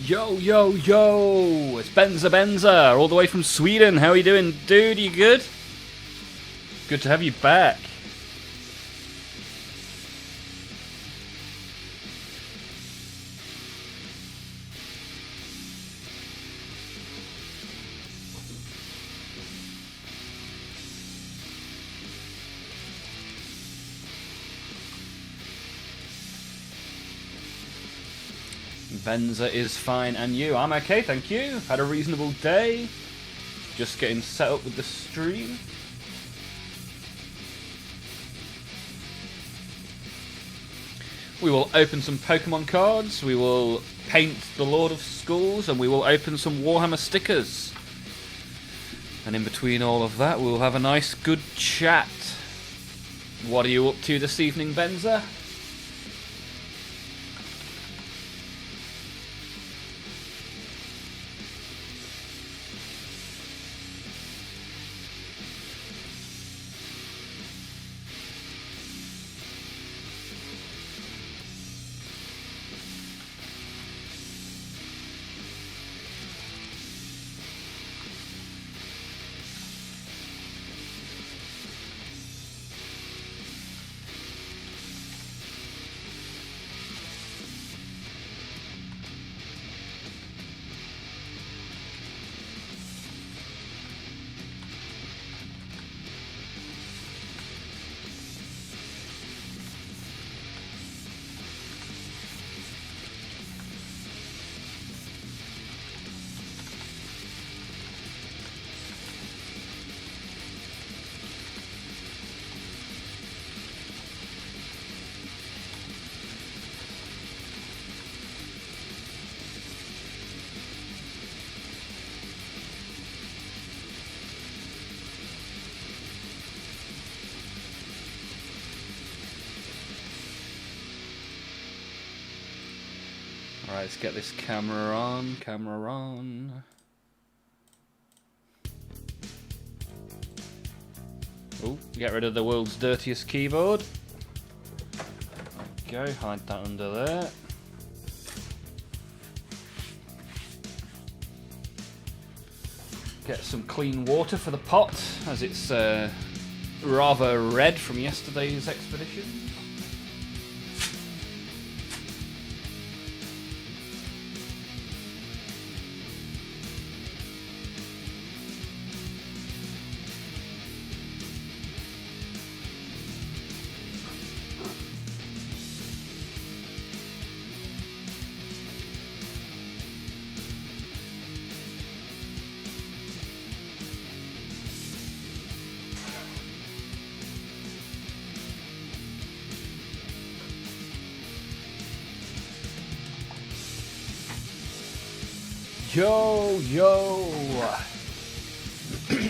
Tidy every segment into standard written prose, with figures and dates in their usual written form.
Yo, yo, yo! It's Benza, all the way from Sweden. How are you doing, dude? You good? Good to have you back. Benza is fine, and you? I'm okay, thank you. Had a reasonable day. Just getting set up with the stream. We will open some Pokemon cards, we will paint the Lord of Schools, and we will open some Warhammer stickers. And in between all of that, we'll have a nice, good chat. What are you up to this evening, Benza? Alright, let's get this camera on. Oh, get rid of the world's dirtiest keyboard. There we go, hide that under there. Get some clean water for the pot, as it's rather red from yesterday's expedition. Yo, yo!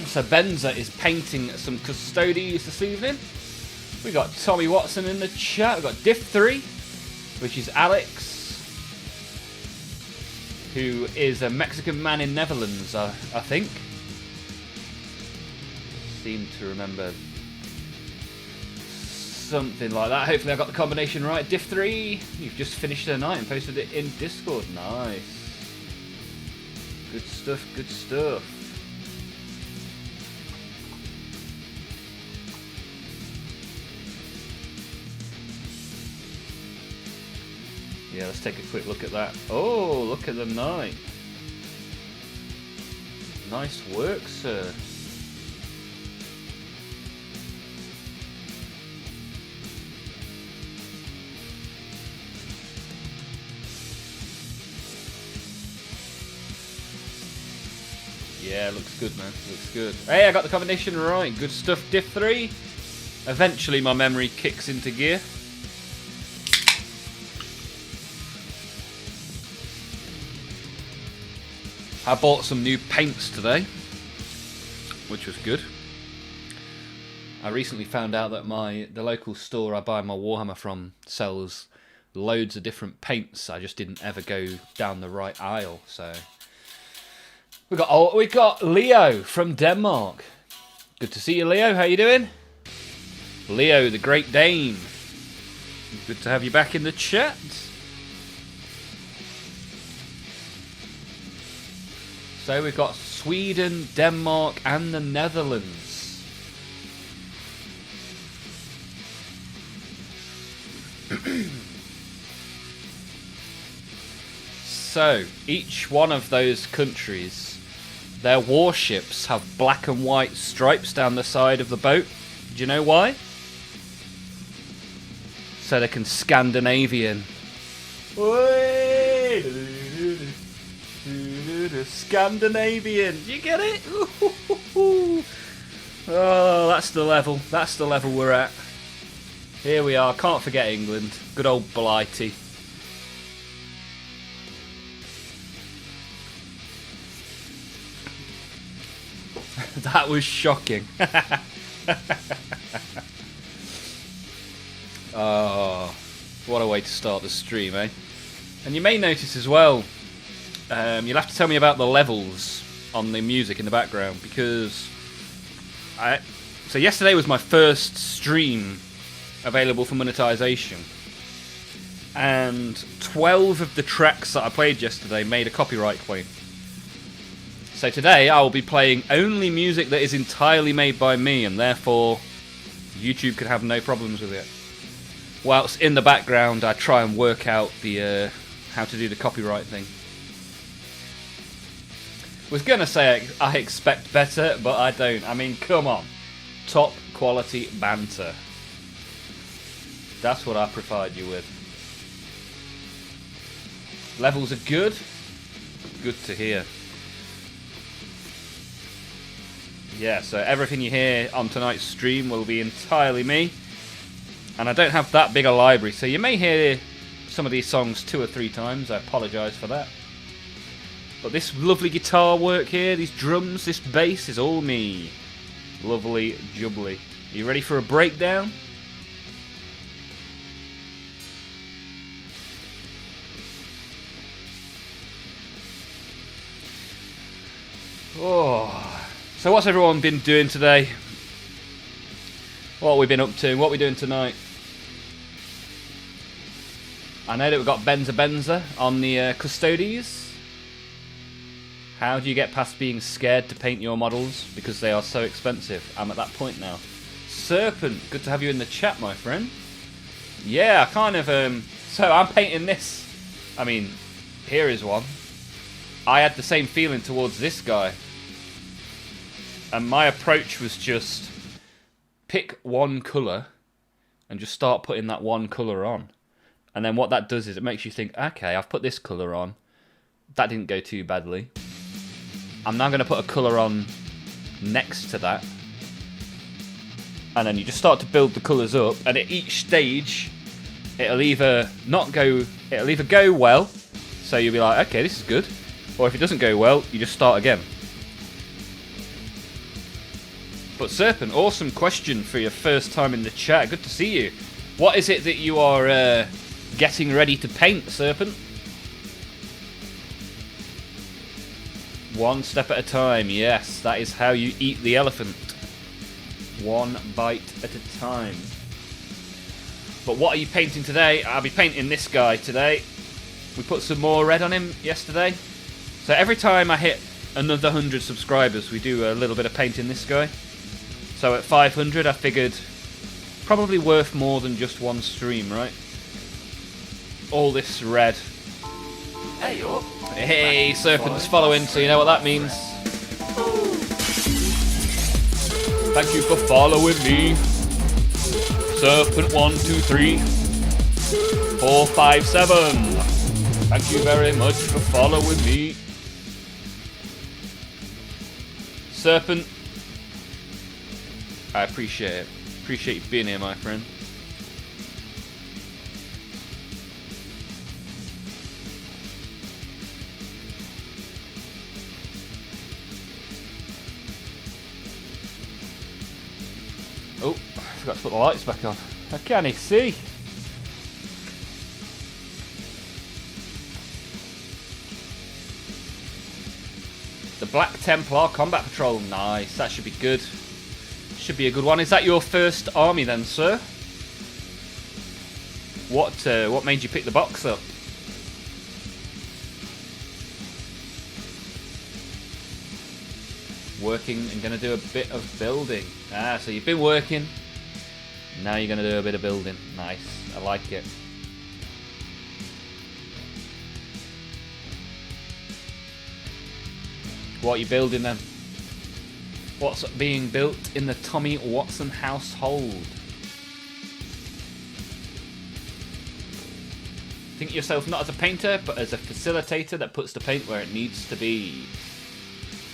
So Benza is painting some custodies this evening. We got Tommy Watson in the chat. We got Diff3, which is Alex, who is a Mexican man in Netherlands, I think. Seem to remember something like that. Hopefully I got the combination right. Diff3, you've just finished the night and posted it in Discord. Nice. Good stuff, good stuff. Yeah, let's take a quick look at that. Oh, look at the knight. Nice work, sir. Yeah, looks good, man. Looks good. Hey, I got the combination right. Good stuff, diff 3. Eventually my memory kicks into gear. I bought some new paints today, which was good. I recently found out that the local store I buy my Warhammer from sells loads of different paints. I just didn't ever go down the right aisle, so we got Leo from Denmark. Good to see you, Leo. How you doing? Leo, the Great Dane. Good to have you back in the chat. So we've got Sweden, Denmark, and the Netherlands. So each one of those countries, their warships have black and white stripes down the side of the boat. Do you know why? So they can Scandinavian. Scandinavian. Do you get it? Oh, that's the level. That's the level we're at. Here we are. Can't forget England. Good old Blighty. That was shocking. Oh, what a way to start the stream, eh? And you may notice as well, you'll have to tell me about the levels on the music in the background, because so yesterday was my first stream available for monetization, and 12 of the tracks that I played yesterday made a copyright claim. So today I will be playing only music that is entirely made by me, and therefore YouTube could have no problems with it. Whilst in the background I try and work out the how to do the copyright thing. Was gonna say I expect better, but I don't. I mean, come on. Top quality banter. That's what I provide you with. Levels are good. Good to hear. Yeah, so everything you hear on tonight's stream will be entirely me. And I don't have that big a library, so you may hear some of these songs 2 or 3 times. I apologise for that. But this lovely guitar work here, these drums, this bass is all me. Lovely jubbly. You ready for a breakdown? Oh. So what's everyone been doing today? What have we been up to? What are we doing tonight? I know that we've got Benza on the Custodes. How do you get past being scared to paint your models because they are so expensive? I'm at that point now. Serpent, good to have you in the chat, my friend. Yeah, I kind of so I'm painting this. I mean, here is one. I had the same feeling towards this guy. And my approach was just pick one colour and just start putting that one colour on. And then what that does is it makes you think, okay, I've put this colour on. That didn't go too badly. I'm now going to put a colour on next to that. And then you just start to build the colours up. And at each stage, it'll either go well. So you'll be like, okay, this is good. Or if it doesn't go well, you just start again. But Serpent, awesome question for your first time in the chat. Good to see you. What is it that you are getting ready to paint, Serpent? One step at a time. Yes, that is how you eat the elephant. One bite at a time. But what are you painting today? I'll be painting this guy today. We put some more red on him yesterday. So every time I hit another 100 subscribers, we do a little bit of painting this guy. So at 500, I figured probably worth more than just one stream, right? all this red. Hey, up. Hey, Serpent's following, so you know what that means. Thank you for following me. Serpent 1, 2, 3, 4, 5, 7. Thank you very much for following me. Serpent, I appreciate it. Appreciate you being here, my friend. Oh, I forgot to put the lights back on. How can he see? The Black Templar Combat Patrol. Nice, that should be good. Should be a good one. Is that your first army then, sir? What made you pick the box up? Working and going to do a bit of building. Ah, so you've been working. Now you're going to do a bit of building. Nice. I like it. What are you building then? What's being built in the Tommy Watson household? Think of yourself not as a painter, but as a facilitator that puts the paint where it needs to be.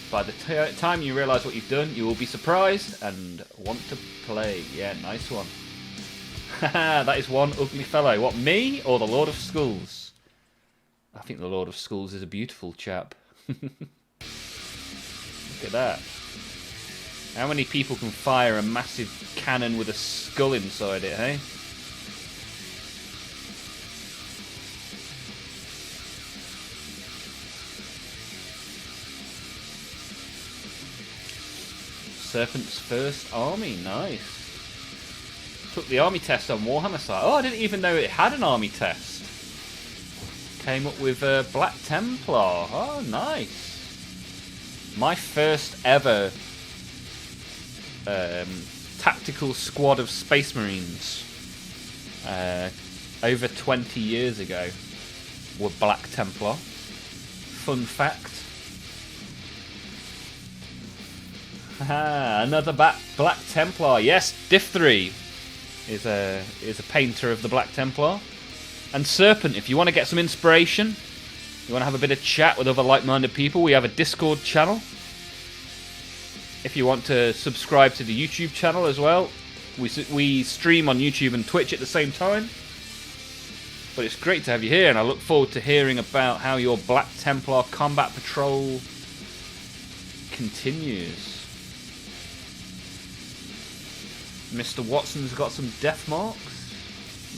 By the time you realise what you've done, you will be surprised and want to play. Yeah, nice one. Haha, that is one ugly fellow. What, me or the Lord of Schools? I think the Lord of Schools is a beautiful chap. Look at that. How many people can fire a massive cannon with a skull inside it, hey? Serpent's first army, nice. Took the army test on Warhammer site. Oh, I didn't even know it had an army test. Came up with Black Templar. Oh, nice. My first ever tactical squad of Space Marines over 20 years ago were Black Templar. Fun fact. Another Black Templar. Yes, Diphthery is a painter of the Black Templar. And Serpent, if you want to get some inspiration, you want to have a bit of chat with other like-minded people, we have a Discord channel. If you want to subscribe to the YouTube channel as well, we stream on YouTube and Twitch at the same time. But it's great to have you here, and I look forward to hearing about how your Black Templar Combat Patrol continues. Mr. Watson's got some death marks.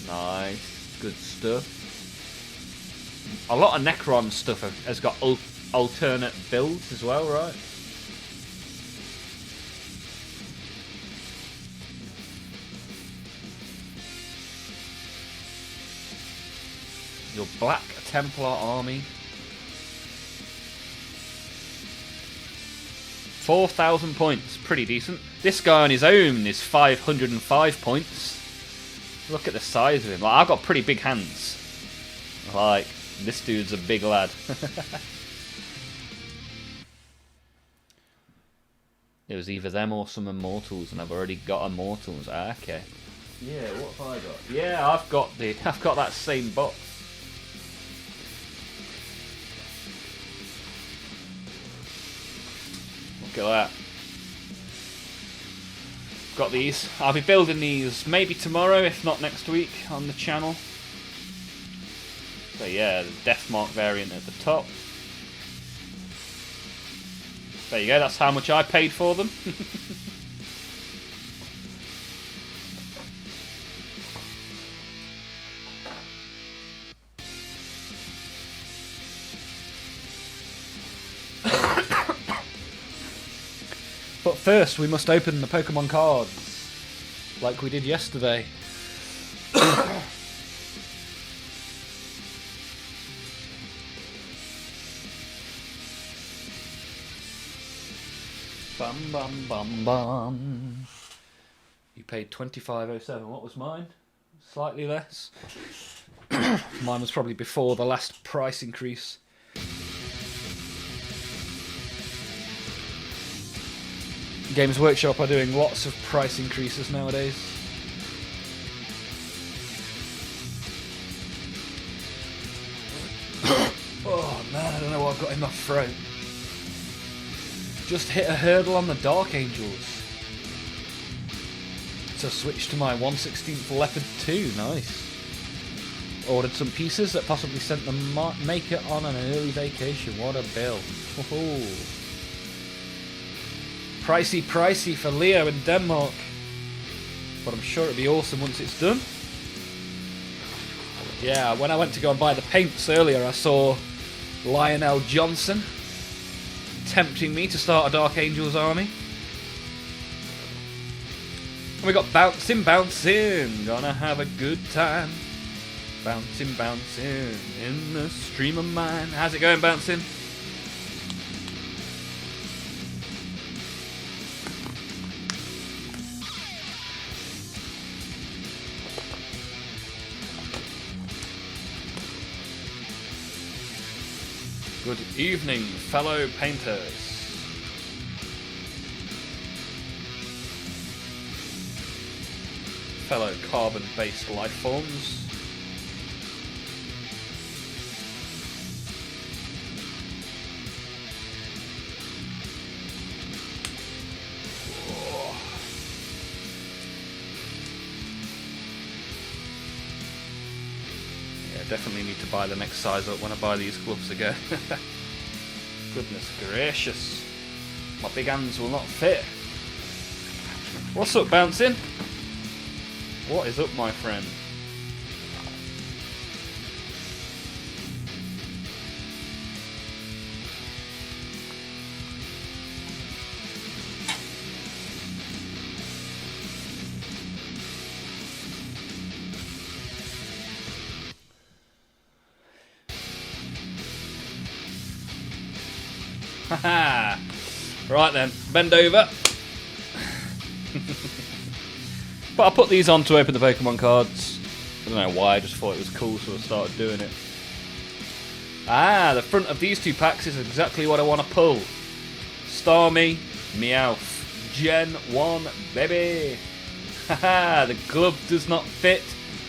Nice, good stuff. A lot of Necron stuff has got alternate builds as well, right? Your Black Templar army. 4,000 points, pretty decent. This guy on his own is 505 points. Look at the size of him. Like, I've got pretty big hands. Like, this dude's a big lad. It was either them or some Immortals, and I've already got Immortals. Ah, okay. Yeah, what have I got? Yeah, I've got that same box. Look at that. Got these. I'll be building these maybe tomorrow, if not next week, on the channel. So yeah, the Deathmark variant at the top. There you go, that's how much I paid for them. But first, we must open the Pokemon cards, like we did yesterday. Bum bum bum bum. You paid $25.07. What was mine? Slightly less. Mine was probably before the last price increase. Games Workshop are doing lots of price increases nowadays. Oh man, I don't know what I've got in my throat. Just hit a hurdle on the Dark Angels. So switch to my 1/16th Leopard 2, nice. Ordered some pieces that possibly sent the maker on an early vacation, what a bill. Oh. Pricey for Leo in Denmark. But I'm sure it'll be awesome once it's done. Yeah, when I went to go and buy the paints earlier, I saw Lionel Johnson tempting me to start a Dark Angels army. And we got bouncing, gonna have a good time. Bouncing in the stream of mine. How's it going, bouncing? Good evening, fellow painters. Fellow carbon-based life forms. Definitely need to buy the next size up when I buy these gloves again. Goodness gracious. My big hands will not fit. What's up, bouncing? What is up, my friend? Haha! Right then, bend over. But I put these on to open the Pokemon cards. I don't know why, I just thought it was cool, so I started doing it. Ah, the front of these two packs is exactly what I want to pull. Starmie, Meowth, Gen 1, baby! Haha, the glove does not fit.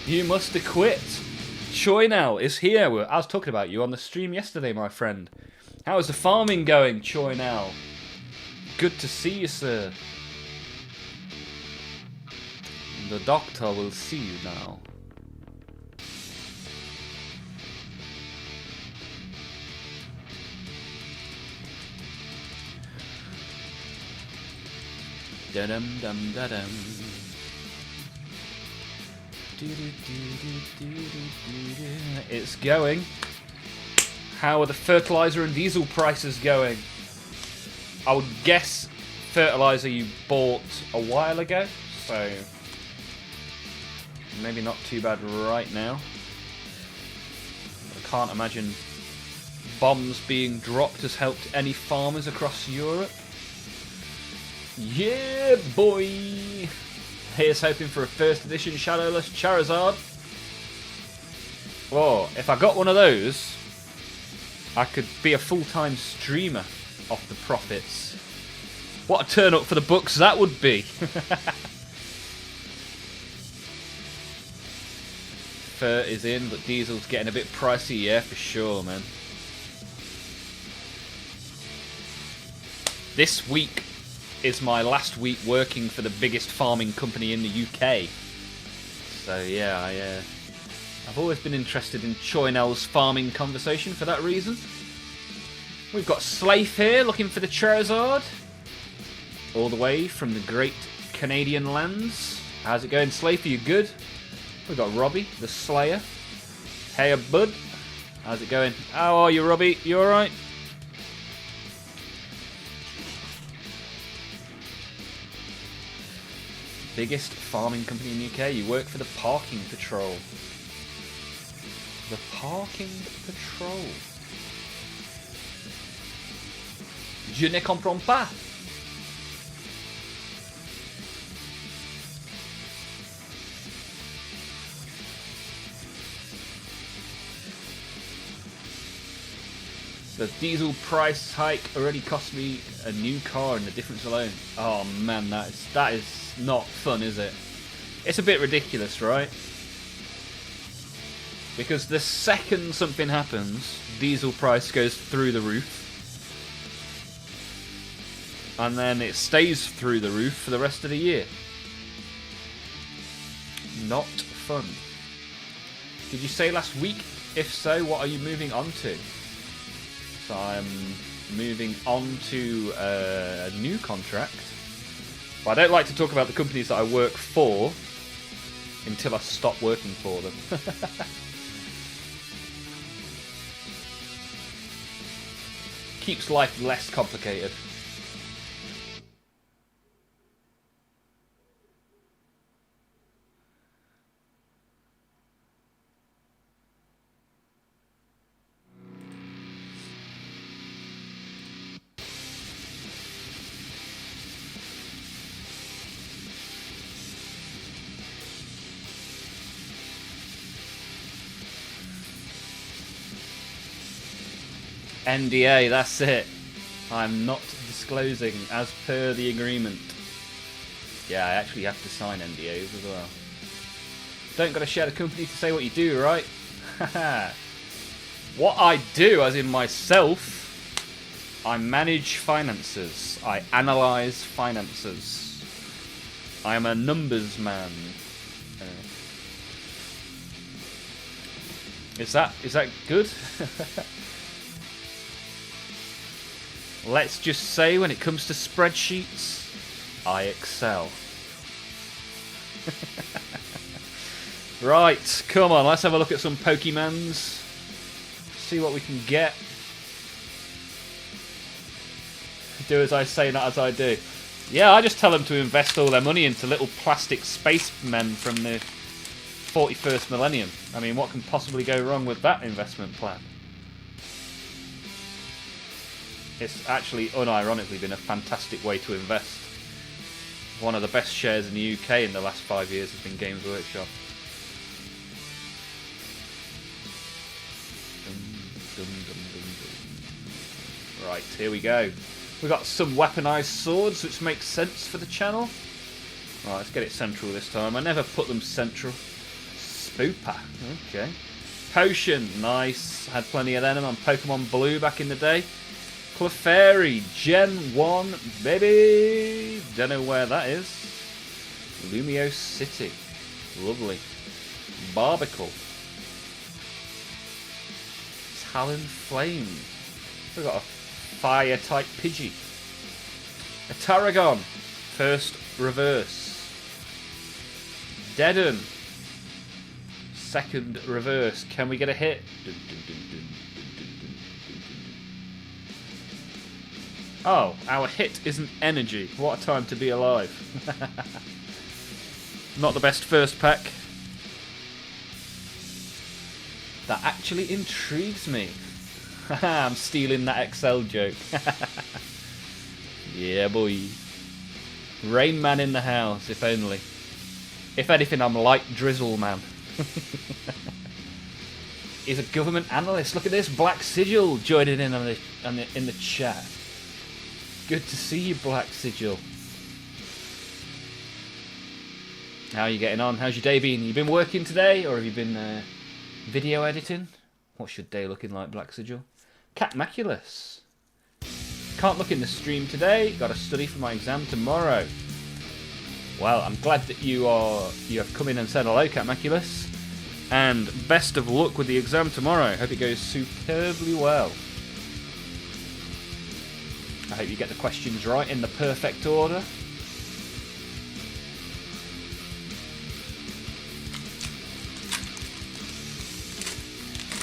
You must acquit. Choynel is here. I was talking about you on the stream yesterday, my friend. How is the farming going, Choynel? Good to see you, sir. The doctor will see you now. Da-dum dum da-dum. It's going. How are the fertilizer and diesel prices going? I would guess fertilizer you bought a while ago, so maybe not too bad right now. I can't imagine bombs being dropped has helped any farmers across Europe. Yeah, boy! Here's hoping for a first edition Shadowless Charizard. Oh, if I got one of those, I could be a full-time streamer off the profits. What a turn up for the books that would be. Fur is in, but diesel's getting a bit pricey, yeah, for sure, man. This week is my last week working for the biggest farming company in the UK. So yeah, I've always been interested in Choynel's farming conversation for that reason. We've got Slafe here looking for the Charizard. All the way from the great Canadian lands. How's it going, Slafe? Are you good? We've got Robbie, the Slayer. Hey, bud. How's it going? How are you, Robbie? You alright? Biggest farming company in the UK. You work for the Parking Patrol. The Parking Patrol. Je ne comprends pas. The diesel price hike already cost me a new car, and the difference alone. Oh man, that is not fun, is it? It's a bit ridiculous, right? Because the second something happens, diesel price goes through the roof. And then it stays through the roof for the rest of the year. Not fun. Did you say last week? If so, what are you moving on to? So I'm moving on to a new contract. But I don't like to talk about the companies that I work for until I stop working for them. Keeps life less complicated. NDA, that's it. I'm not disclosing as per the agreement. Yeah, I actually have to sign NDAs as well. Don't gotta share the company to say what you do, right? What I do, as in myself, I manage finances. I analyse finances. I am a numbers man. Is that good? Let's just say when it comes to spreadsheets, I excel. Right, come on, let's have a look at some Pokemons. See what we can get. Do as I say, not as I do. Yeah, I just tell them to invest all their money into little plastic spacemen from the 41st millennium. I mean, what can possibly go wrong with that investment plan? It's actually, unironically, been a fantastic way to invest. One of the best shares in the UK in the last 5 years has been Games Workshop. Right, here we go. We've got some weaponised swords, which makes sense for the channel. Right, let's get it central this time. I never put them central. Spooper, okay. Potion, nice. Had plenty of them on Pokemon Blue back in the day. Clefairy, Gen 1, baby! Don't know where that is. Lumio City, lovely. Barbicle. Talonflame. We've got a fire-type Pidgey. A Tarragon, first reverse. Deaden, second reverse. Can we get a hit? Oh, our hit isn't energy. What a time to be alive. Not the best first pack. That actually intrigues me. I'm stealing that Excel joke. Yeah, boy. Rain Man in the house, if only. If anything, I'm like Drizzle Man. He's a government analyst. Look at this, Black Sigil joining in in the chat. Good to see you, Black Sigil. How are you getting on? How's your day been? You been working today, or have you been video editing? What's your day looking like, Black Sigil? Catmaculus. Can't look in the stream today. Got to study for my exam tomorrow. Well, I'm glad that you have come in and said hello, Catmaculus. And best of luck with the exam tomorrow. Hope it goes superbly well. I hope you get the questions right in the perfect order.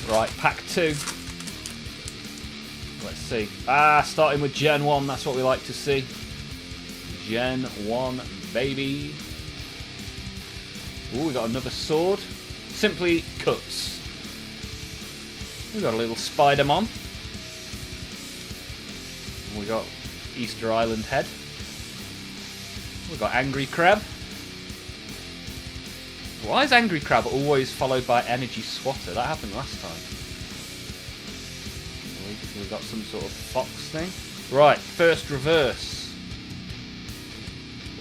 Right, pack 2. Let's see. Starting with Gen 1, that's what we like to see. Gen 1, baby. Ooh, we got another sword. Simply cuts. We got a little Spider-Man. We got Easter Island head. We got Angry Crab. Why is Angry Crab always followed by Energy Swatter? That happened last time. We've got some sort of fox thing. Right, first reverse.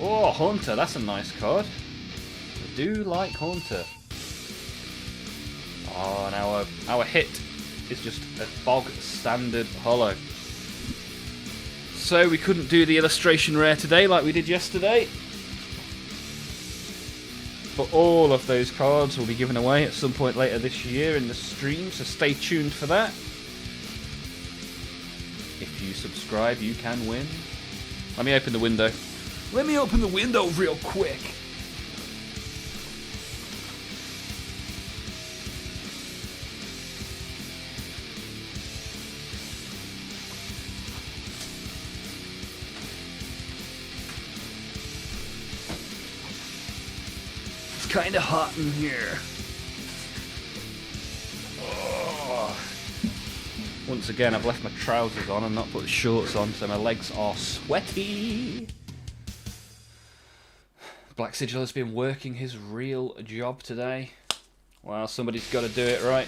Oh, Haunter, that's a nice card. I do like Haunter. Oh, and our hit is just a bog standard holo. So we couldn't do the illustration rare today like we did yesterday. But all of those cards will be given away at some point later this year in the stream, so stay tuned for that. If you subscribe, you can win. Let me open the window. Let me open the window real quick. It's kind of hot in here. Oh. Once again, I've left my trousers on and not put shorts on, so my legs are sweaty. Black Sigil has been working his real job today. Well, somebody's got to do it, right?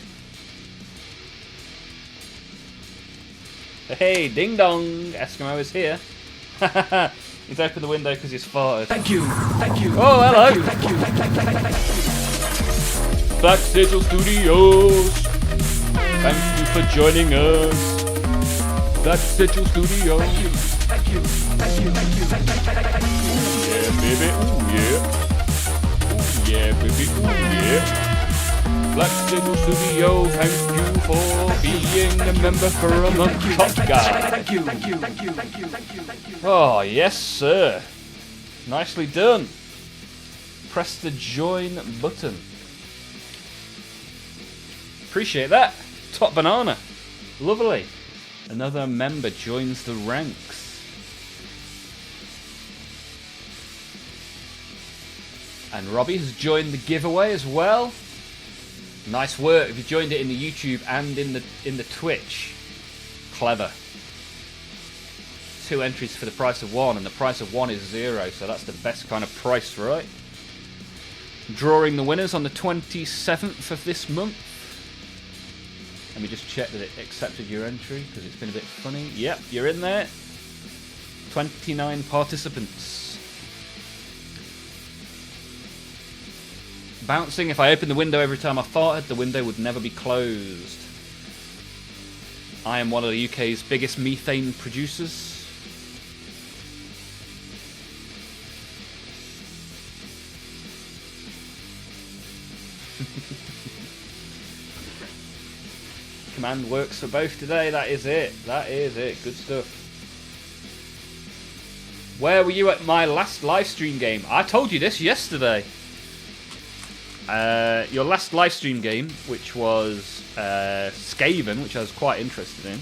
Hey, ding dong! Eskimo is here. He's opened the window because he's farted. Thank you. Thank you. Oh, hello! Thank you. Thank you. Black Sigil Studios! Thank you for joining us. Black Sigil Studios. Thank you. Thank you. Thank you. Thank you. Yeah, baby. Ooh, yeah. Ooh, yeah, baby. Ooh, yeah. Black Sigil Studio, thank you for being a member for a month. Top guy. Thank you. Thank you. Thank you. Thank you. Thank you. Thank you. Oh, yes, sir. Nicely done. Press the join button. Appreciate that. Top banana. Lovely. Another member joins the ranks. And Robbie has joined the giveaway as well. Nice work. If you joined it in the YouTube and in the Twitch. Clever. 2 entries for the price of 1, and the price of 1 is 0, so that's the best kind of price, right? Drawing the winners on the 27th of this month. Let me just check that it accepted your entry, because it's been a bit funny. Yep, you're in there. 29 participants. Bouncing, if I opened the window every time I farted, the window would never be closed. I am one of the UK's biggest methane producers. Command works for both today, that is it. That is it. Good stuff. Where were you at my last live stream game? I told you this yesterday. Your last live stream game, which was Skaven, which I was quite interested in.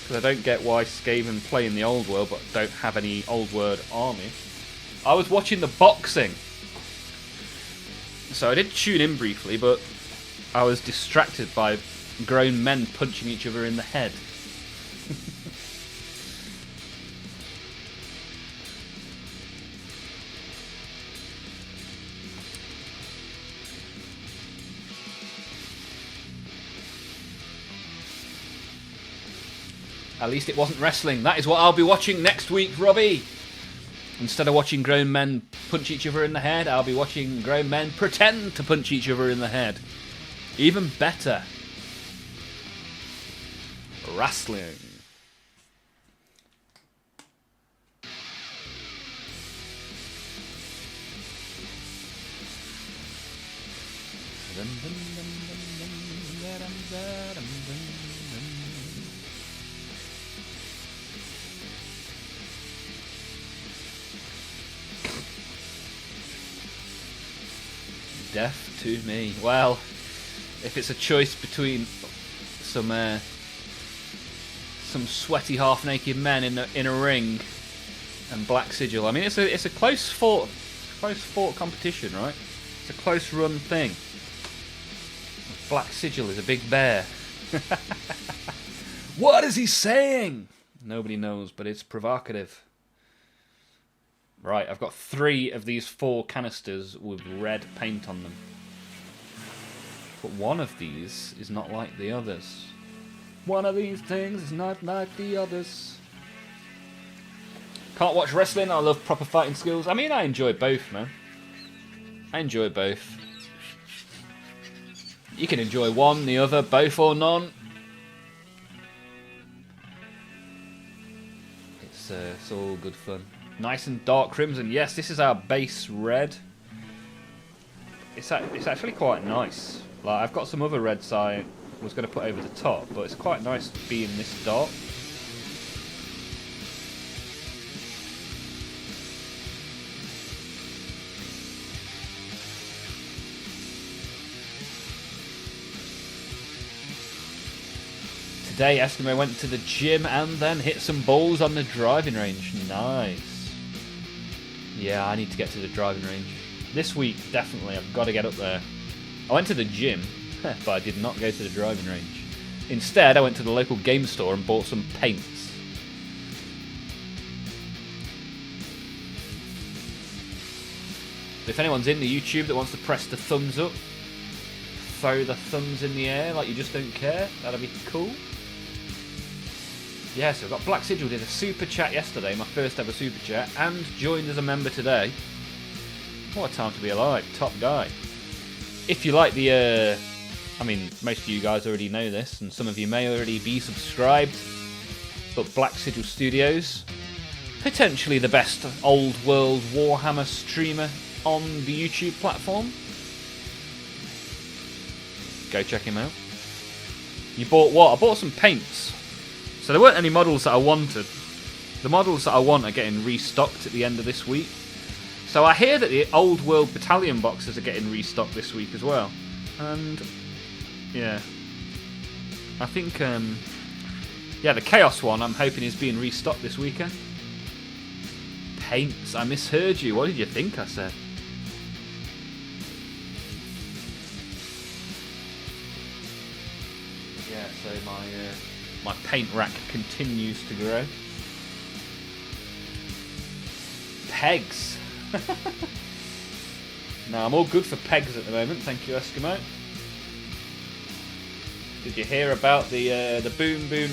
Because I don't get why Skaven play in the old world but don't have any old world army. I was watching the boxing. So I did tune in briefly, but I was distracted by grown men punching each other in the head. At least it wasn't wrestling. That is what I'll be watching next week, Robbie. Instead of watching grown men punch each other in the head, I'll be watching grown men pretend to punch each other in the head. Even better. Wrestling. Death to me. Well, if it's a choice between some sweaty half-naked men in a ring and Black Sigil, I mean it's a close fought competition, right? It's a close run thing. Black Sigil is a big bear. What is he saying? Nobody knows, but it's provocative. Right, I've got 3 of these 4 canisters with red paint on them. But one of these is not like the others. One of these things is not like the others. Can't watch wrestling. I love proper fighting skills. I mean, I enjoy both, man. I enjoy both. You can enjoy one, the other, both or none. It's all good fun. Nice and dark crimson. Yes, this is our base red. It's actually quite nice. Like, I've got some other reds I was going to put over the top, but it's quite nice being this dark. Today, Eskimo went to the gym and then hit some balls on the driving range. Nice. Yeah, I need to get to the driving range. This week, definitely, I've got to get up there. I went to the gym, but I did not go to the driving range. Instead, I went to the local game store and bought some paints. If anyone's in the YouTube that wants to press the thumbs up, throw the thumbs in the air like you just don't care, that'd be cool. Yeah, so I've got Black Sigil did a super chat yesterday, my first ever super chat, and joined as a member today. What a time to be alive, top guy. If you like the, I mean, most of you guys already know this, and some of you may already be subscribed, but Black Sigil Studios, potentially the best old world Warhammer streamer on the YouTube platform. Go check him out. You bought what? I bought some paints. So there weren't any models that I wanted. The models that I want are getting restocked at the end of this week. So I hear that the old world battalion boxes are getting restocked this week as well. And yeah, I think yeah, the Chaos one I'm hoping is being restocked this weekend. Paints, I misheard you. What did you think I said? Yeah, so my paint rack continues to grow. Pegs. No, I'm all good for pegs at the moment. Thank you, Eskimo. Did you hear about the Boom Boom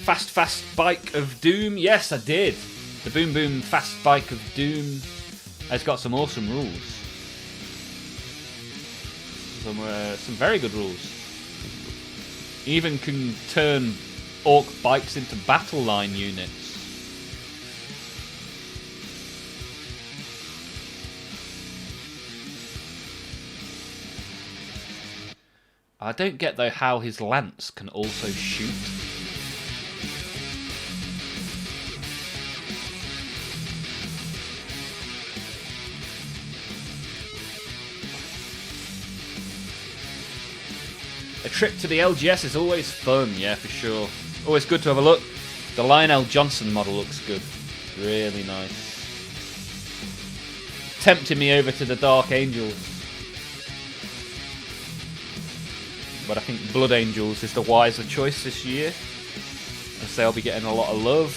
Fast Bike of Doom? Yes, I did. The Boom Boom Fast Bike of Doom has got some awesome rules. Some very good rules. Even can turn orc bikes into battle line units. I don't get though how his lance can also shoot. A trip to the LGS is always fun, yeah, for sure. Always good to have a look. The Lionel Johnson model looks good. Really nice. Tempting me over to the Dark Angels. But I think Blood Angels is the wiser choice this year, as they'll be getting a lot of love.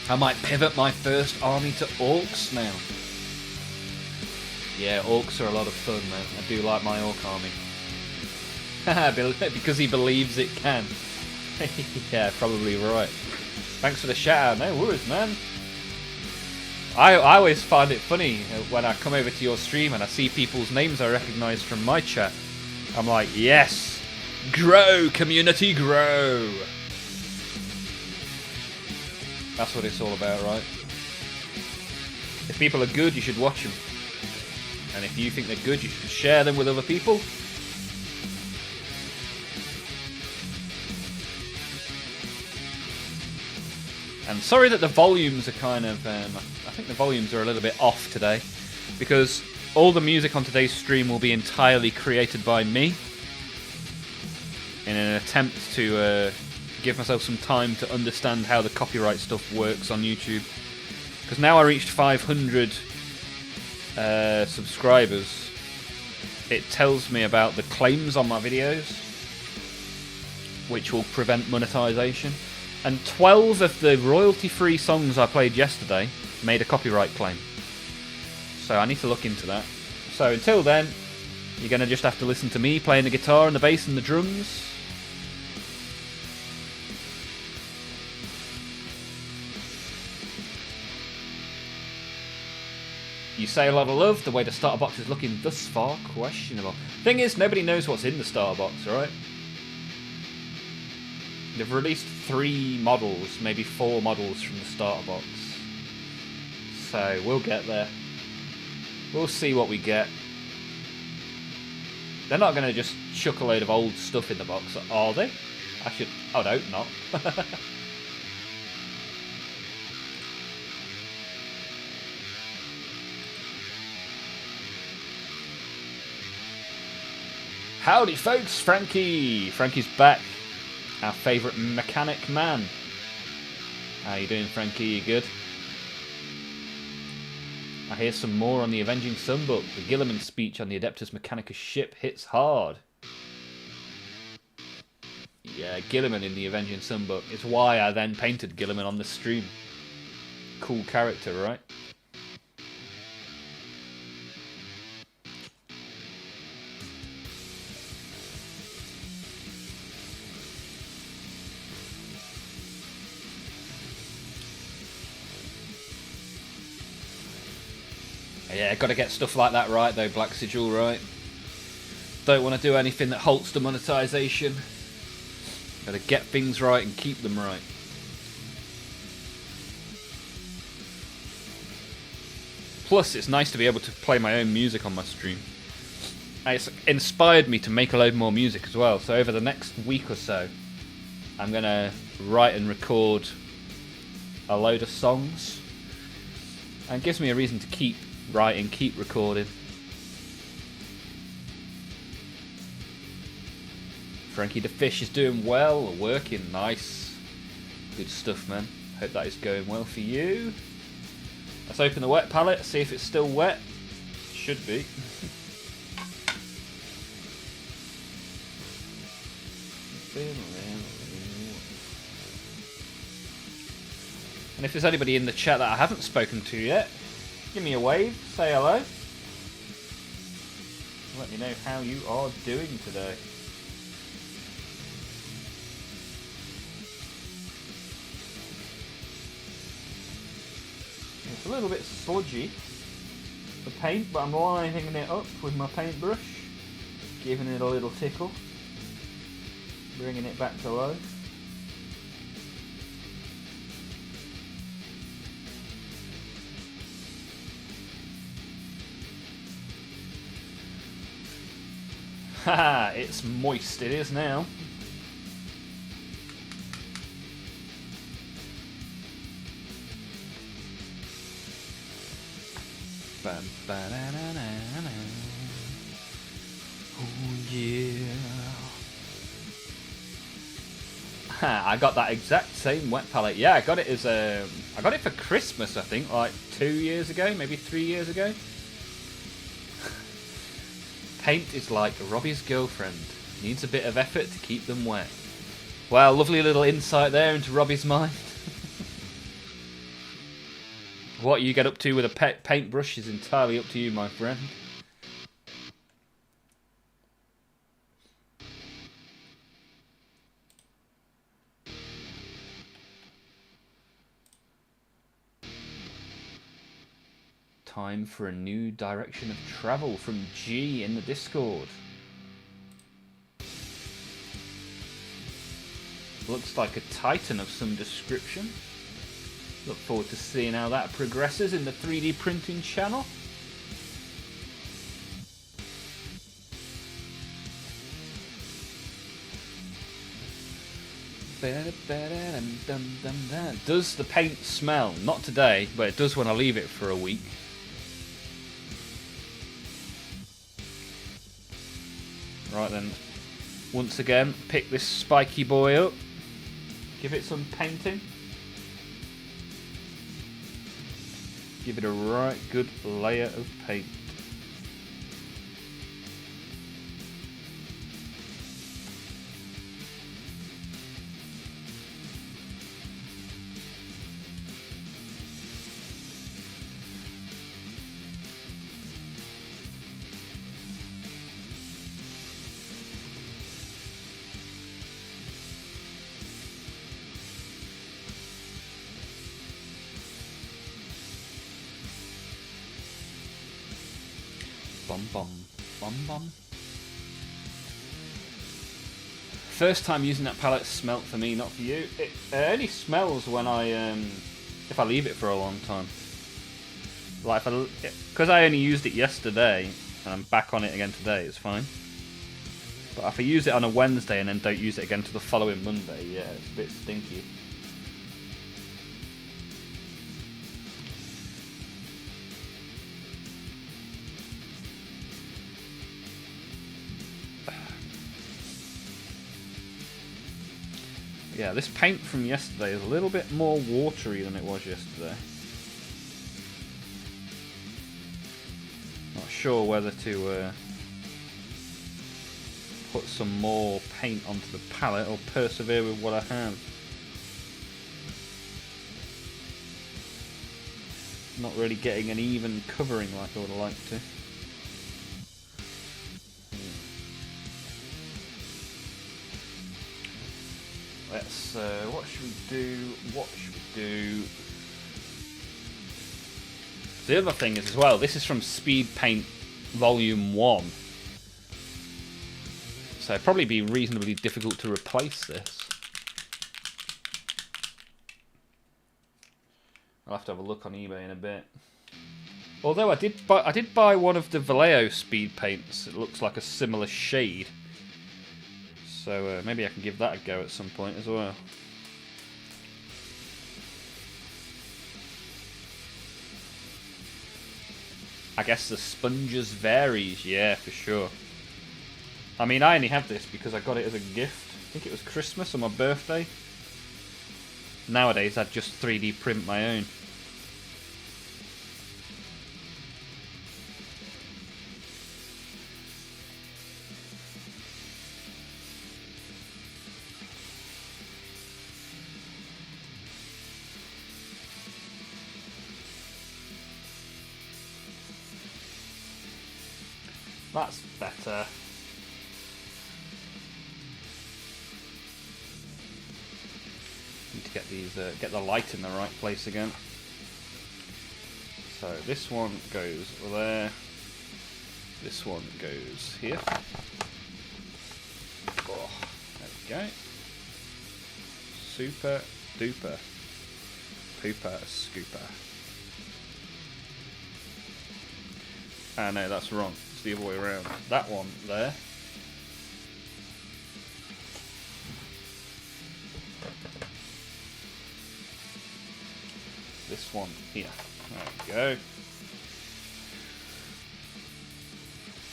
I might pivot my first army to Orcs now. Yeah, Orcs are a lot of fun, man. I do like my Orc army. Because he believes it can. Yeah, probably right. Thanks for the shout out. No worries, man. I always find it funny when I come over to your stream and I see people's names I recognise from my chat. I'm like, yes! Grow, community, grow! That's what it's all about, right? If people are good, you should watch them. And if you think they're good, you should share them with other people. And sorry that the volumes are kind of... I think the volumes are a little bit off today, because all the music on today's stream will be entirely created by me in an attempt to give myself some time to understand how the copyright stuff works on YouTube. Because now I reached 500 subscribers, it tells me about the claims on my videos, which will prevent monetization. And 12 of the royalty-free songs I played yesterday made a copyright claim. So I need to look into that. So until then, you're going to just have to listen to me playing the guitar and the bass and the drums. You say a lot of love. The way the starter box is looking thus far, questionable. Thing is, nobody knows what's in the starter box, right? They've released 3 models, maybe 4 models from the starter box. So we'll get there. We'll see what we get. They're not going to just chuck a load of old stuff in the box, are they? I would hope not. Howdy folks, Frankie! Frankie's back. Our favourite mechanic man. How you doing, Frankie? You good? I hear some more on the Avenging Sun book. The Gilliman speech on the Adeptus Mechanicus ship hits hard. Yeah, Gilliman in the Avenging Sun book. It's why I then painted Gilliman on the stream. Cool character, right? Yeah, gotta get stuff like that right though, Black Sigil, right? Don't want to do anything that halts the monetization. Gotta get things right and keep them right. Plus, it's nice to be able to play my own music on my stream. It's inspired me to make a load more music as well, so over the next week or so, I'm gonna write and record a load of songs. And it gives me a reason to keep writing, keep recording. Frankie the Fish is doing well, working, nice. Good stuff, man. Hope that is going well for you. Let's open the wet palette, see if it's still wet. Should be. And if there's anybody in the chat that I haven't spoken to yet, give me a wave, say hello. Let me know how you are doing today. It's a little bit sludgy, the paint, but I'm livening it up with my paintbrush, giving it a little tickle, bringing it back to life. Haha, it's moist, it is now. Oh yeah. I got that exact same wet palette. Yeah, I got it as I got it for Christmas, I think, like 2 years ago, maybe 3 years ago. Paint is like Robbie's girlfriend. Needs a bit of effort to keep them wet. Well, lovely little insight there into Robbie's mind. What you get up to with a paintbrush is entirely up to you, my friend. Time for a new direction of travel from G in the Discord. Looks like a Titan of some description. Look forward to seeing how that progresses in the 3D printing channel. Does the paint smell? Not today, but it does when I leave it for a week. Right then, once again, pick this spiky boy up. Give it some painting. Give it a right good layer of paint. bum bum bum bum. First time using that palette smelt for me, not for you. It only smells when if I leave it for a long time. Like because I only used it yesterday and I'm back on it again today, it's fine. But if I use it on a Wednesday and then don't use it again till the following Monday, yeah, it's a bit stinky. Yeah, this paint from yesterday is a little bit more watery than it was yesterday. Not sure whether to put some more paint onto the palette or persevere with what I have. Not really getting an even covering like I would have liked to. Let's, what should we do? The other thing is as well, this is from Speed Paint Volume 1. So it'd probably be reasonably difficult to replace this. I'll have to have a look on eBay in a bit. Although I did buy one of the Vallejo speed paints. It looks like a similar shade. So maybe I can give that a go at some point as well. I guess the sponges varies, yeah, for sure. I mean, I only have this because I got it as a gift. I think it was Christmas or my birthday. Nowadays, I'd just 3D print my own. That's better. Need to get these, get the light in the right place again. So this one goes there. This one goes here. Oh, there we go. Super duper pooper scooper. Ah no, that's wrong. It's the other way around. That one there. This one here. There we go.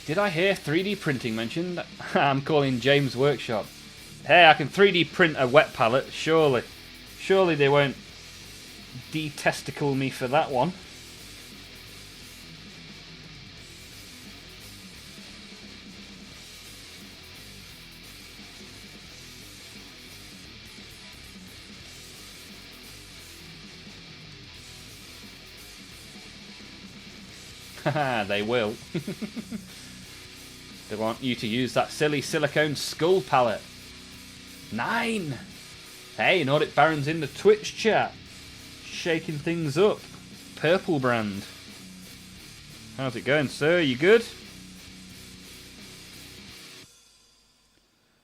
Did I hear 3D printing mentioned? I'm calling James Workshop. Hey, I can 3D print a wet palette, surely. Surely they won't detesticle me for that one. They will. They want you to use that silly silicone skull palette. 9! Hey, Nordic Baron's in the Twitch chat. Shaking things up. Purple brand. How's it going, sir? You good?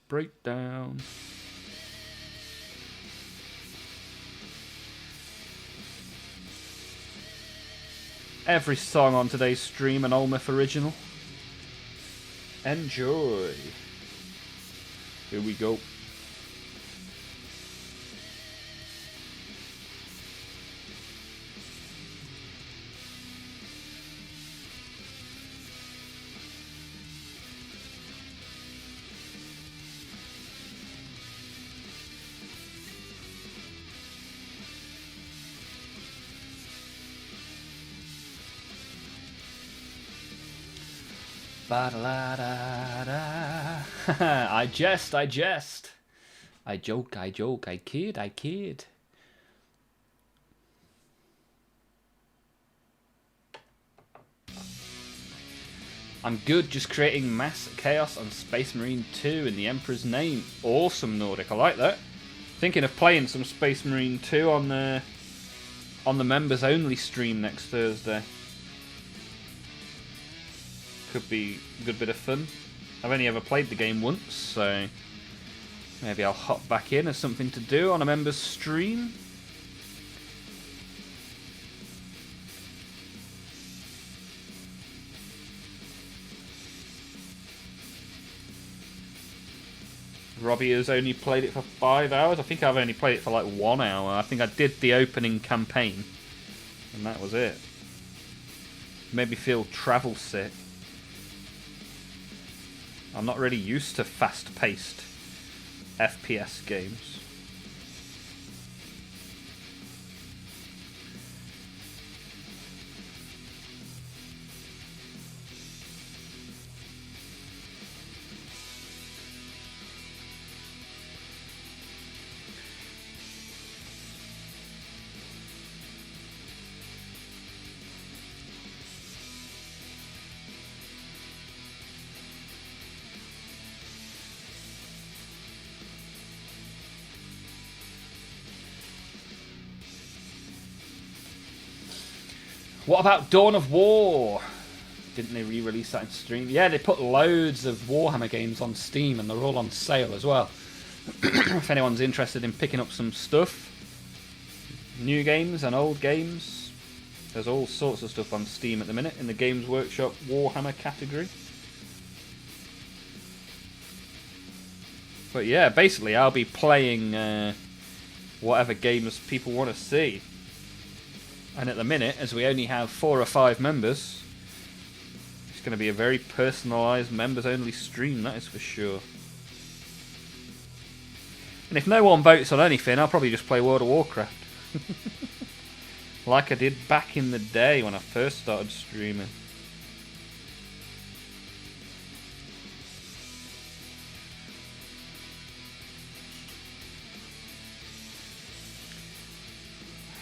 Breakdown. Every song on today's stream an Olmaph original. Enjoy. Here we go. Ba-da-la-da-da. I jest. I joke, I kid. I'm good, just creating mass chaos on Space Marine 2 in the Emperor's name. Awesome, Nordic, I like that. Thinking of playing some Space Marine 2 on the members only stream next Thursday. Could be a good bit of fun. I've only ever played the game once, so maybe I'll hop back in as something to do on a member's stream. Robbie has only played it for 5 hours. I think I've only played it for like 1 hour. I think I did the opening campaign, and that was it. Made me feel travel sick. I'm not really used to fast-paced FPS games. What about Dawn of War? Didn't they re-release that in stream? Yeah, they put loads of Warhammer games on Steam and they're all on sale as well. If anyone's interested in picking up some stuff, new games and old games, there's all sorts of stuff on Steam at the minute in the Games Workshop Warhammer category. But yeah, basically I'll be playing whatever games people want to see. And at the minute, as we only have 4 or 5 members, it's going to be a very personalised members-only stream, that is for sure. And if no one votes on anything, I'll probably just play World of Warcraft. Like I did back in the day when I first started streaming.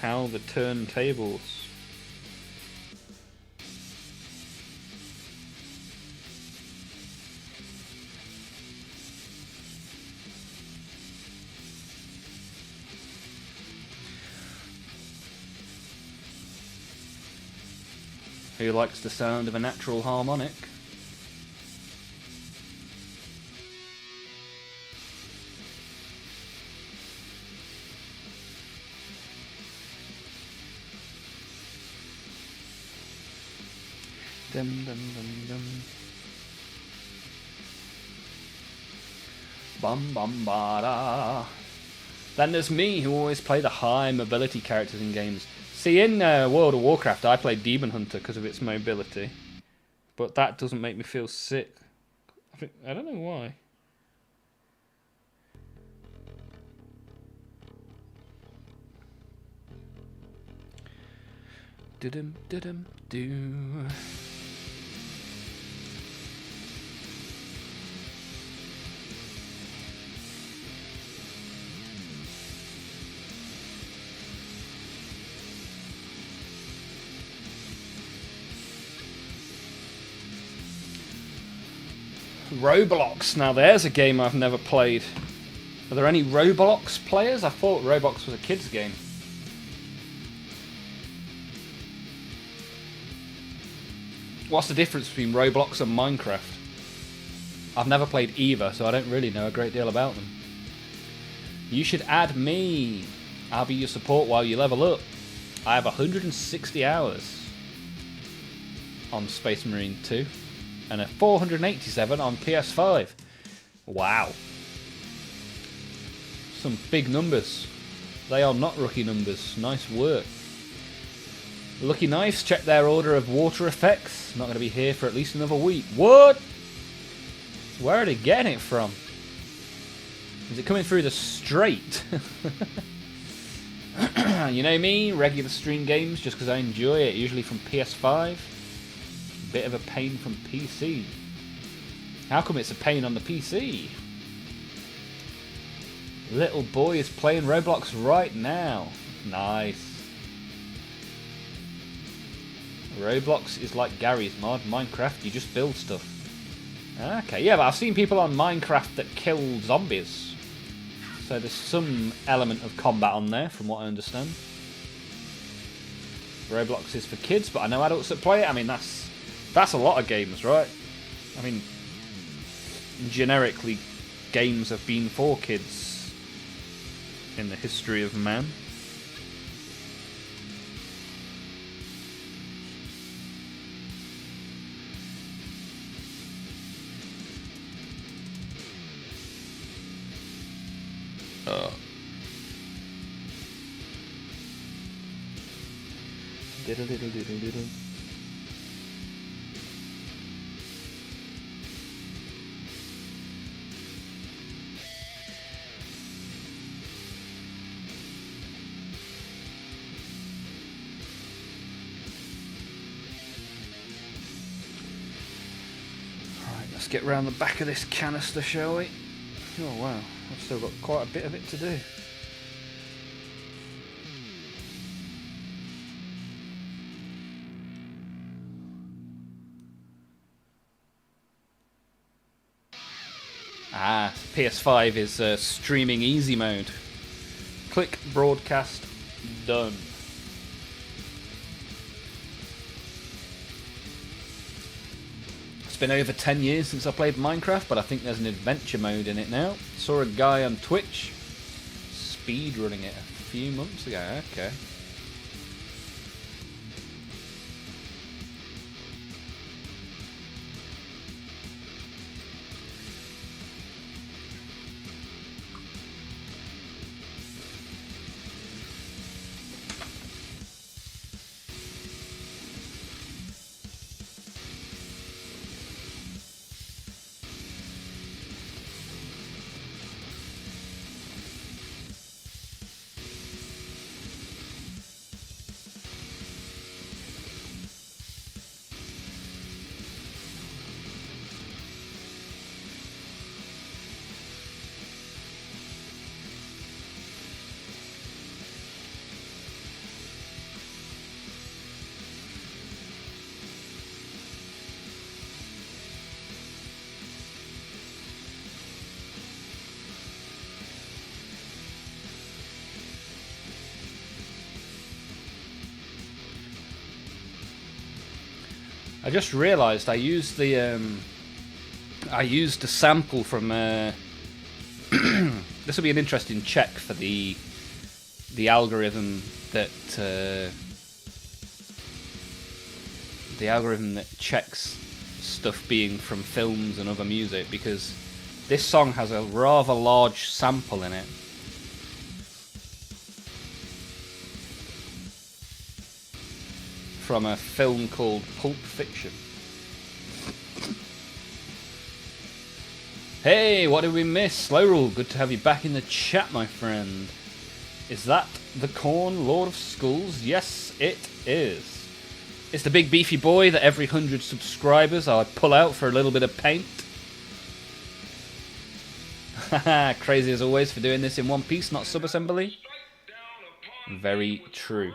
How the turntables. Who likes the sound of a natural harmonic? Dum, dum, dum, dum. Bum bum ba da. Then there's me, who always play the high mobility characters in games. See, in World of Warcraft, I play Demon Hunter because of its mobility, but that doesn't make me feel sick. I don't know why. Dum dum do. Roblox. Now there's a game I've never played. Are there any Roblox players? I thought Roblox was a kids game. What's the difference between Roblox and Minecraft? I've never played either, so I don't really know a great deal about them. You should add me. I'll be your support while you level up. I have 160 hours on Space Marine 2 and a 487 on PS5. Wow. Some big numbers. They are not rookie numbers. Nice work. Lucky Knives, check their order of water effects. Not going to be here for at least another week. What? Where are they getting it from? Is it coming through the Strait? You know me, regular stream games just because I enjoy it, usually from PS5. Bit of a pain from PC. How come it's a pain on the PC? Little boy is playing Roblox right now. Nice. Roblox is like Gary's mod. Minecraft, you just build stuff. Okay, yeah, but I've seen people on Minecraft that kill zombies. So there's some element of combat on there, from what I understand. Roblox is for kids, but I know adults that play it. I mean, that's a lot of games, right? I mean, generically, games have been for kids in the history of man. Diddle diddle diddle diddle. Right, let's get round the back of this canister, shall we? Oh wow, I've still got quite a bit of it to do. Ah, PS5 is streaming easy mode. Click broadcast, done. It's been over 10 years since I played Minecraft, but I think there's an adventure mode in it now. Saw a guy on Twitch speedrunning it a few months ago. Okay. I just realised I used the sample from. This will be an interesting check for the algorithm that checks stuff being from films and other music, because this song has a rather large sample in it. From a film called Pulp Fiction. Hey, what did we miss? Slow Rule, good to have you back in the chat, my friend. Is that the Corn Lord of Schools? Yes, it is. It's the big beefy boy that every 100 subscribers I pull out for a little bit of paint. Haha, crazy as always for doing this in one piece, not sub-assembly. Very true.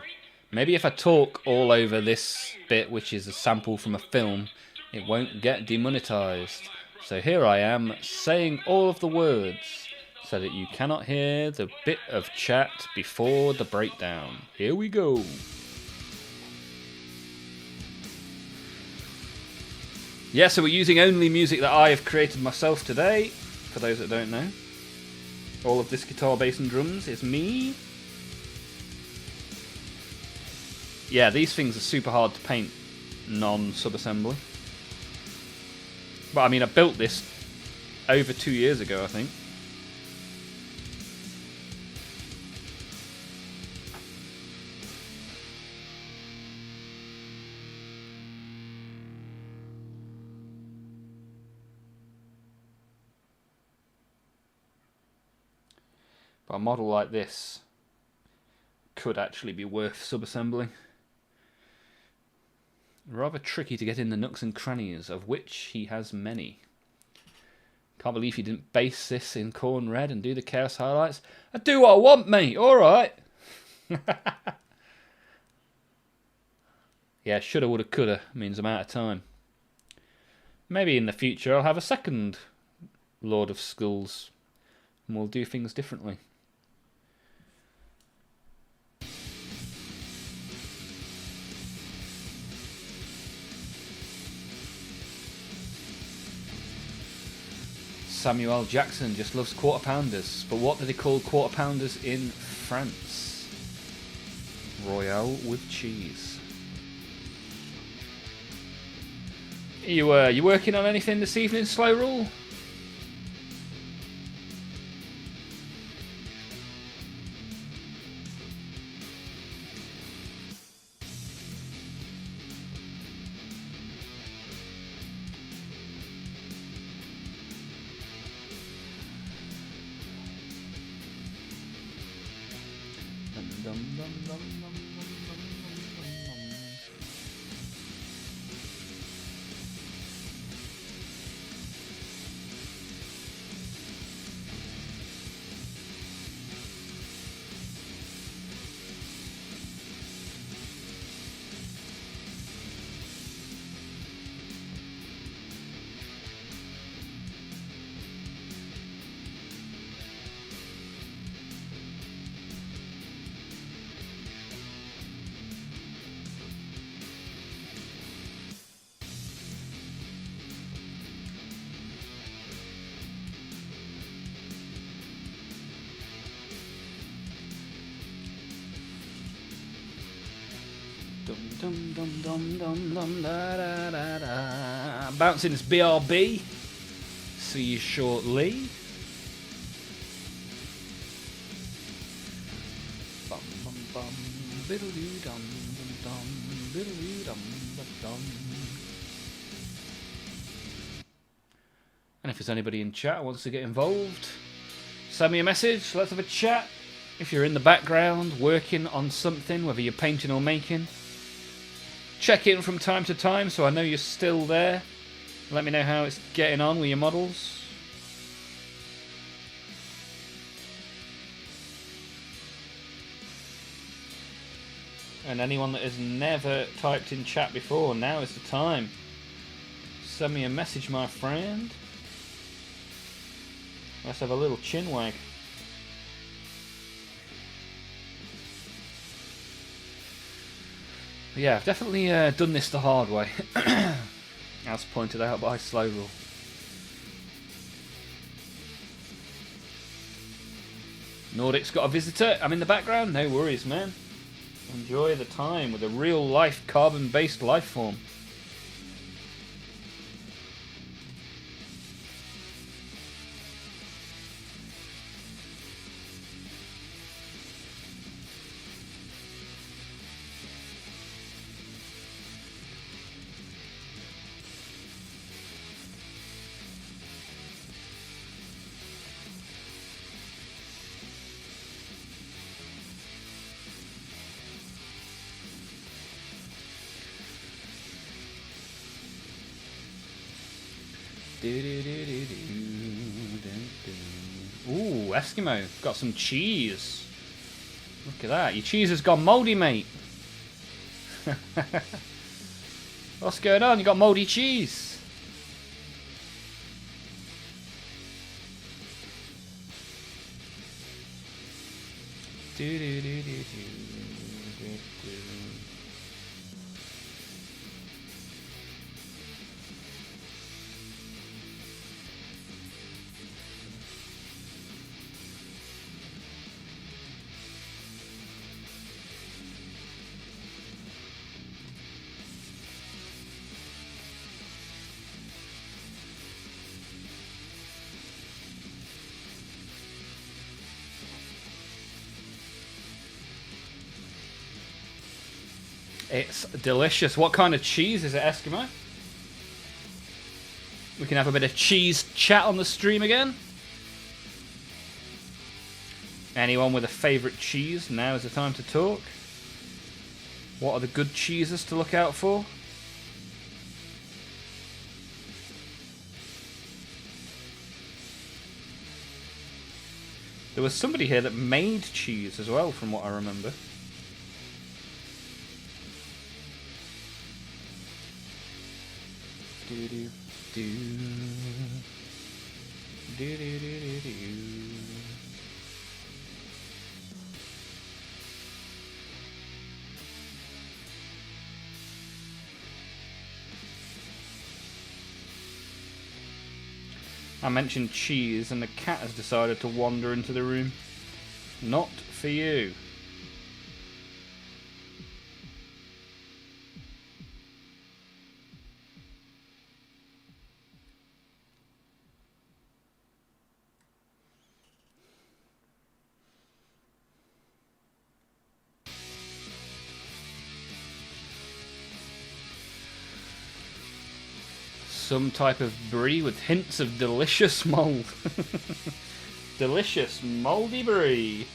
Maybe if I talk all over this bit, which is a sample from a film, it won't get demonetized. So here I am, saying all of the words, so that you cannot hear the bit of chat before the breakdown. Here we go. Yeah, so we're using only music that I have created myself today, for those that don't know. All of this guitar, bass and drums is me. Yeah, these things are super hard to paint non-sub-assembly. But I mean, I built this over 2 years ago, I think. But a model like this could actually be worth sub-assembling. Rather tricky to get in the nooks and crannies, of which he has many. Can't believe he didn't base this in Corn Red and do the Chaos highlights. I do what I want, mate. All right. Yeah, shoulda, woulda, coulda means I'm out of time. Maybe in the future I'll have a second Lord of Schools and we'll do things differently. Samuel Jackson just loves quarter pounders. But what do they call quarter pounders in France? Royale with cheese. You working on anything this evening, Slow Rule? Dum dum dum dum dum da da da da. Bouncing is BRB. See you shortly. Bum bum bum. Biddle doo dum dum dum. Biddle doo dum dum dum. And if there's anybody in chat who wants to get involved, send me a message. Let's have a chat. If you're in the background working on something, whether you're painting or making, check in from time to time so I know you're still there. Let me know how it's getting on with your models. And anyone that has never typed in chat before, now is the time. Send me a message, my friend. Let's have a little chin wag. Yeah, I've definitely done this the hard way, as pointed out by Slow Rule. Nordic's got a visitor. I'm in the background. No worries, man. Enjoy the time with a real-life carbon-based life form. Ooh, Eskimo. Got some cheese. Look at that. Your cheese has gone mouldy, mate. What's going on? You got mouldy cheese. It's delicious. What kind of cheese is it, Eskimo? We can have a bit of cheese chat on the stream again. Anyone with a favourite cheese, now is the time to talk. What are the good cheeses to look out for? There was somebody here that made cheese as well, from what I remember. Do do do do do do do do. I mentioned cheese and the cat has decided to wander into the room. Not for you. Some type of brie with hints of delicious mould. Delicious mouldy brie.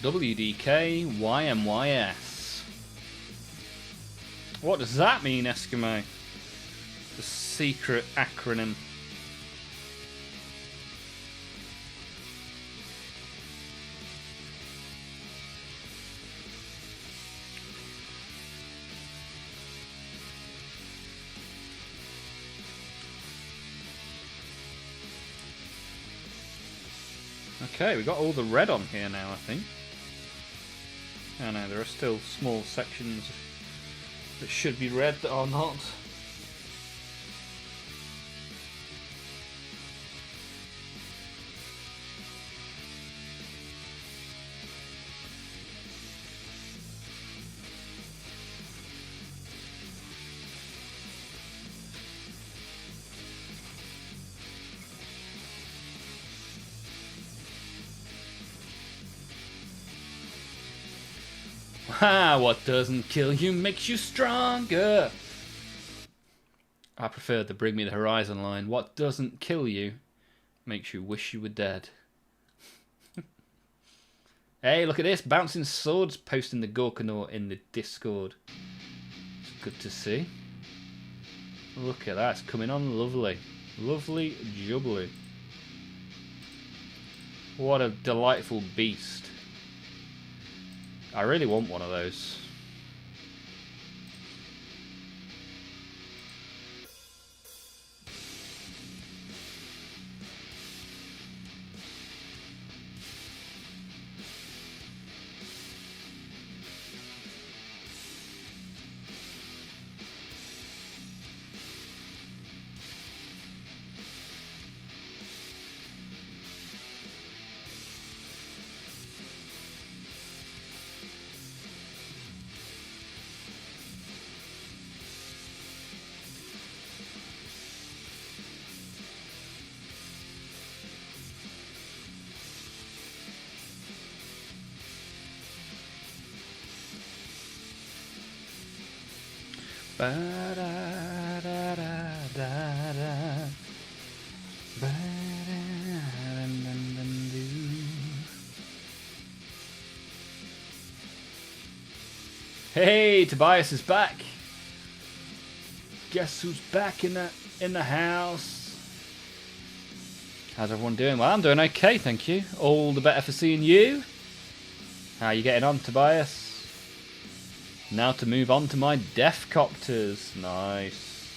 WDK YMYS. What does that mean, Eskimo? The secret acronym. Okay, we got all the red on here now, I think. Oh no, there are still small sections that should be red that are not. Ha! What doesn't kill you makes you stronger. I prefer the Bring Me the Horizon line. What doesn't kill you makes you wish you were dead. Hey, look at this. Bouncing Swords posting the Gorkanaut in the Discord. It's good to see. Look at that. It's coming on lovely. Lovely jubbly. What a delightful beast. I really want one of those. Hey, Tobias is back. Guess who's back in the house? How's everyone doing? Well, I'm doing okay, thank you. All the better for seeing you. How are you getting on, Tobias? Now to move on to my death copters. Nice.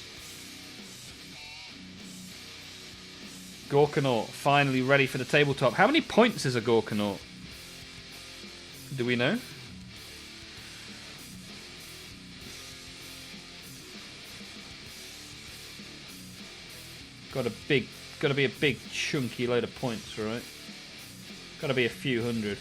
Gorkanaut finally ready for the tabletop. How many points is a Gorkanaut? Do we know? Got to be a big chunky load of points, right? Got to be a few hundred.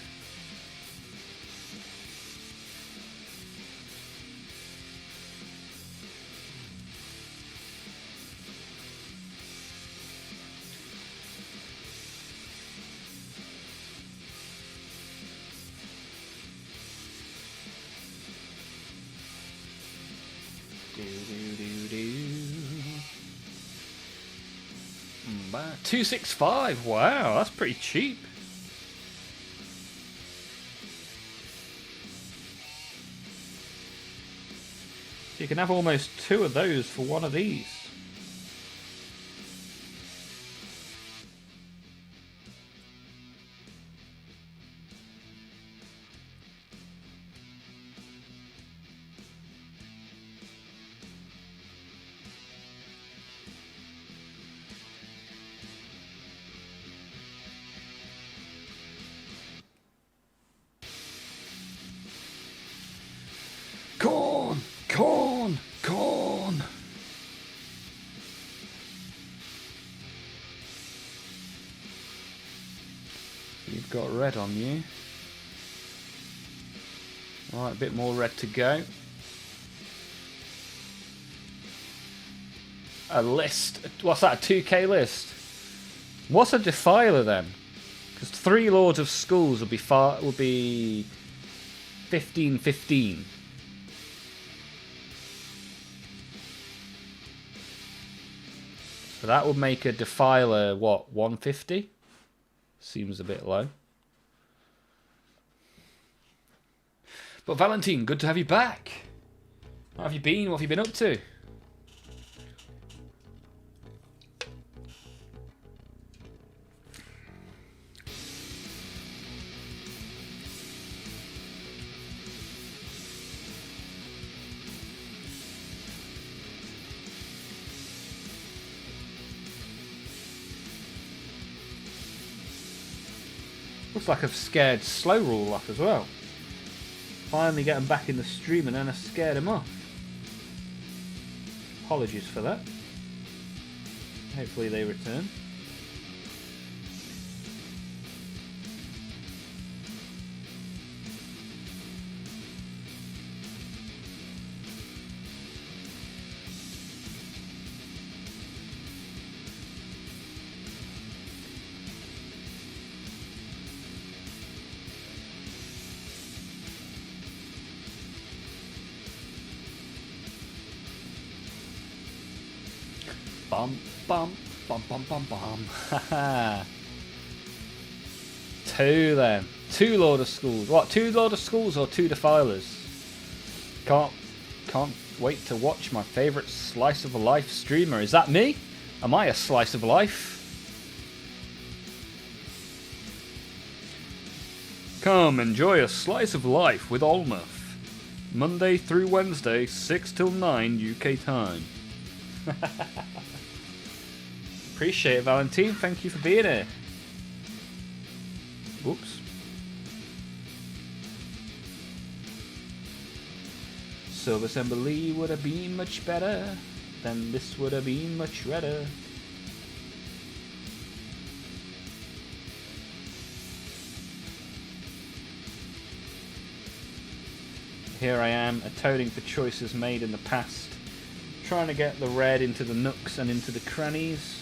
Do do do do. 265. Wow, that's pretty cheap. So you can have almost 2 of those for 1 of these. Corn! Corn! Corn! You've got red on you. Right, a bit more red to go. A list. What's that, a 2k list? What's a defiler then? Because 3 Lords of Skulls would be 15-15. So that would make a defiler, what, 150? Seems a bit low. But Valentine, good to have you back. How have you been? What have you been up to? Looks like I've scared Slow Rule off as well. Finally get him back in the stream and then I scared him off. Apologies for that. Hopefully they return. Bum, bum, bum, bum, bum, bum. Haha. 2 then. 2 Lord of Schools. What, 2 Lord of Schools or 2 Defilers? Can't wait to watch my favourite slice of life streamer. Is that me? Am I a slice of life? Come, enjoy a slice of life with Olmaph. Monday through Wednesday, 6 till 9 UK time. Appreciate it, Valentine. Thank you for being here. Whoops. Silver Assembly would have been much better. Then this would have been much redder. Here I am, atoning for choices made in the past. Trying to get the red into the nooks and into the crannies.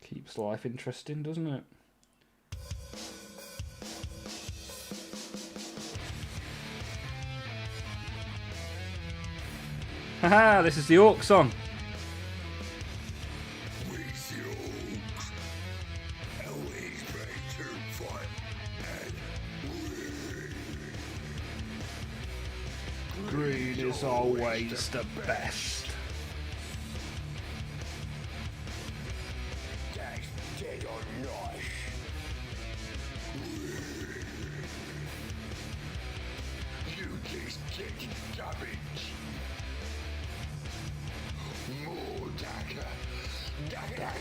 Keeps life interesting, doesn't it? Haha, this is the Orc song. Green is always the best. Dead or not. You just get garbage. More dagger. Go down,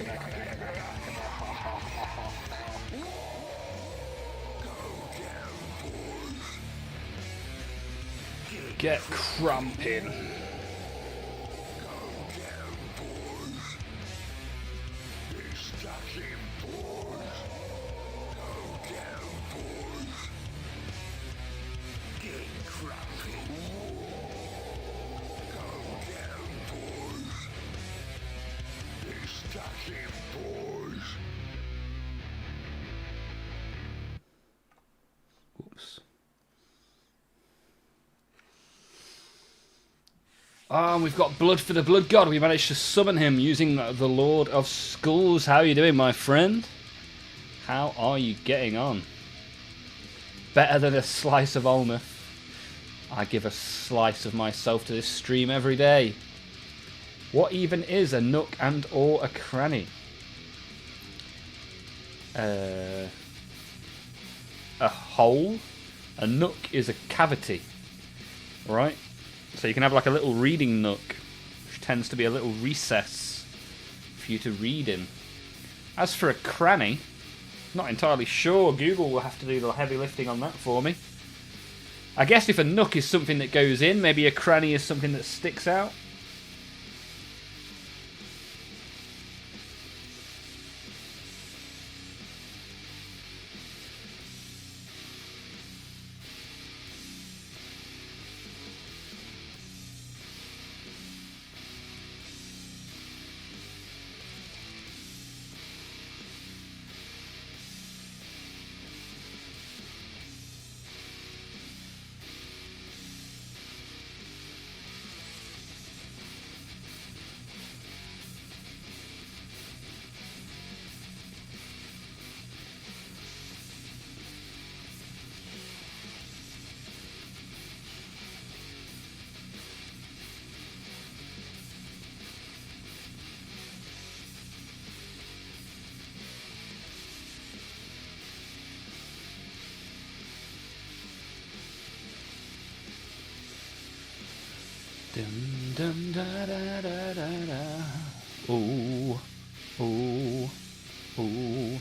boys. Get crumping. Go down, boys. Be stuck in, boys. Go down, boys. Get crumping. Go down, boys. Be stuck in, boys. Whoops. Oh, and we've got blood for the blood god. We managed to summon him using the Lord of Skulls. How are you doing, my friend? How are you getting on? Better than a slice of Olmaph. I give a slice of myself to this stream every day. What even is a nook and or a cranny? A hole. A nook is a cavity, right? So you can have like a little reading nook, which tends to be a little recess for you to read in. As for a cranny, not entirely sure. Google will have to do the heavy lifting on that for me. I guess if a nook is something that goes in, maybe a cranny is something that sticks out. Dum, dum, da, da, da, da, da. Ooh, ooh, ooh.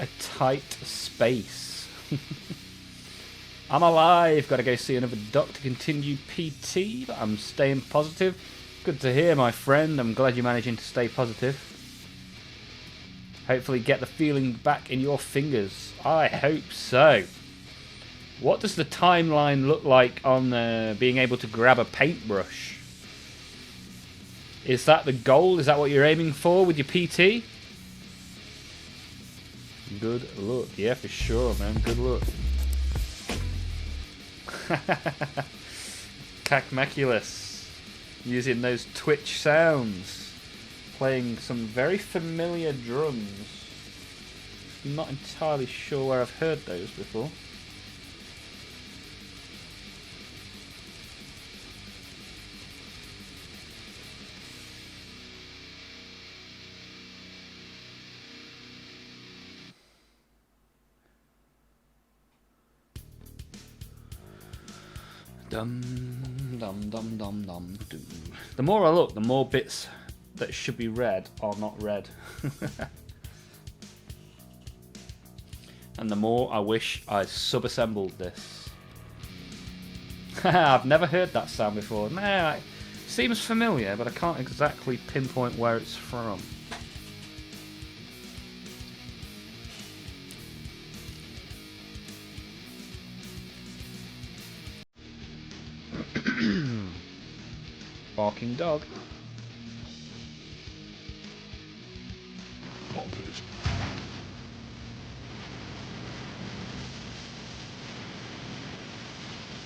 A tight space. I'm alive. Got to go see another doc to continue PT, but I'm staying positive. Good to hear, my friend. I'm glad you're managing to stay positive. Hopefully get the feeling back in your fingers. I hope so. What does the timeline look like on being able to grab a paintbrush? Is that the goal? Is that what you're aiming for with your PT? Good luck. Yeah, for sure, man. Good luck. Cacmaculus. Using those Twitch sounds. Playing some very familiar drums. I'm not entirely sure where I've heard those before. Dum dum dum dum dum dum. The more I look, the more bits that should be read are not read. And the more I wish I'd sub-assembled this. I've never heard that sound before. No, it seems familiar, but I can't exactly pinpoint where it's from. Barking dog.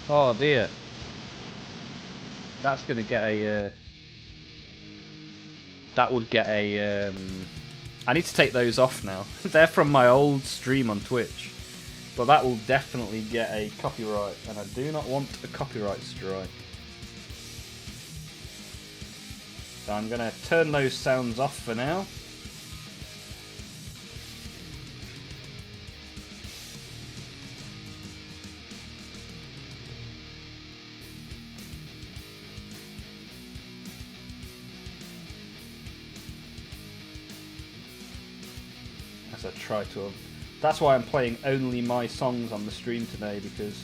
Oh dear. That's gonna get a. That would get a. I need to take those off now. They're from my old stream on Twitch. But that will definitely get a copyright, and I do not want a copyright strike. So I'm going to turn those sounds off for now. As I try to... That's why I'm playing only my songs on the stream today, because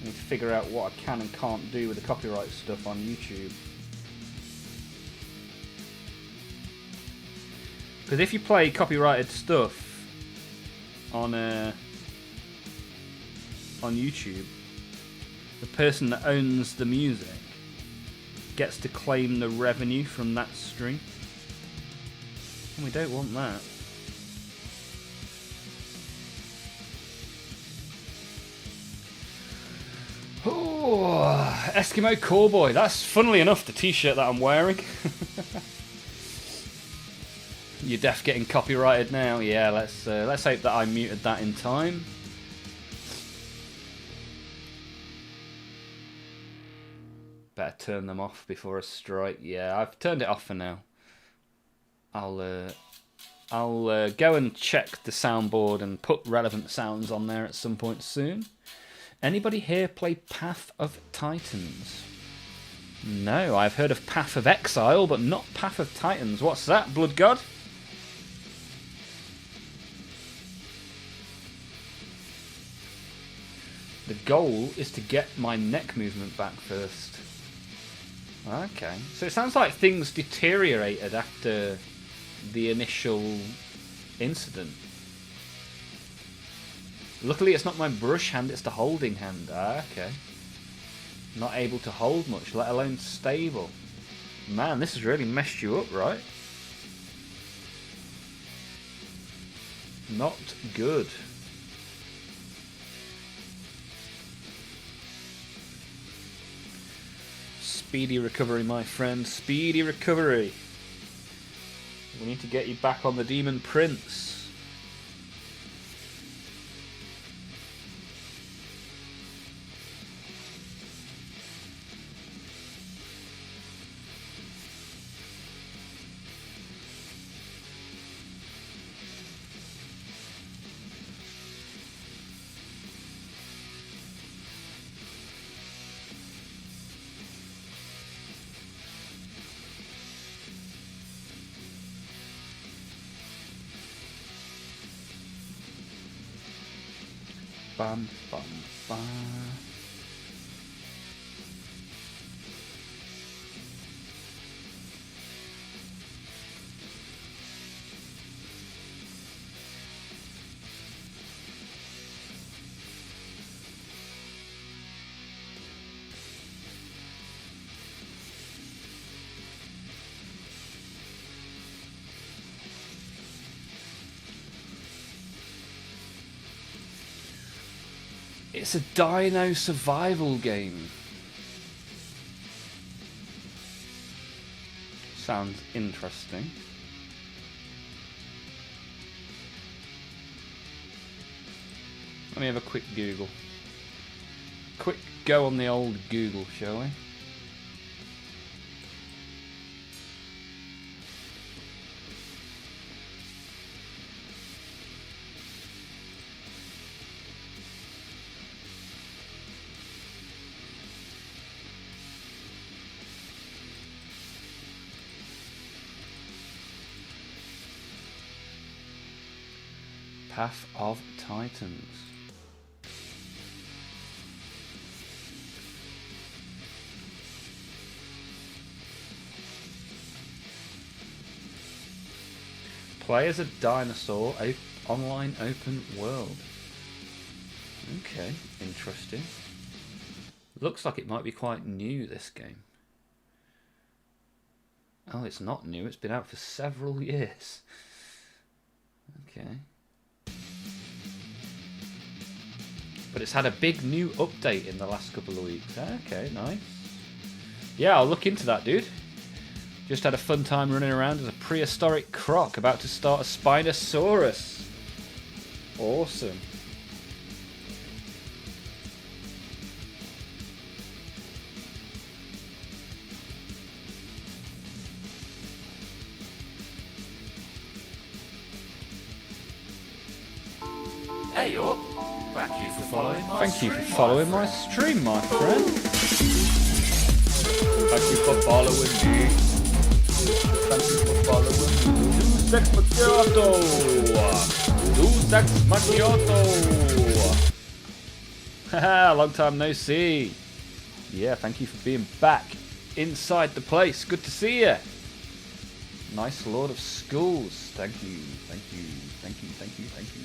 I need to figure out what I can and can't do with the copyright stuff on YouTube. Because if you play copyrighted stuff on YouTube, the person that owns the music gets to claim the revenue from that stream, and we don't want that. Eskimo Cowboy. That's funnily enough the t-shirt that I'm wearing. You're deaf getting copyrighted now. Yeah, let's hope that I muted that in time. Better turn them off before a strike. Yeah, I've turned it off for now. I'll go and check the soundboard and put relevant sounds on there at some point soon. Anybody here play Path of Titans? No, I've heard of Path of Exile, but not Path of Titans. What's that, Blood God? The goal is to get my neck movement back first. Okay, so it sounds like things deteriorated after the initial incident. Luckily it's not my brush hand, it's the holding hand. Okay. Not able to hold much, let alone stable. Man, this has really messed you up, right? Not good. Speedy recovery, my friend. Speedy recovery. We need to get you back on the Demon Prince. Bam, bam, bam. It's a dino survival game. Sounds interesting. Let me have a quick Google. Quick go on the old Google, shall we? Path of Titans. Play as a dinosaur, online open world. Okay, interesting. Looks like it might be quite new, this game. Oh, it's not new, it's been out for several years. Okay. But it's had a big new update in the last couple of weeks. Okay, nice. Yeah, I'll look into that, dude. Just had a fun time running around as a prehistoric croc about to start a Spinosaurus. Awesome. Hey, yo. Thank you for following my Thank you for following my stream, my friend. Thank you for following me. Thank you for following me. Dulcet macchiato. Dulcet macchiato. Haha, long time no see. Yeah, thank you for being back inside the place. Good to see you. Nice Lord of Schools. Thank you, thank you, thank you, thank you, thank you.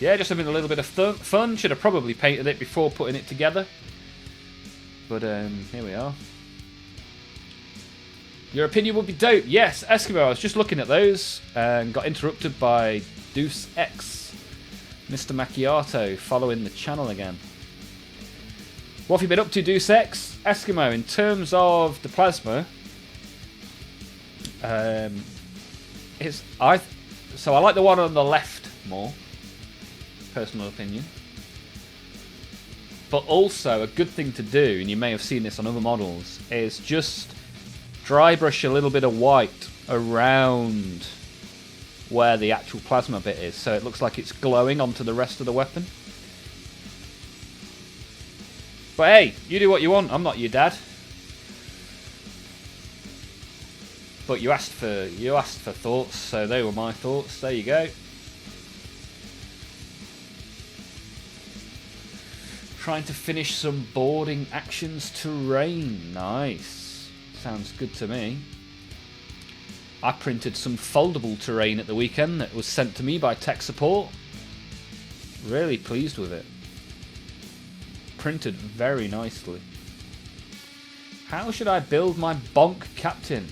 Yeah, just having a little bit of fun. Should have probably painted it before putting it together. But here we are. Your opinion would be dope. Yes, Eskimo, I was just looking at those and got interrupted by Deuce X, Mr. Macchiato, following the channel again. What have you been up to, Dulcet? Eskimo, in terms of the plasma, I like the one on the left more, personal opinion. But also, a good thing to do, and you may have seen this on other models, is just dry brush a little bit of white around where the actual plasma bit is, so it looks like it's glowing onto the rest of the weapon. But hey, you do what you want. I'm not your dad. But you asked for thoughts, so they were my thoughts. There you go. Trying to finish some boarding actions terrain. Nice. Sounds good to me. I printed some foldable terrain at the weekend that was sent to me by tech support. Really pleased with it. Printed very nicely. How should I build my bonk captain?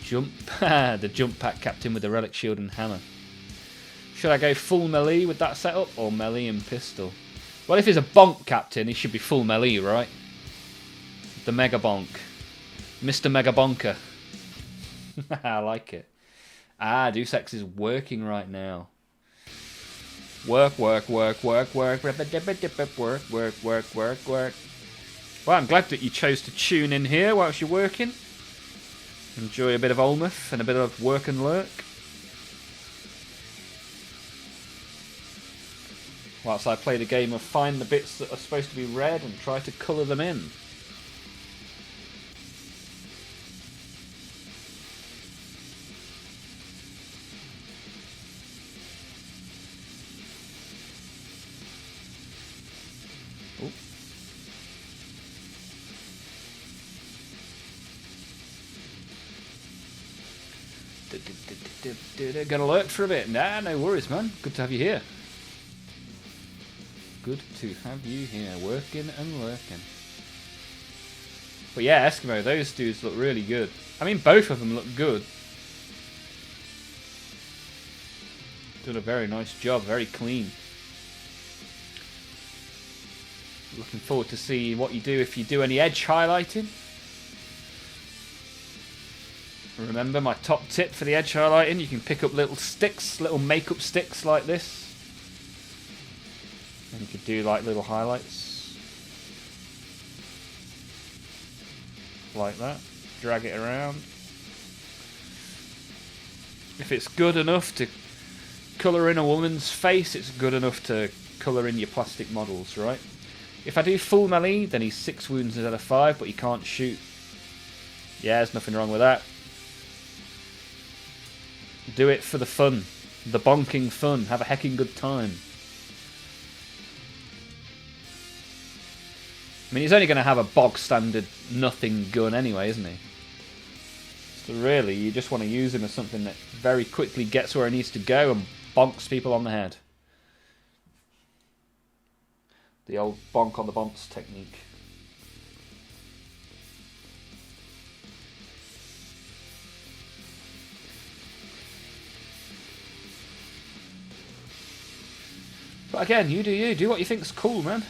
The jump pack captain with the relic shield and hammer. Should I go full melee with that setup or melee and pistol? Well, if he's a bonk captain, he should be full melee, right? The mega bonk. Mr. Mega Bonker. I like it. Dulcet is working right now. Work. Well, I'm glad that you chose to tune in here whilst you're working. Enjoy a bit of Olmaph and a bit of work and lurk. Whilst I play the game of find the bits that are supposed to be red and try to colour them in. Gonna lurk for a bit. Nah, no worries, man. Good to have you here. Good to have you here, working and lurking. But yeah, Eskimo, those dudes look really good. I mean, both of them look good. Done a very nice job, very clean. Looking forward to see what you do if you do any edge highlighting. Remember my top tip for the edge highlighting, you can pick up little sticks, little makeup sticks like this. And you could do like little highlights. Like that. Drag it around. If it's good enough to colour in a woman's face, it's good enough to colour in your plastic models, right? If I do full melee, then he's 6 wounds instead of 5, but he can't shoot. Yeah, there's nothing wrong with that. Do it for the fun. The bonking fun. Have a hecking good time. I mean, he's only going to have a bog standard nothing gun anyway, isn't he? So really, you just want to use him as something that very quickly gets where he needs to go and bonks people on the head. The old bonk on the bonks technique. But again, you do you. Do what you think's cool, man.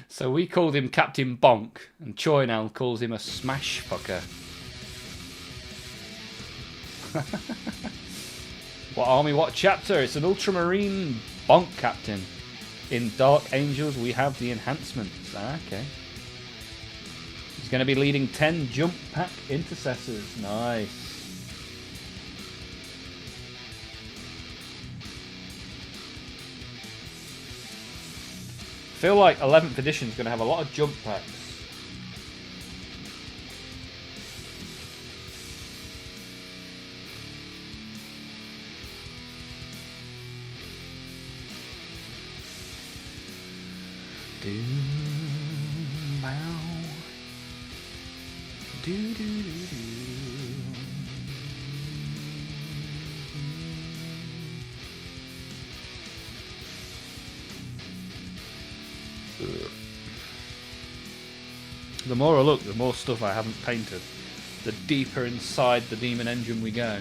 So we called him Captain Bonk, and Choi now calls him a smash fucker. What army, what chapter? It's an ultramarine bonk captain. In Dark Angels we have the enhancements. Okay. He's going to be leading 10 jump pack intercessors. Nice. feel like 11th edition is going to have a lot of jump packs. The more I look, the more stuff I haven't painted. The deeper inside the demon engine we go.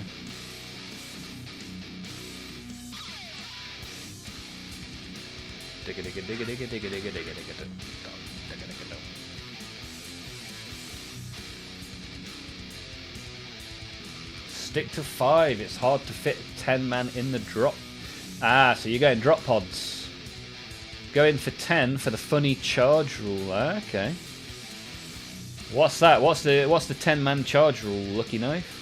Stick to 5. It's hard to fit 10 man in the drop. Ah, so you're going drop pods. Going for 10 for the funny charge rule. Okay. What's that? What's the 10 man charge rule? Lucky knife.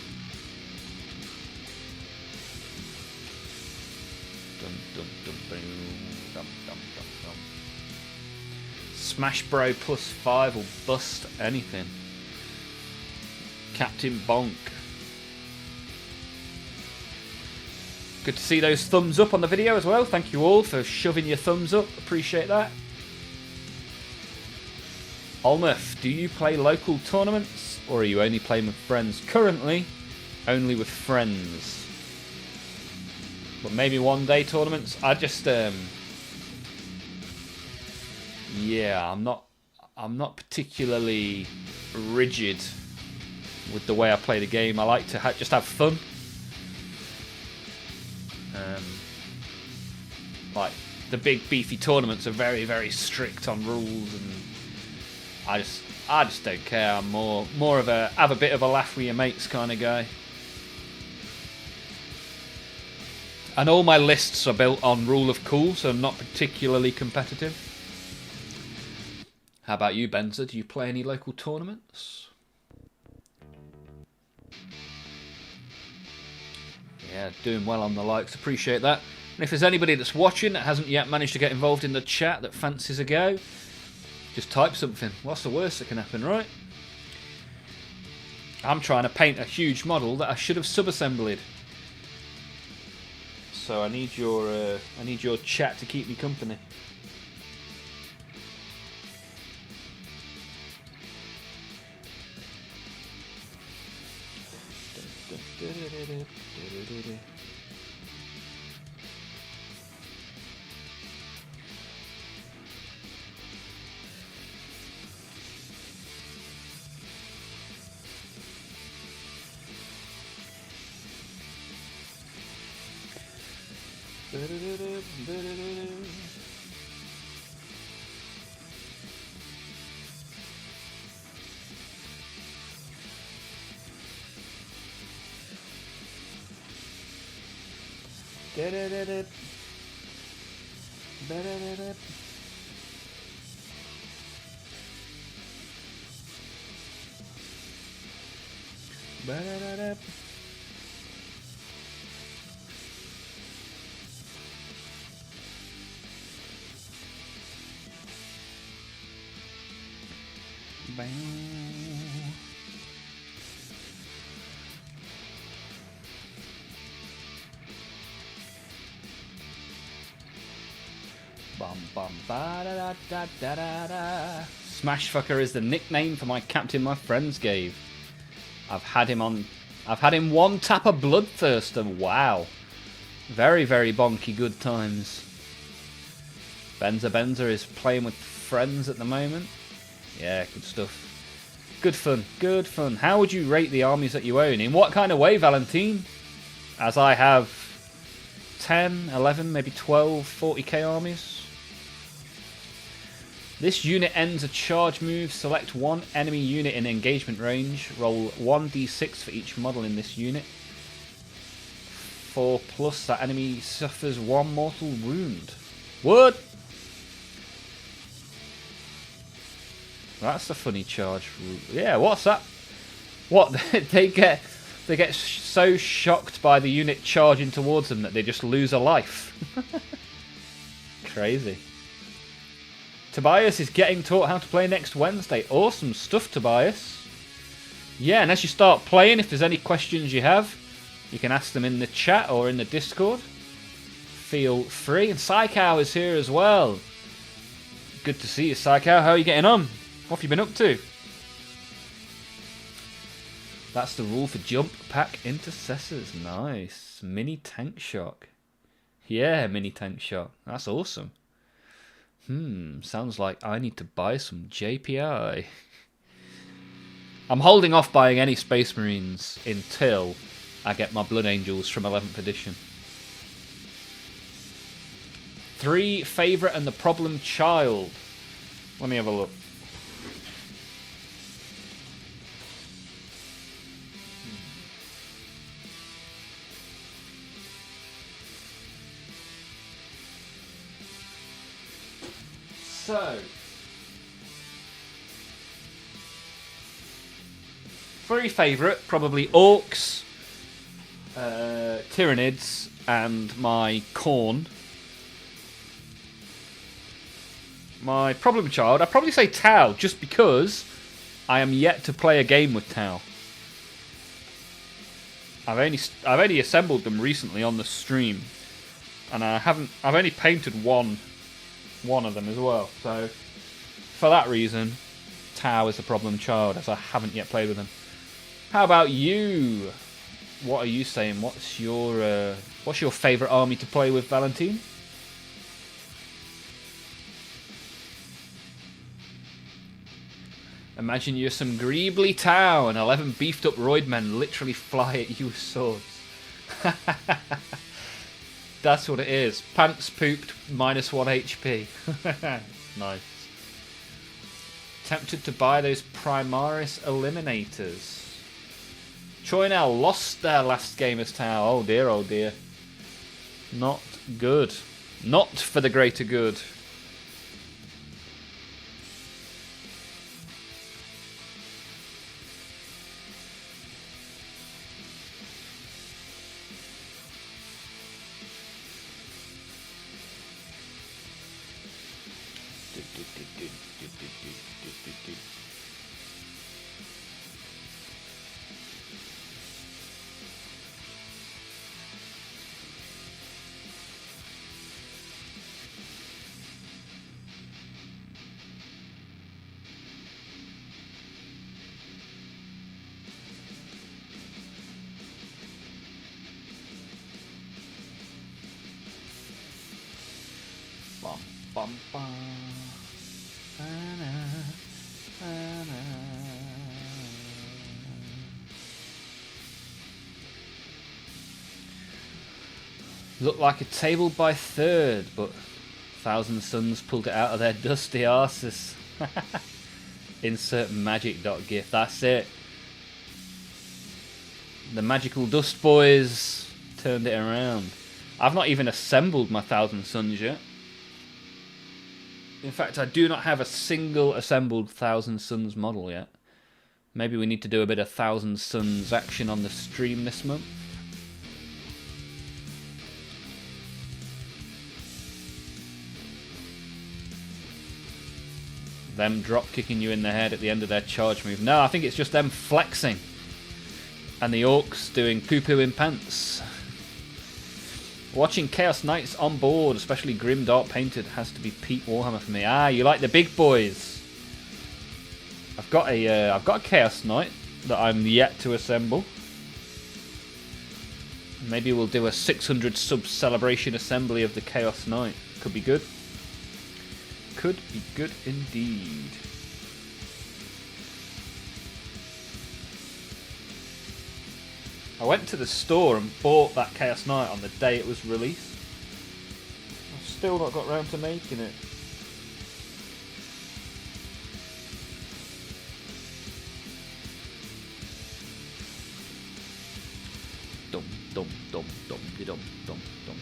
Smash Bro plus 5 will bust anything. Captain Bonk. Good to see those thumbs up on the video as well. Thank you all for shoving your thumbs up. Appreciate that. Olmaph, do you play local tournaments or are you only playing with friends? Currently, only with friends. But maybe one day tournaments. I just yeah, I'm not particularly rigid with the way I play the game. I like to just have fun. Like the big beefy tournaments are very, very strict on rules, and I just don't care. I'm more of a have a bit of a laugh with your mates kind of guy. And all my lists are built on rule of cool, so I'm not particularly competitive. How about you, Benza? Do you play any local tournaments? Yeah, doing well on the likes. Appreciate that. And if there's anybody that's watching that hasn't yet managed to get involved in the chat that fancies a go, just type something. What's the worst that can happen, right? I'm trying to paint a huge model that I should have sub-assembled. So I need your chat to keep me company. Smashfucker is the nickname for my captain my friends gave. I've had him one tap of Bloodthirster. Wow. Very, very bonky good times. Benza is playing with friends at the moment. Yeah, good stuff. Good fun, good fun. How would you rate the armies that you own? In what kind of way, Valentine? As I have 10, 11, maybe 12 40k armies. This unit ends a charge move. Select one enemy unit in engagement range. Roll 1d6 for each model in this unit. 4+, that enemy suffers 1 mortal wound. What? That's a funny charge. Yeah, what's that? What? they get so shocked by the unit charging towards them that they just lose a life. Crazy. Tobias is getting taught how to play next Wednesday. Awesome stuff, Tobias. Yeah, and as you start playing, if there's any questions you have, you can ask them in the chat or in the Discord. Feel free. And Psychow is here as well. Good to see you, Psychow. How are you getting on? What have you been up to? That's the rule for jump pack intercessors. Nice. Mini tank shock. Yeah, mini tank shock. That's awesome. Sounds like I need to buy some JPI. I'm holding off buying any Space Marines until I get my Blood Angels from 11th edition. 3 favourite and the problem child. Let me have a look. So, 3 favourite, probably Orcs, Tyranids, and my Khorne. My problem child, I'd probably say Tau, just because I am yet to play a game with Tau. I've only assembled them recently on the stream, and I've only painted one of them as well. So for that reason, Tau is the problem child, as I haven't yet played with him. How about you? What are you saying? What's your favourite army to play with, Valentine? Imagine you're some Greebly Tau and 11 beefed up Roid men literally fly at you with swords. That's what it is. Pants pooped, -1 HP. Nice. Tempted to buy those Primaris Eliminators. Choynel lost their last game as Tau. Oh dear, oh dear. Not good. Not for the greater good. Bum, bum. Looked like a table by third, but Thousand Suns pulled it out of their dusty arses. Insert magic.gif, that's it. The magical dust boys turned it around. I've not even assembled my Thousand Suns yet. In fact, I do not have a single assembled Thousand Suns model yet. Maybe we need to do a bit of Thousand Suns action on the stream this month. Them drop kicking you in the head at the end of their charge move. No, I think it's just them flexing. And the Orcs doing poo-poo in pants. Watching Chaos Knights on board, especially Grim Dark Painted, has to be peak Warhammer for me. Ah, you like the big boys. I've got a Chaos Knight that I'm yet to assemble. Maybe we'll do a 600 sub celebration assembly of the Chaos Knight. Could be good. Could be good indeed. I went to the store and bought that Chaos Knight on the day it was released. I've still not got round to making it. Dum dum dum dum dum dum dum.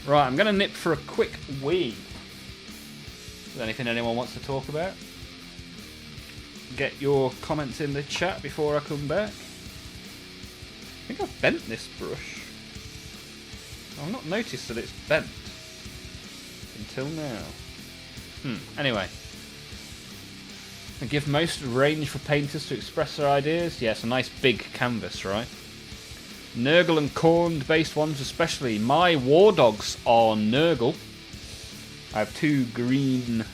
Right, I'm going to nip for a quick wee. Is there anything anyone wants to talk about? Get your comments in the chat before I come back. I think I've bent this brush. I've not noticed that it's bent until now. Anyway. I give most range for painters to express their ideas. Yeah, it's a nice big canvas, right? Nurgle and corned based ones especially. My war dogs are Nurgle. I have 2 green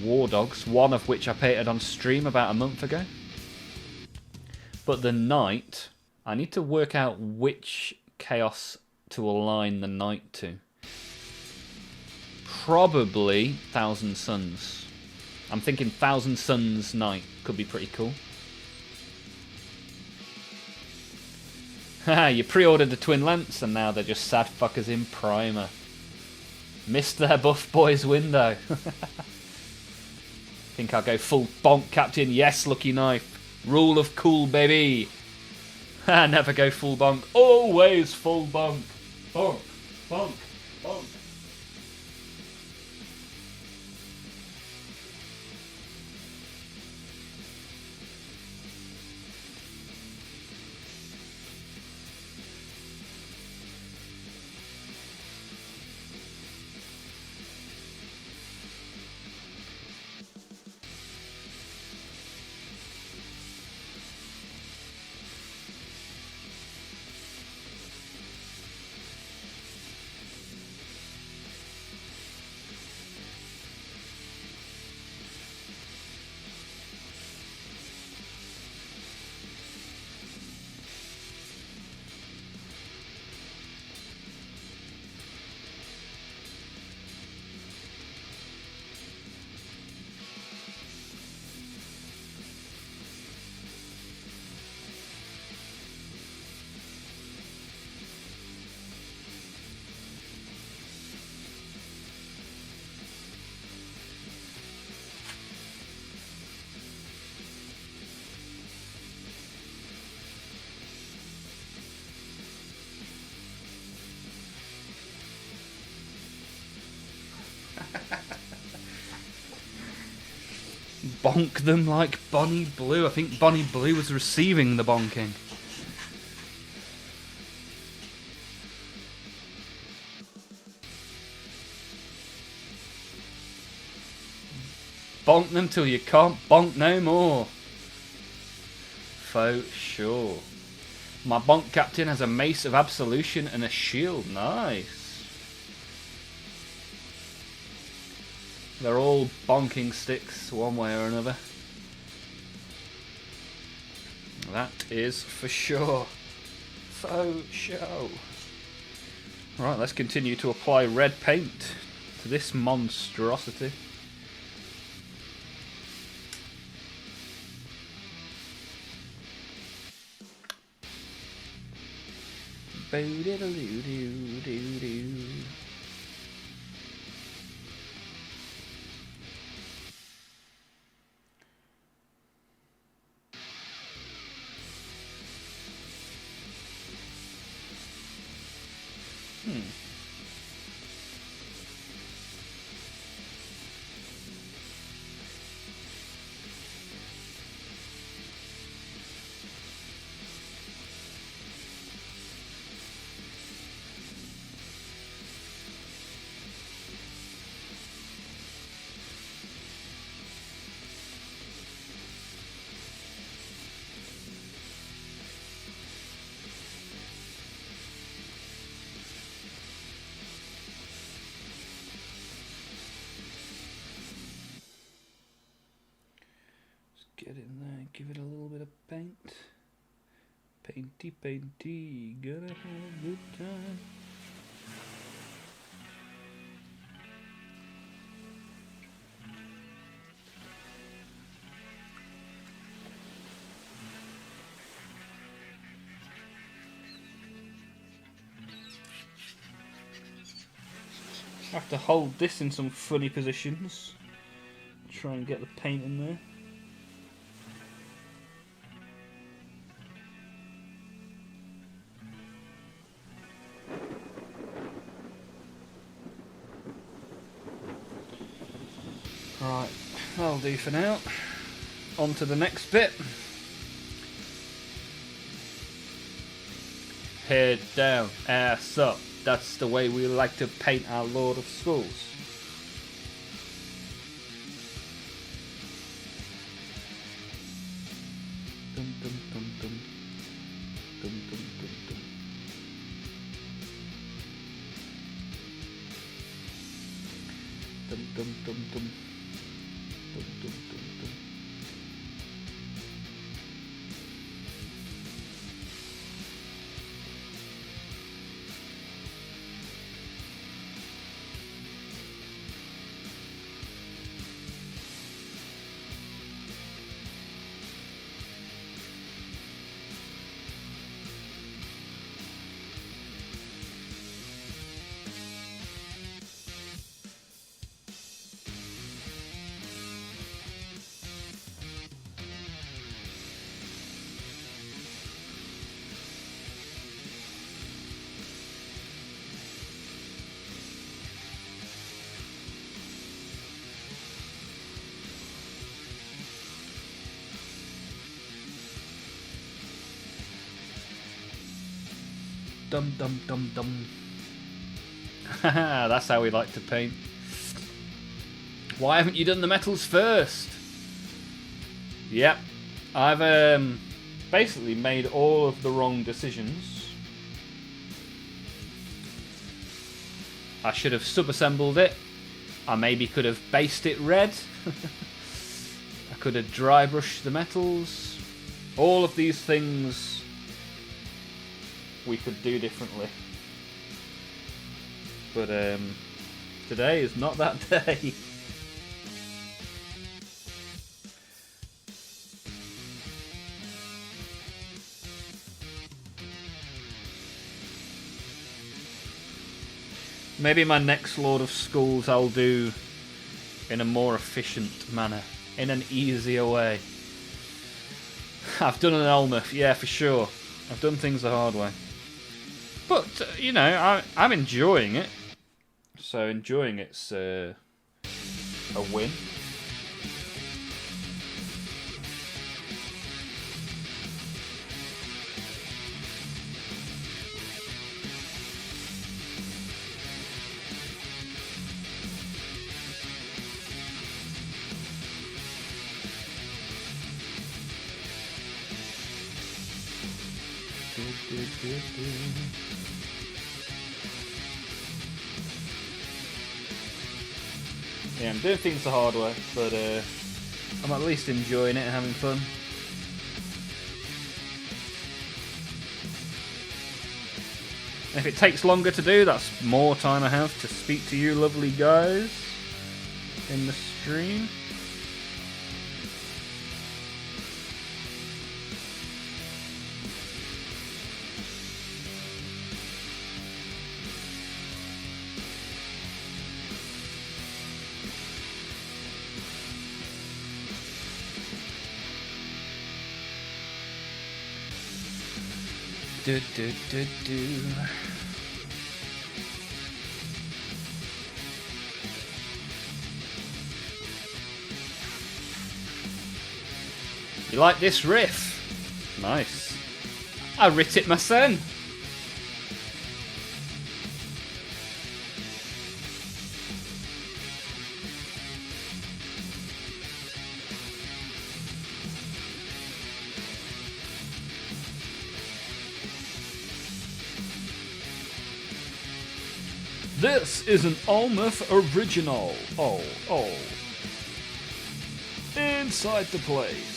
war dogs, one of which I painted on stream about a month ago. But the knight, I need to work out which chaos to align the knight to. Probably Thousand Suns. I'm thinking Thousand Suns Knight could be pretty cool. Haha, you pre-ordered the Twin Lance and now they're just sad fuckers in primer. Missed their buff boys window. Think I'll go full bonk, Captain. Yes, lucky knife. Rule of cool, baby. Never go full bonk. Always full bonk. Bonk, bonk, bonk. Bonk them like Bonnie Blue. I think Bonnie Blue was receiving the bonking. Bonk them till you can't bonk no more. For sure. My bonk captain has a mace of absolution and a shield. Nice. They're all bonking sticks one way or another. That is for sure. For sure. Right, let's continue to apply red paint to this monstrosity. Bo-diddle-doo-doo-doo-doo. Get in there, give it a little bit of paint. Painty, painty, gonna have a good time. I have to hold this in some funny positions. Try and get the paint in there. Right, that'll do for now. On to the next bit. Head down, ass up. That's the way we like to paint our Lord of Schools. Dum dum dum dum. Dum dum dum dum. Dum dum dum dum. Dum dum dum dum. Dum dum dum dum. Haha, that's how we like to paint. Why haven't you done the metals first? Yep, I've basically made all of the wrong decisions. I should have sub-assembled it. I maybe could have based it red. I could have dry brushed the metals. All of these things we could do differently, but today is not that day. Maybe my next Lord of Schools I'll do in a more efficient manner, in an easier way. I've done an Olmaph, yeah, for sure. I've done things the hard way. But, you know, I'm enjoying it. So enjoying it's a win. Yeah, I'm doing things the hard way, but I'm at least enjoying it and having fun. And if it takes longer to do, that's more time I have to speak to you lovely guys in the stream. Do, do, do, do. You like this riff? Nice. I writ it myself. This is an Olmaph original. Oh. Inside the place.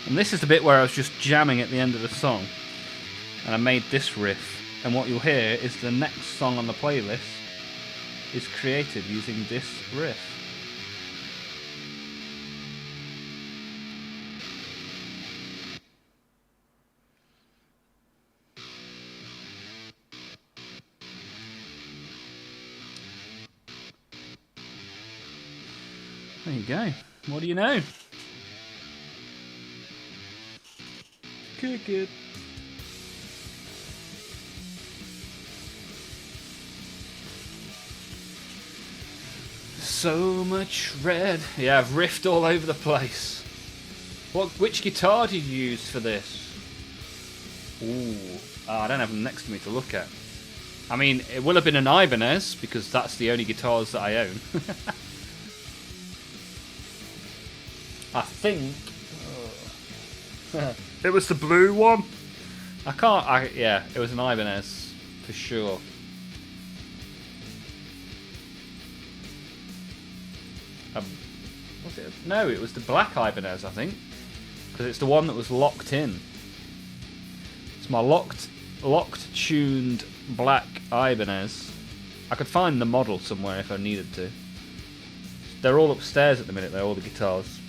And this is the bit where I was just jamming at the end of the song. And I made this riff. And what you'll hear is the next song on the playlist is created using this riff. There you go. What do you know? Kick it. So much red. Yeah, I've riffed all over the place. Which guitar did you use for this? Ooh. Oh, I don't have them next to me to look at. I mean, it will have been an Ibanez, because that's the only guitars that I own. I think... it was the blue one. Yeah, it was an Ibanez, for sure. Was it? No, it was the black Ibanez, I think, because it's the one that was locked in. It's my locked tuned black Ibanez. I could find the model somewhere if I needed to. They're all upstairs at the minute, though, all the guitars.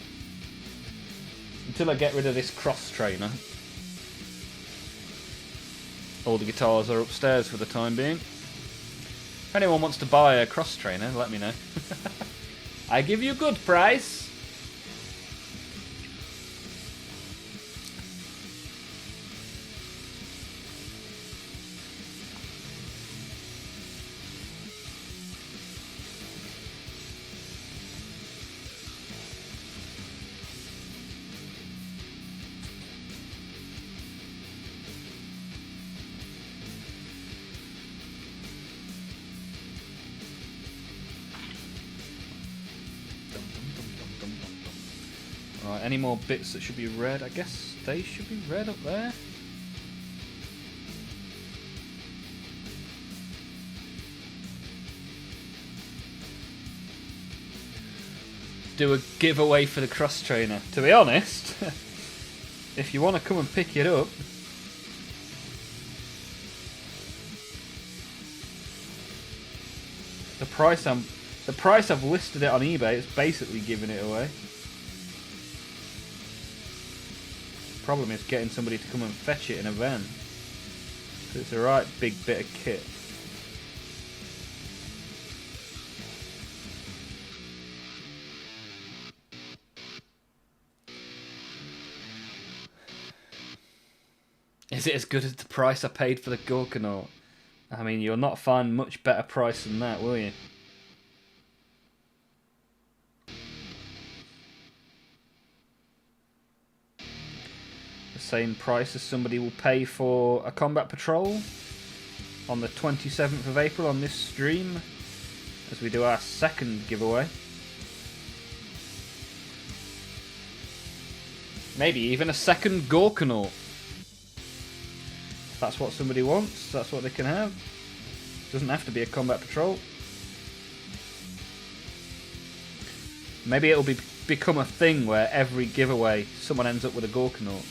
Until I get rid of this cross trainer, all the guitars are upstairs for the time being. If anyone wants to buy a cross trainer, let me know. I give you a good price. Right, any more bits that should be red? I guess they should be red up there. Do a giveaway for the cross trainer. To be honest, if you want to come and pick it up, the price I've listed it on eBay, it's basically giving it away. Problem is getting somebody to come and fetch it in a van. So it's a right big bit of kit. Is it as good as the price I paid for the Gorkanaut? I mean, you'll not find much better price than that, will you? Same price as somebody will pay for a Combat Patrol on the 27th of April on this stream as we do our second giveaway. Maybe even a second Gorkanaut. If that's what somebody wants, that's what they can have. Doesn't have to be a Combat Patrol. Maybe it'll become a thing where every giveaway someone ends up with a Gorkanaut.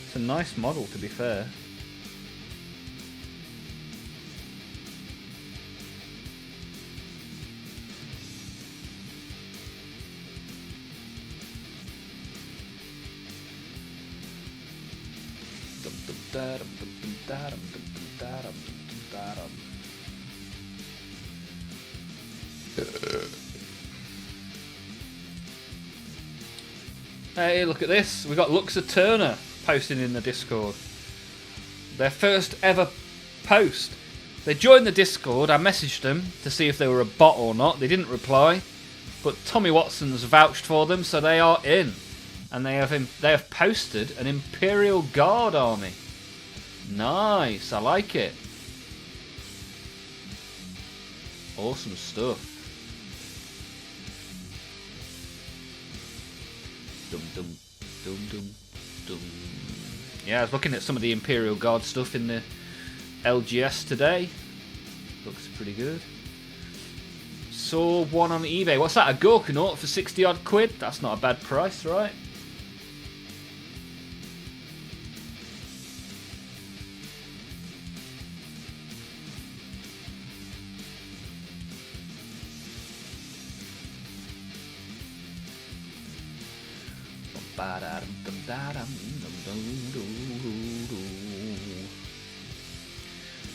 It's a nice model, to be fair. Hey, look at this. We got Luxa Turner posting in the Discord. Their first ever post. They joined the Discord. I messaged them to see if they were a bot or not. They didn't reply, but Tommy Watson's vouched for them, so they are in. And they have posted an Imperial Guard army. Nice, I like it. Awesome stuff. Dum dum dum dum dum. Yeah, I was looking at some of the Imperial Guard stuff in the LGS today. Looks pretty good. saw one on eBay. What's that? A Gorkanaut for 60 odd quid? That's not a bad price, right?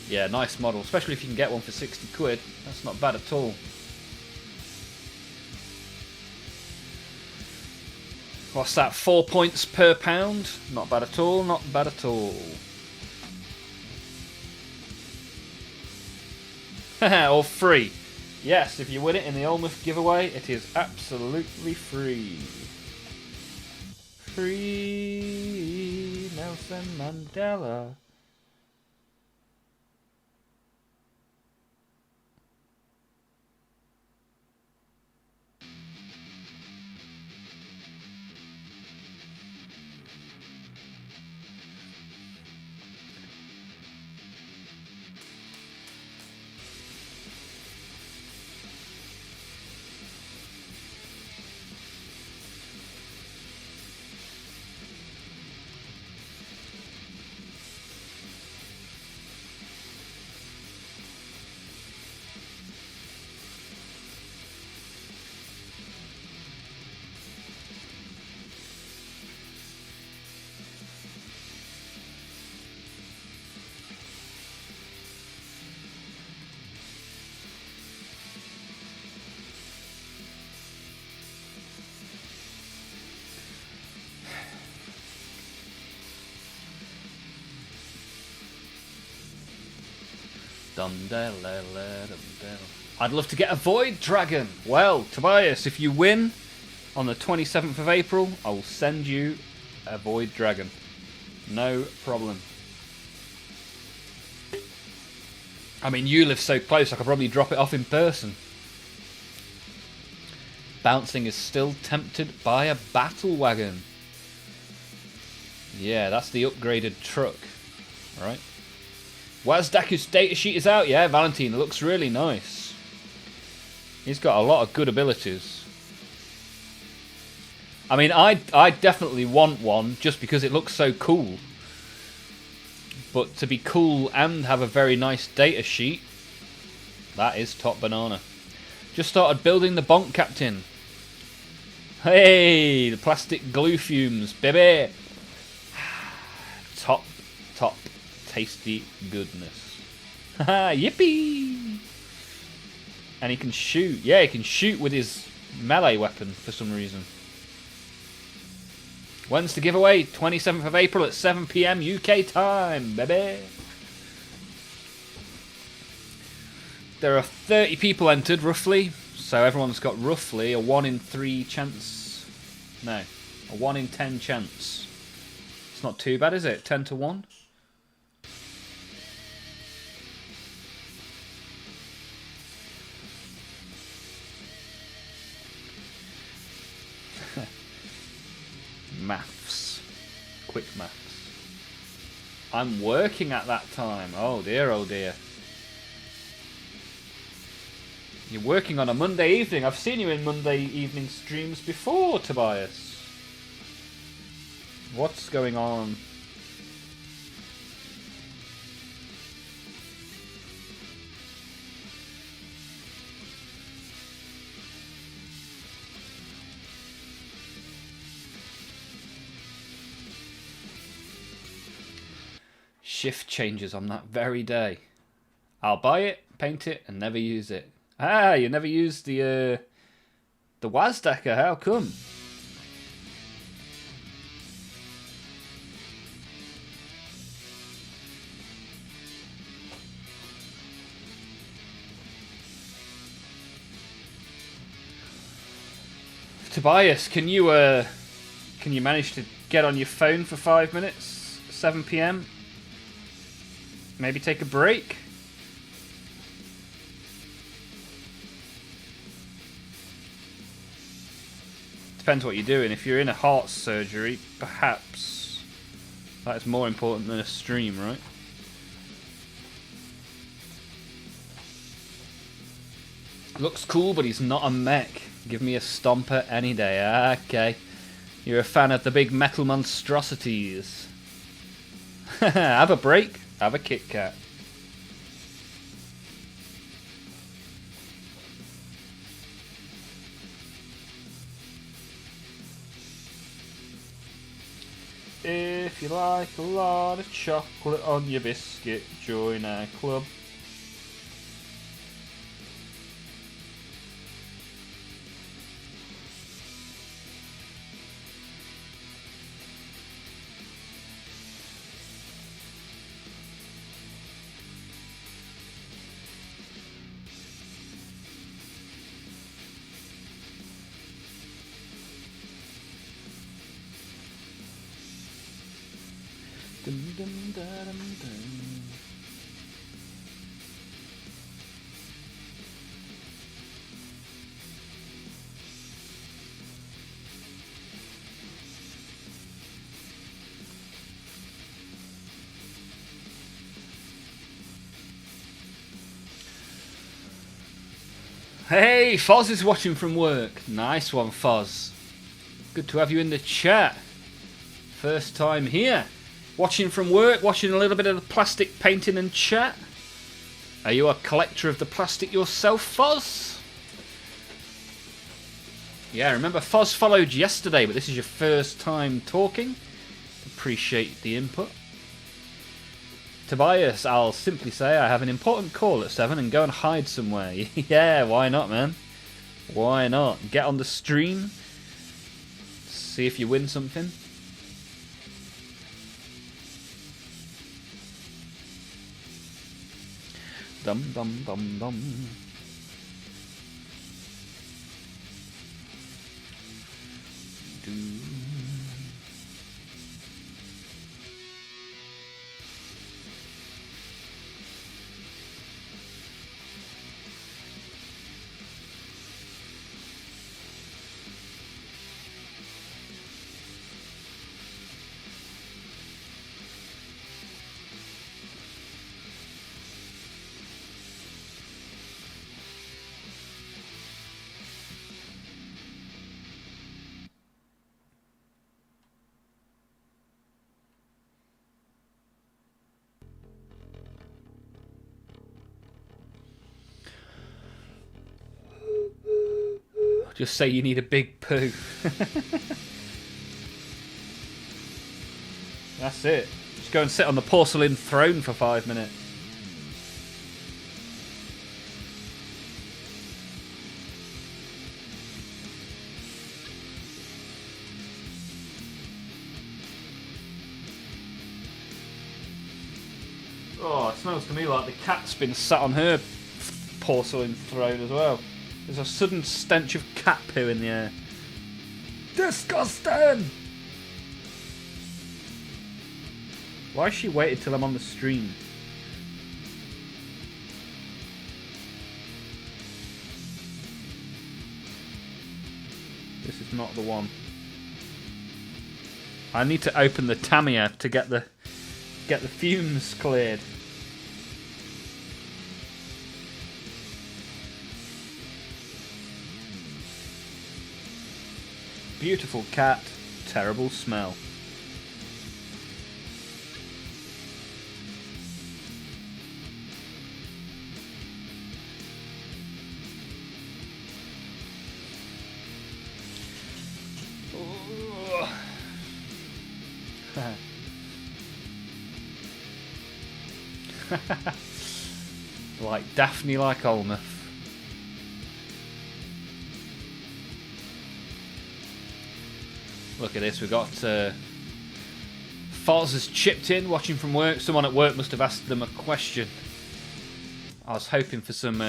Yeah, nice model, especially if you can get one for 60 quid. That's not bad at all. What's that, 4 points per pound? Not bad at all, not bad at all. Or free. Yes, if you win it in the Olmaph giveaway, it is absolutely free. Free Nelson Mandela. I'd love to get a Void Dragon. Well, Tobias, if you win on the 27th of April, I will send you a Void Dragon. No problem. I mean, you live so close, I could probably drop it off in person. Bouncing is still tempted by a Battle Wagon. Yeah, that's the upgraded truck. Alright. Wazdaku's datasheet is out, yeah, Valentine. It looks really nice. He's got a lot of good abilities. I mean, I definitely want one just because it looks so cool. But to be cool and have a very nice datasheet, that is top banana. Just started building the bonk captain. Hey, the plastic glue fumes, baby. Top tasty goodness. Haha, yippee! And he can shoot. Yeah, he can shoot with his melee weapon for some reason. When's the giveaway? 27th of April at 7 PM UK time, baby. There are 30 people entered, roughly. So everyone's got roughly a 1 in 3 chance. No, a 1 in 10 chance. It's not too bad, is it? 10 to 1? Maths. Quick maths. I'm working at that time. Oh dear, oh dear. You're working on a Monday evening. I've seen you in Monday evening streams before, Tobias. What's going on? Shift changes on that very day. I'll buy it, paint it, and never use it. Ah, you never used the Wazdacker. How come? Tobias, can you manage to get on your phone for 5 minutes? 7 PM? Maybe take a break? Depends what you're doing. If you're in a heart surgery, perhaps that is more important than a stream, right? Looks cool, but he's not a mech. Give me a stomper any day. Okay. You're a fan of the big metal monstrosities. Have a break. Have a Kit Kat. If you like a lot of chocolate on your biscuit, join our club. Dum, dum, da, dum, dum. Hey, Foz is watching from work. Nice one, Foz. Good to have you in the chat. First time here. Watching from work, watching a little bit of the plastic painting and chat. Are you a collector of the plastic yourself, Foz? Yeah, remember Foz followed yesterday, but this is your first time talking. Appreciate the input. Tobias, I'll simply say I have an important call at 7 and go and hide somewhere. Yeah, why not, man? Why not? Get on the stream. See if you win something. Dum dum dum dum. Do. Just say you need a big poo. That's it. Just go and sit on the porcelain throne for 5 minutes. Oh, it smells to me like the cat's been sat on her porcelain throne as well. There's a sudden stench of cat poo in the air. Disgusting! Why has she waited till I'm on the stream? This is not the one. I need to open the Tamiya to get the fumes cleared. Beautiful cat, terrible smell. Like Daphne, like Olmaph. Look at this, we've got Foz has chipped in, watching from work. Someone at work must have asked them a question. I was hoping for some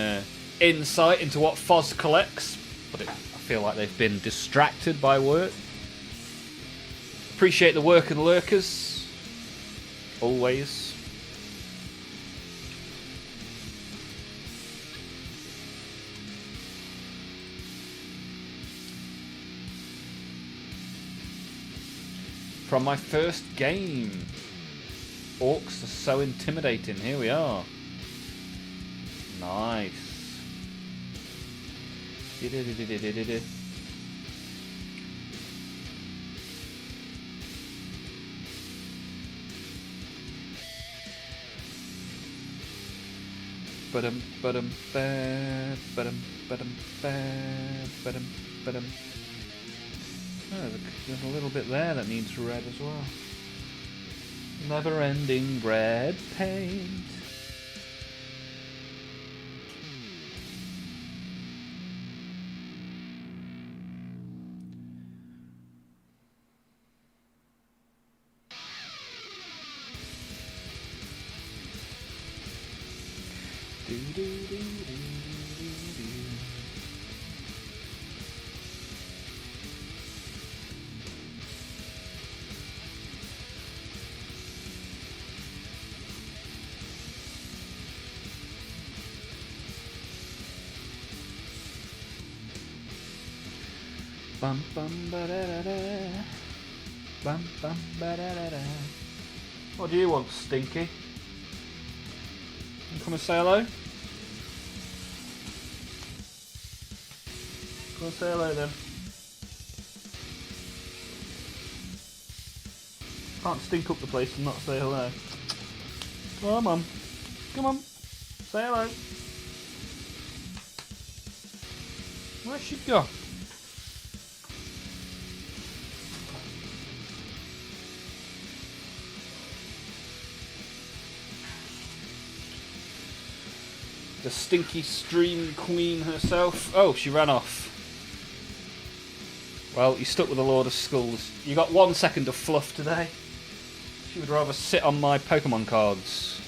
insight into what Foz collects, but I feel like they've been distracted by work. Appreciate the work and lurkers. Always. From my first game. Orcs are so intimidating. Here we are. Nice. Ba-dum, ba-dum, ba, ba-dum, ba-dum, ba, ba-dum, ba-dum. Oh, there's a little bit there that needs red as well. Never-ending red paint. Do, do, do, do, do, do. Bum bum ba da da da. Bum bum ba da da da. What do you want, Stinky? You come and say hello? Come and say hello then. Can't stink up the place and not say hello. Come on. Come on. Say hello. Where's she gone? The stinky stream queen herself. Oh, she ran off. Well, you stuck with the Lord of Skulls. You got 1 second of fluff today. She would rather sit on my Pokemon cards.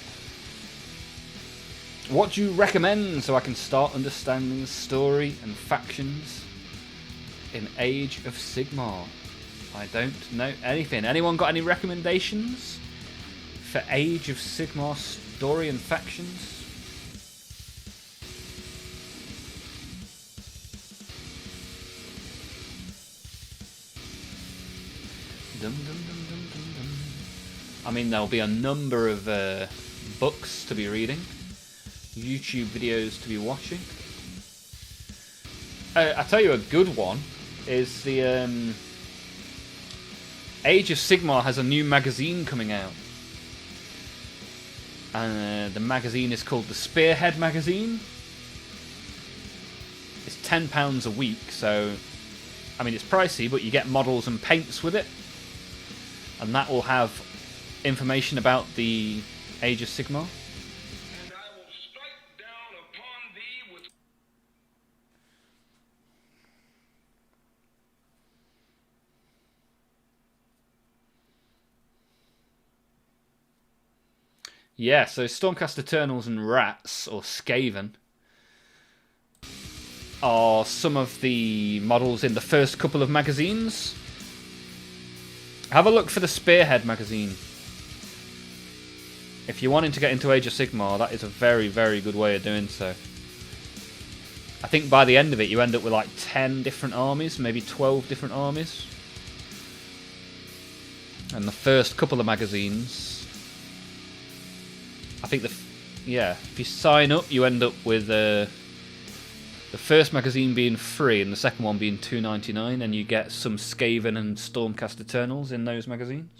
What do you recommend so I can start understanding the story and factions in Age of Sigmar? I don't know anything. Anyone got any recommendations for Age of Sigmar story and factions? Dum, dum, dum, dum, dum, dum. I mean, there'll be a number of books to be reading, YouTube videos to be watching. I tell you, a good one is the Age of Sigmar has a new magazine coming out, and the magazine is called the Spearhead magazine. It's £10 a week, so I mean it's pricey, but you get models and paints with it. And that will have information about the Age of Sigmar. And I will strike down upon thee with... Yeah, so Stormcast Eternals and Rats, or Skaven, are some of the models in the first couple of magazines. Have a look for the Spearhead magazine. If you're wanting to get into Age of Sigmar, that is a very, very good way of doing so. I think by the end of it, you end up with like 10 different armies, maybe 12 different armies. And the first couple of magazines, I think if you sign up, you end up with the first magazine being free and the second one being $2.99, and you get some Skaven and Stormcast Eternals in those magazines.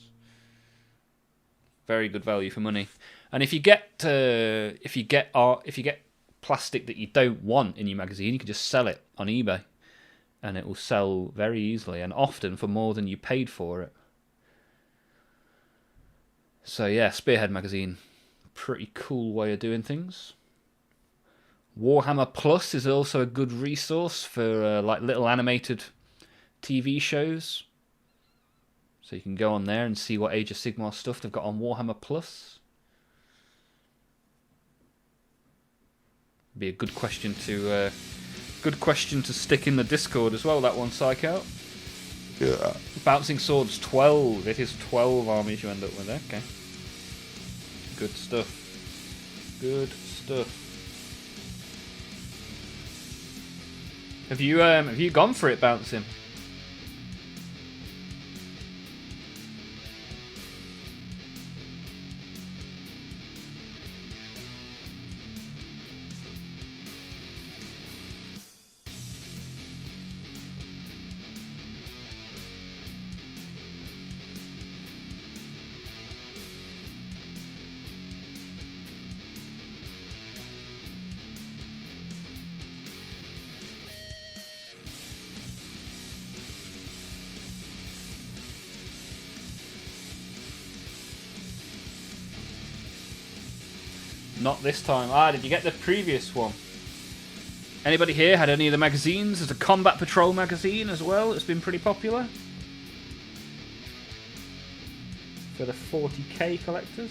Very good value for money. And if you get plastic that you don't want in your magazine, you can just sell it on eBay, and it will sell very easily and often for more than you paid for it. So yeah, Spearhead magazine, pretty cool way of doing things. Warhammer Plus is also a good resource for like little animated TV shows. So you can go on there and see what Age of Sigmar stuff they've got on Warhammer Plus. Be a good question to stick in the Discord as well. That one, Psych Out. Yeah. Bouncing Swords 12. It is 12 armies you end up with. Okay. Good stuff. Good stuff. Have you gone for it, Bouncing? Not this time. Ah, did you get the previous one? Anybody here had any of the magazines? There's a Combat Patrol magazine as well. It's been pretty popular. For the 40k collectors.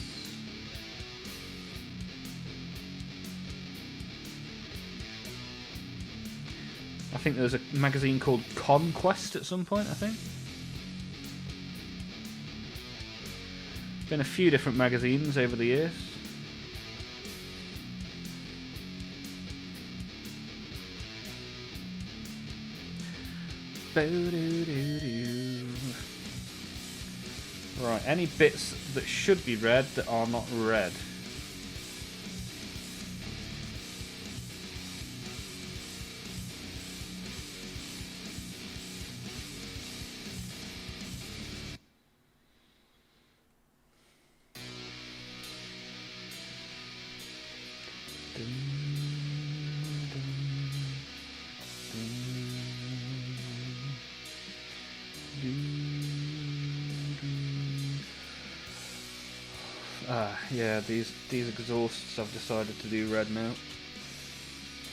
I think there was a magazine called Conquest at some point, I think. Been a few different magazines over the years. Right, any bits that should be read that are not read. Yeah, these exhausts I've decided to do red now.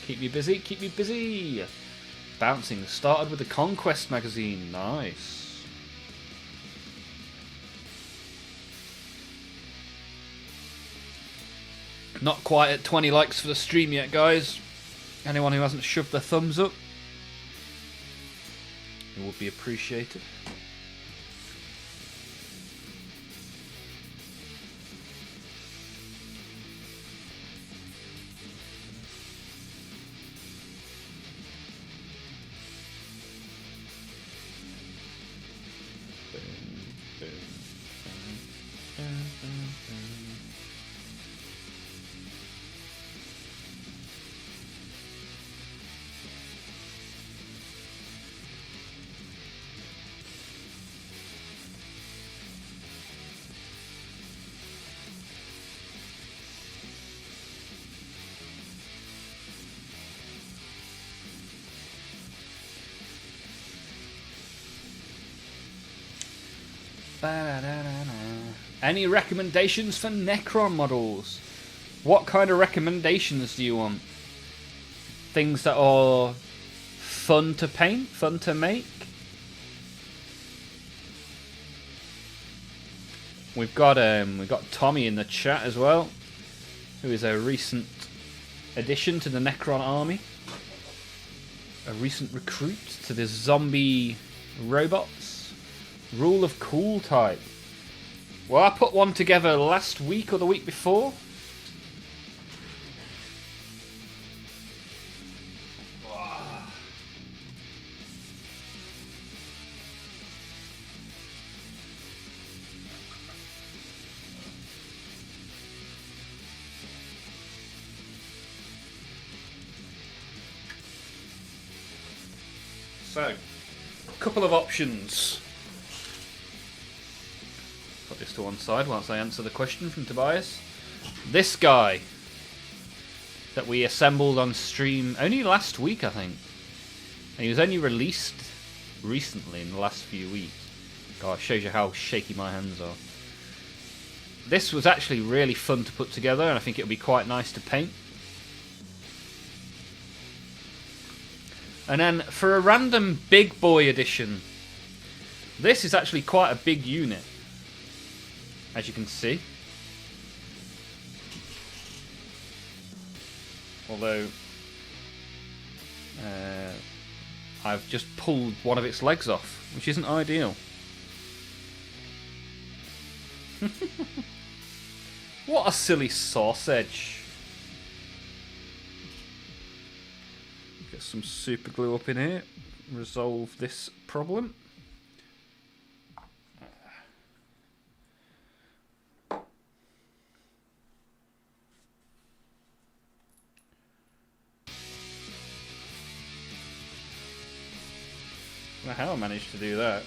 Keep me busy, keep me busy! Bouncing started with the Conquest magazine, nice. Not quite at 20 likes for the stream yet, guys. Anyone who hasn't shoved their thumbs up, it would be appreciated. Any recommendations for Necron models? What kind of recommendations do you want? Things that are fun to paint, fun to make? We've got Tommy in the chat as well, who is a recent addition to the Necron army. A recent recruit to the zombie robots. Rule of Cool type. Well, I put one together last week or the week before. So, a couple of options. Put this to one side whilst I answer the question from Tobias. This guy that we assembled on stream only last week, I think. And he was only released recently in the last few weeks. God, it shows you how shaky my hands are. This was actually really fun to put together, and I think it would be quite nice to paint. And then for a random big boy edition, this is actually quite a big unit, as you can see. Although I've just pulled one of its legs off, which isn't ideal. What a silly sausage. Get some super glue up in here, resolve this problem. I don't know how I managed to do that.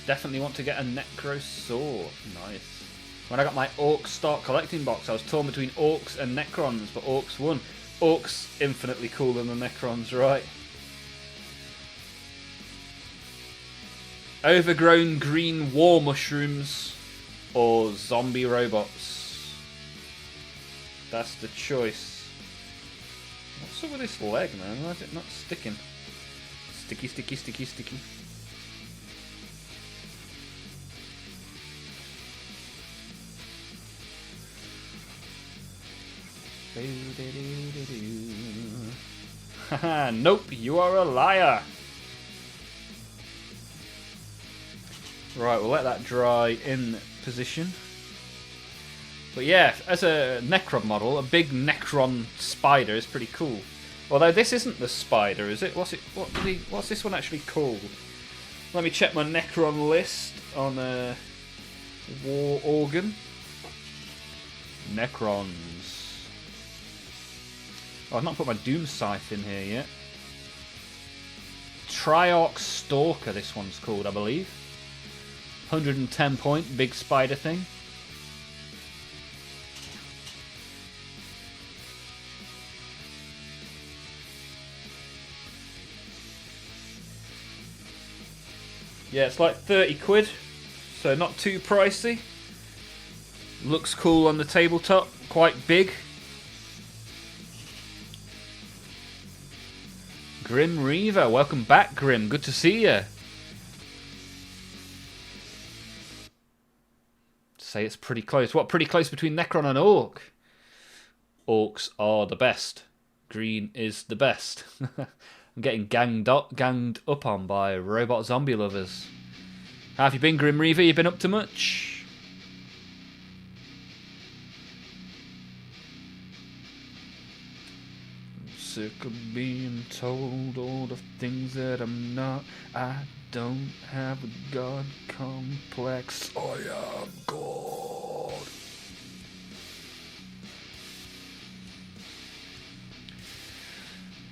Definitely want to get a Necro Saw. Nice. When I got my Orcs Start Collecting box, I was torn between Orcs and Necrons, but Orcs won. Orcs infinitely cooler than the Necrons, right? Overgrown green war mushrooms or zombie robots. That's the choice. What's up with this leg, man? Why is it not sticking? Sticky, sticky, sticky, sticky. Haha, nope, you are a liar. Right, we'll let that dry in position. But yeah, as a Necron model, a big Necron spider is pretty cool. Although this isn't the spider, is it? What's this one actually called? Let me check my Necron list on War Organ. Necrons. Oh, I've not put my Doom Scythe in here yet. Triarch Stalker, this one's called, I believe. 110 point, big spider thing. Yeah, it's like 30 quid, so not too pricey. Looks cool on the tabletop, quite big. Grim Reaver, welcome back, Grim. Good to see you. Say it's pretty close. What, pretty close between Necron and Orc? Orcs are the best. Green is the best. I'm getting ganged up on by robot zombie lovers. How have you been, Grim Reaver? You been up to much? I'm sick of being told all the things that I'm not. I don't have a god complex. I am God.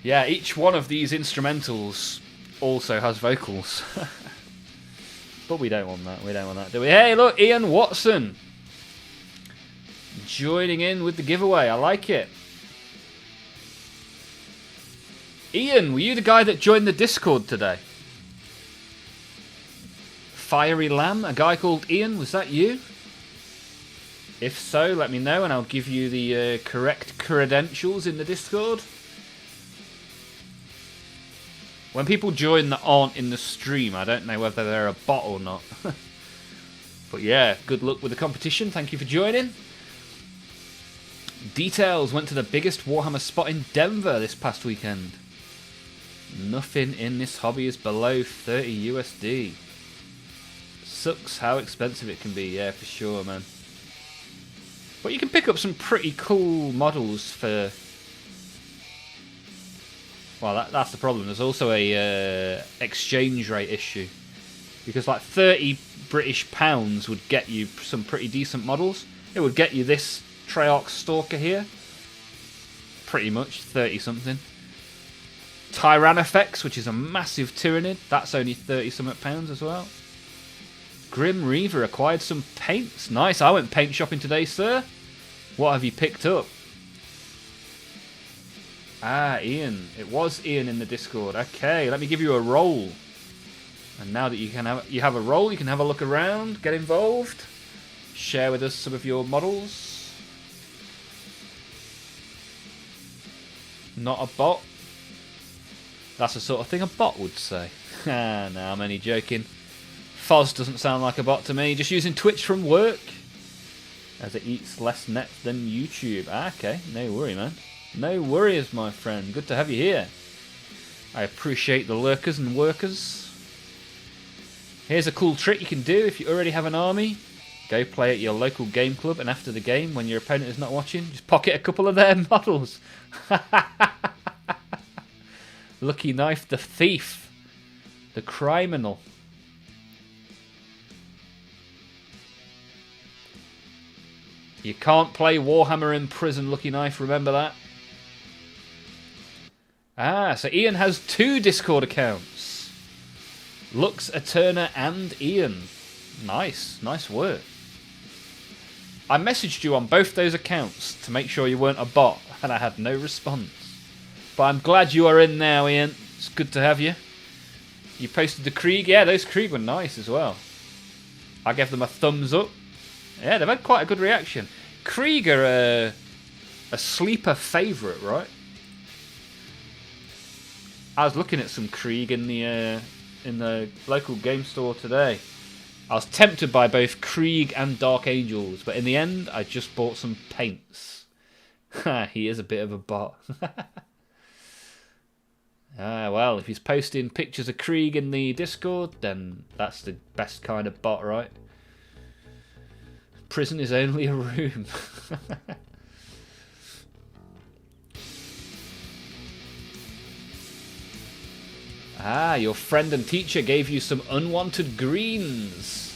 Yeah, each one of these instrumentals also has vocals. But we don't want that. We don't want that, do we? Hey, look, Ian Watson. Joining in with the giveaway. I like it. Ian, were you the guy that joined the Discord today? Fiery Lamb, a guy called Ian, was that you? If so, let me know and I'll give you the correct credentials in the Discord. When people join that aren't in the stream, I don't know whether they're a bot or not. But yeah, good luck with the competition. Thank you for joining. Details went to the biggest Warhammer spot in Denver this past weekend. Nothing in this hobby is below 30 USD. Sucks how expensive it can be, yeah, for sure, man. But you can pick up some pretty cool models for... Well, that's the problem. There's also a exchange rate issue. Because like 30 British pounds would get you some pretty decent models. It would get you this Triarch Stalker here. Pretty much, 30 something. Tyrannofex, which is a massive Tyrannid. That's only 30 something pounds as well. Grim Reaver acquired some paints. Nice, I went paint shopping today, sir. What have you picked up? Ah, Ian. It was Ian in the Discord. Okay, let me give you a roll. And now that you have a roll, you can have a look around, get involved, share with us some of your models. Not a bot. That's the sort of thing a bot would say. No, I'm only joking. Foz doesn't sound like a bot to me. Just using Twitch from work, as it eats less net than YouTube. Ah, okay, no worry, man. No worries, my friend. Good to have you here. I appreciate the lurkers and workers. Here's a cool trick you can do if you already have an army. Go play at your local game club, and after the game, when your opponent is not watching, just pocket a couple of their models. Lucky Knife the Thief. The Criminal. You can't play Warhammer in prison, Lucky Knife, remember that? Ah, so Ian has 2 Discord accounts. Lux Eterna and Ian. Nice, nice work. I messaged you on both those accounts to make sure you weren't a bot, and I had no response. But I'm glad you are in now, Ian. It's good to have you. You posted the Krieg. Yeah, those Krieg were nice as well. I gave them a thumbs up. Yeah, they've had quite a good reaction. Krieg are a sleeper favourite, right? I was looking at some Krieg in the local game store today. I was tempted by both Krieg and Dark Angels, but in the end, I just bought some paints. He is a bit of a bot. Well, if he's posting pictures of Krieg in the Discord, then that's the best kind of bot, right? Prison is only a room. Your friend and teacher gave you some unwanted greens.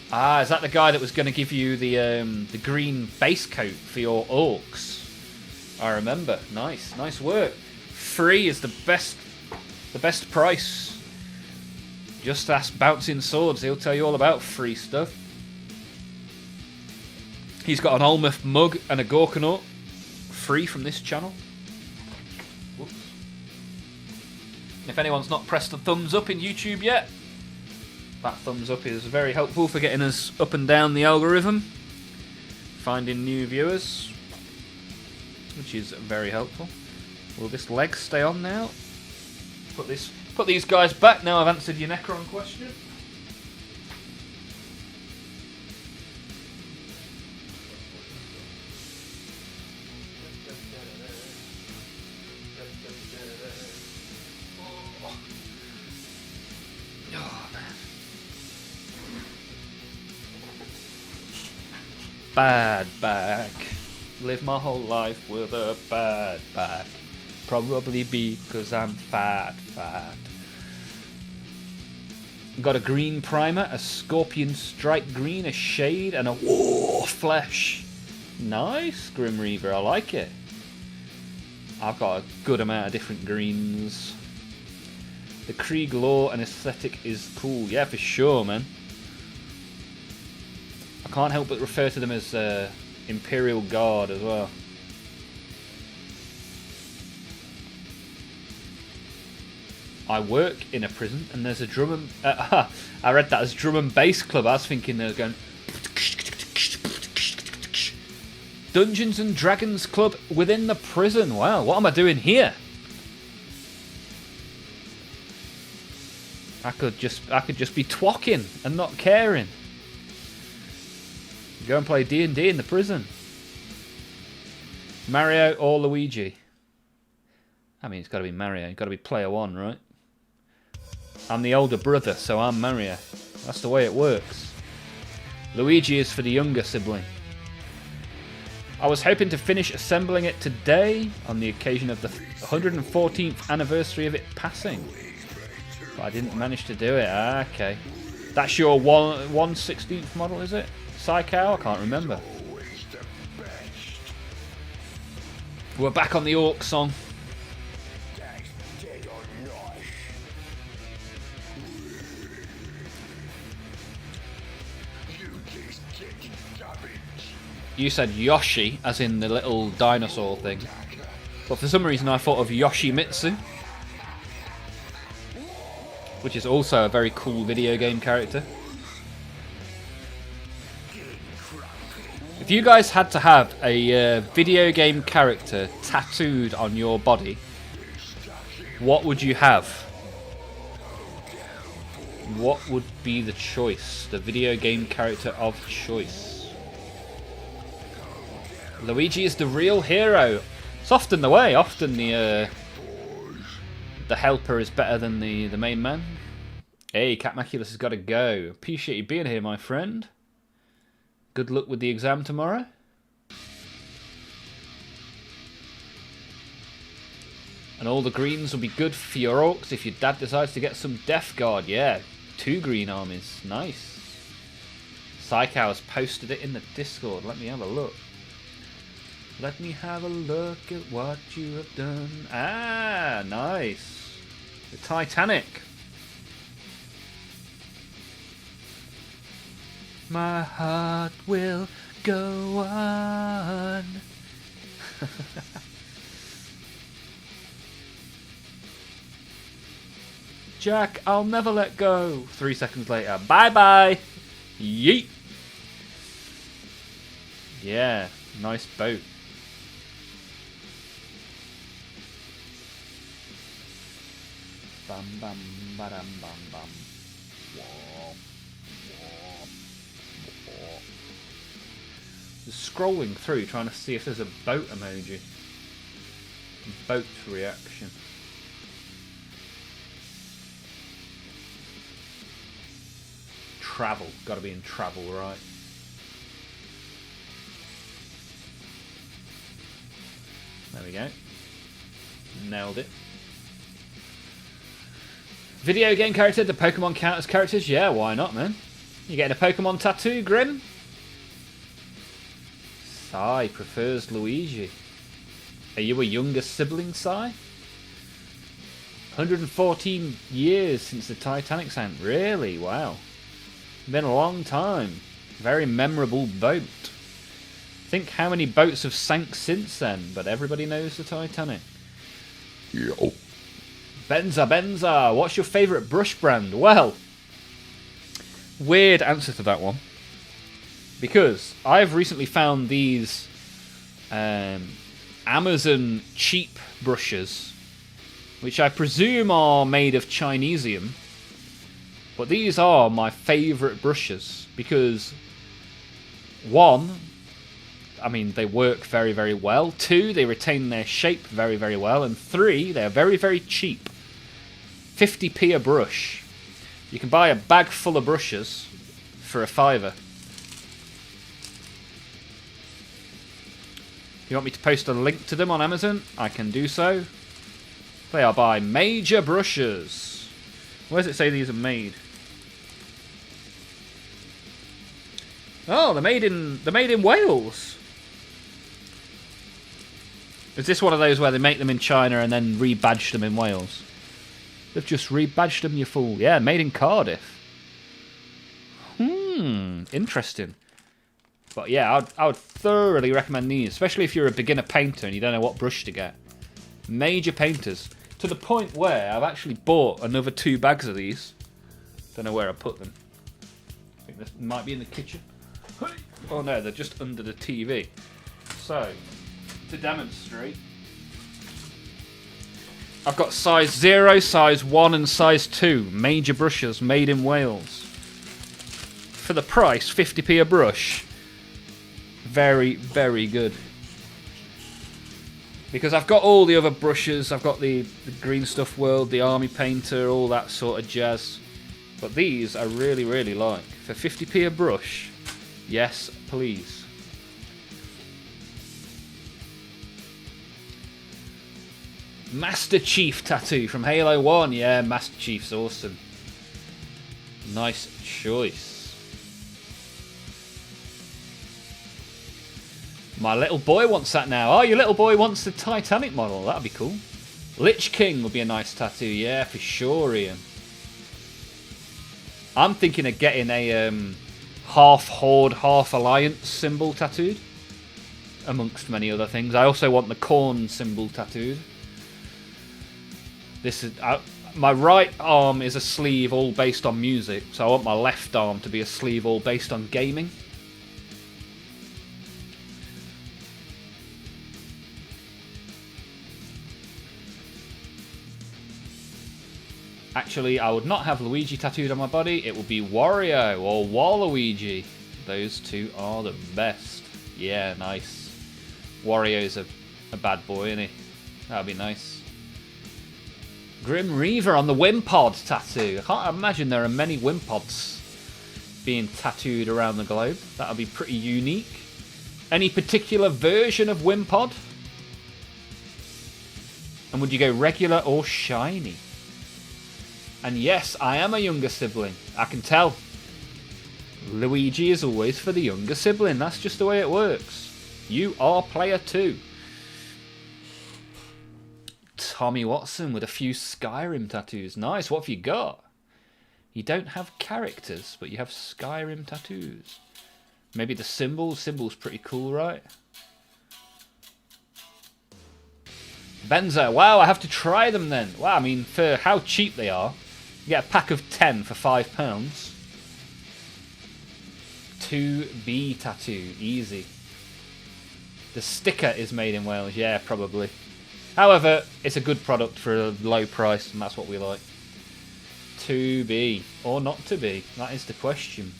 Is that the guy that was going to give you the green base coat for your orcs? I remember. Nice work. Free is the best price. Just ask Bouncing Swords, he'll tell you all about free stuff. He's got an Olmaph mug and a Gorkanaut free from this channel. Whoops. If anyone's not pressed the thumbs up in YouTube yet, that thumbs up is very helpful for getting us up and down the algorithm, finding new viewers, which is very helpful. Will this leg stay on now? Put these guys back now I've answered your Necron question. Bad back. Live my whole life with a bad back. Probably because I'm fat. Got a green primer, a scorpion strike green, a shade, and a war flesh. Nice, Grim Reaver, I like it. I've got a good amount of different greens. The Krieg lore and aesthetic is cool. Yeah, for sure, man. I can't help but refer to them as Imperial Guard as well. I work in a prison and there's a drum and... I read that as drum and bass club. I was thinking they were going... Dungeons and Dragons club within the prison. Wow, what am I doing here? I could just be twocking and not caring. Go and play D&D in the prison. Mario or Luigi? I mean, it's got to be Mario. It's got to be player one, right? I'm the older brother, so I'm Mario. That's the way it works. Luigi is for the younger sibling. I was hoping to finish assembling it today on the occasion of the 114th anniversary of it passing. But I didn't manage to do it. Okay. That's your 1/16th model, is it? Psycho? I can't remember. We're back on the Orc song. You said Yoshi, as in the little dinosaur thing. But for some reason I thought of Yoshimitsu, which is also a very cool video game character. If you guys had to have a video game character tattooed on your body, what would you have? What would be the choice? The video game character of choice? Luigi is the real hero. It's often the way. Often the helper is better than the main man. Hey, Catmaculus has got to go. Appreciate you being here, my friend. Good luck with the exam tomorrow. And all the greens will be good for your orcs if your dad decides to get some Death Guard. Yeah, 2 green armies. Nice. Psycho has posted it in the Discord. Let me have a look. Let me have a look at what you have done. Ah, nice. The Titanic. My heart will go on. Jack, I'll never let go. 3 seconds later, bye-bye. Yeet. Yeah, nice boat. Bam, bam, ba-dam, bam, bam. Whoa, whoa, whoa. Just scrolling through, trying to see if there's a boat emoji. Boat reaction. Travel. Got to be in travel, right? There we go. Nailed it. Video game character, do Pokemon count as characters? Yeah, why not, man? You getting a Pokemon tattoo, Grim? Sai prefers Luigi. Are you a younger sibling, Sai? 114 years since the Titanic sank. Really? Wow. Been a long time. Very memorable boat. Think how many boats have sank since then, but everybody knows the Titanic. Yo. Benza, what's your favourite brush brand? Well, weird answer to that one. Because I've recently found these Amazon cheap brushes, which I presume are made of Chinesium. But these are my favourite brushes because, one, I mean, they work very, very well. Two, they retain their shape very, very well. And three, they're very, very cheap. 50p a brush. You can buy a bag full of brushes for £5. If you want me to post a link to them on Amazon, I can do so. They are by Major Brushes. Where does it say these are made? Oh, they're made in Wales. Is this one of those where they make them in China and then rebadge them in Wales? They've just rebadged them, you fool. Yeah, made in Cardiff. Interesting. But yeah, I would thoroughly recommend these, especially if you're a beginner painter and you don't know what brush to get. Major painters. To the point where I've actually bought another 2 bags of these. Don't know where I put them. I think this might be in the kitchen. Oh no, they're just under the TV. So, to demonstrate, I've got size 0, size 1 and size 2 major brushes made in Wales. For the price, 50p a brush. Very, very good. Because I've got all the other brushes, I've got the Green Stuff World, the Army Painter, all that sort of jazz. But these I really, really like. For 50p a brush, yes please. Master Chief tattoo from Halo 1. Yeah, Master Chief's awesome. Nice choice. My little boy wants that now. Oh, your little boy wants the Titanic model. That'd be cool. Lich King would be a nice tattoo. Yeah, for sure, Ian. I'm thinking of getting a half Horde, half Alliance symbol tattooed. Amongst many other things. I also want the corn symbol tattooed. This is my right arm is a sleeve all based on music, so I want my left arm to be a sleeve all based on gaming. Actually, I would not have Luigi tattooed on my body. It would be Wario or Waluigi. Those two are the best. Yeah, nice. Wario's a bad boy, isn't he? That'd be nice. Grim Reaver on the Wimpod tattoo. I can't imagine there are many Wimpods being tattooed around the globe. That would be pretty unique. Any particular version of Wimpod? And would you go regular or shiny? And yes, I am a younger sibling. I can tell. Luigi is always for the younger sibling. That's just the way it works. You are player 2. Tommy Watson with a few Skyrim tattoos. Nice, what have you got? You don't have characters, but you have Skyrim tattoos. Maybe the symbols. Symbols pretty cool, right? Benzo, wow, I have to try them then. Wow, I mean, for how cheap they are, You get a pack of 10 for £5. 2B tattoo, easy. The sticker is made in Wales, yeah, probably. However, it's a good product for a low price, and that's what we like. To be, or not to be, that is the question.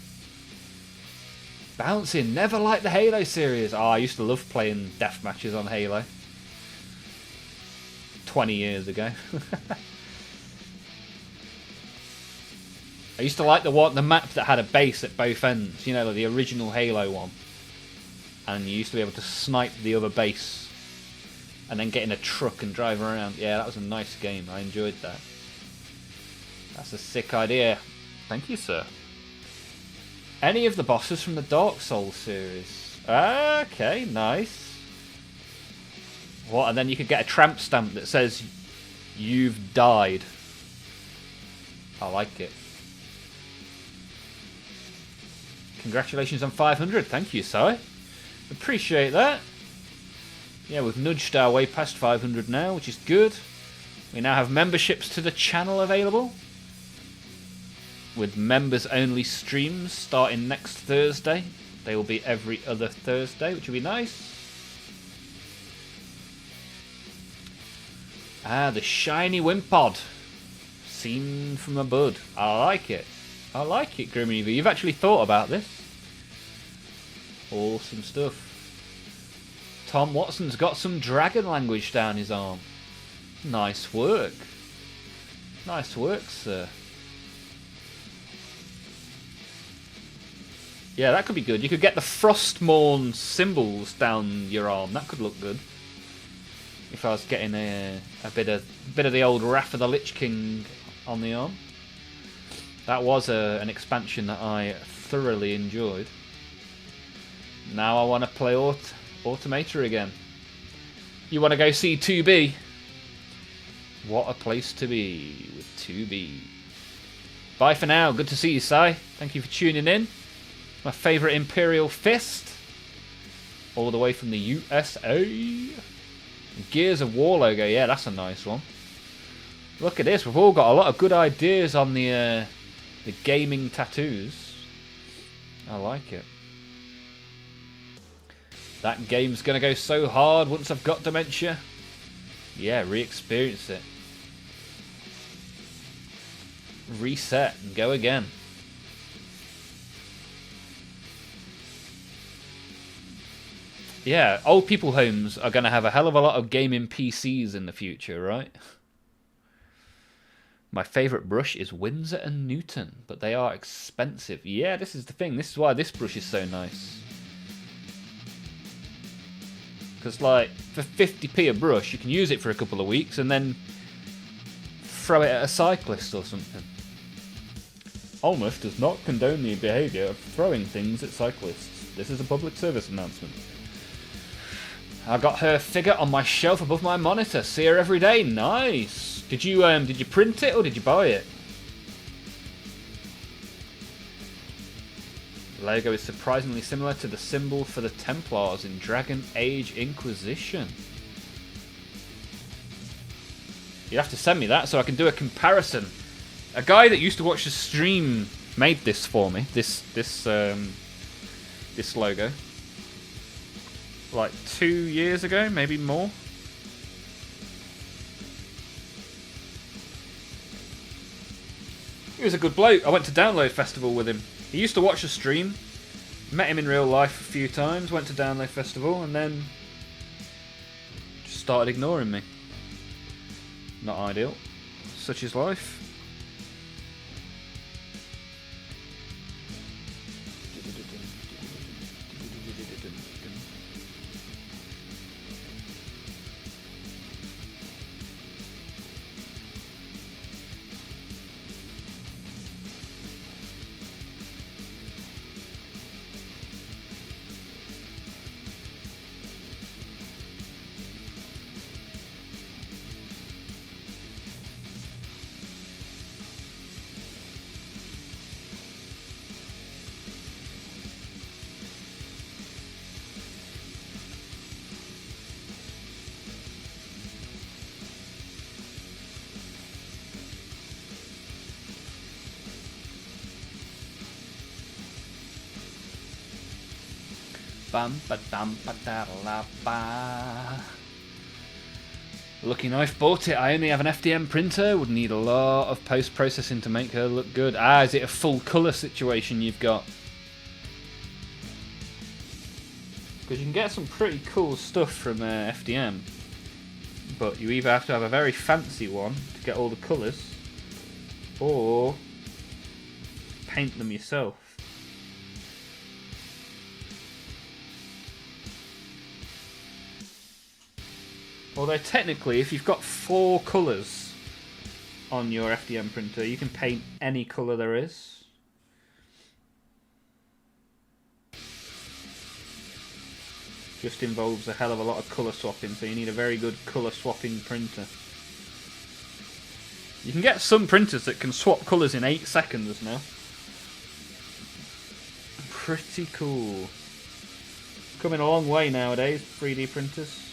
Bouncing, never liked the Halo series. Oh, I used to love playing death matches on Halo. 20 years ago. I used to like the map that had a base at both ends, you know, like the original Halo one. And you used to be able to snipe the other base and then get in a truck and drive around. Yeah, that was a nice game. I enjoyed that. That's a sick idea. Thank you, sir. Any of the bosses from the Dark Souls series. Okay, nice. What? And then you could get a tramp stamp that says, "You've died." I like it. Congratulations on 500. Thank you, Si. Appreciate that. Yeah, we've nudged our way past 500 now, which is good. We now have memberships to the channel available, with members-only streams starting next Thursday. They will be every other Thursday, which will be nice. Ah, the shiny Wimpod. Seen from a bud. I like it. I like it, Grimreaver. You've actually thought about this. Awesome stuff. Tom Watson's got some dragon language down his arm. Nice work. Nice work, sir. Yeah, that could be good. You could get the Frostmourne symbols down your arm. That could look good. If I was getting a bit of the old Wrath of the Lich King on the arm. That was an expansion that I thoroughly enjoyed. Now I want to play Automata again. You want to go see 2B? What a place to be with 2B. Bye for now. Good to see you, Si. Thank you for tuning in. My favourite Imperial Fist. All the way from the USA. Gears of War logo. Yeah, that's a nice one. Look at this. We've all got a lot of good ideas on the gaming tattoos. I like it. That game's going to go so hard once I've got dementia. Yeah, re-experience it. Reset and go again. Yeah, old people homes are going to have a hell of a lot of gaming PCs in the future, right? My favourite brush is Winsor & Newton, but they are expensive. Yeah, this is the thing. This is why this brush is so nice. Because, like, for 50p a brush, you can use it for a couple of weeks and then throw it at a cyclist or something. Olmaph does not condone the behaviour of throwing things at cyclists. This is a public service announcement. I got her figure on my shelf above my monitor. See her every day. Nice. Did you print it or did you buy it? The logo is surprisingly similar to the symbol for the Templars in Dragon Age Inquisition. You have to send me that so I can do a comparison. A guy that used to watch the stream made this for me. This logo. Like 2 years ago, maybe more. He was a good bloke. I went to Download Festival with him. He used to watch the stream. Met him in real life a few times. Went to Download Festival and then just started ignoring me. Not ideal. Such is life. Bam ba dam ba da la ba. Lucky knife, bought it. I only have an FDM printer. Would need a lot of post-processing to make her look good. Ah, is it a full colour situation you've got? Because you can get some pretty cool stuff from FDM. But you either have to have a very fancy one to get all the colours, or paint them yourself. Although technically, if you've got 4 colours on your FDM printer, you can paint any colour there is. Just involves a hell of a lot of colour swapping, so you need a very good colour swapping printer. You can get some printers that can swap colours in 8 seconds now. Pretty cool. Coming a long way nowadays, 3D printers.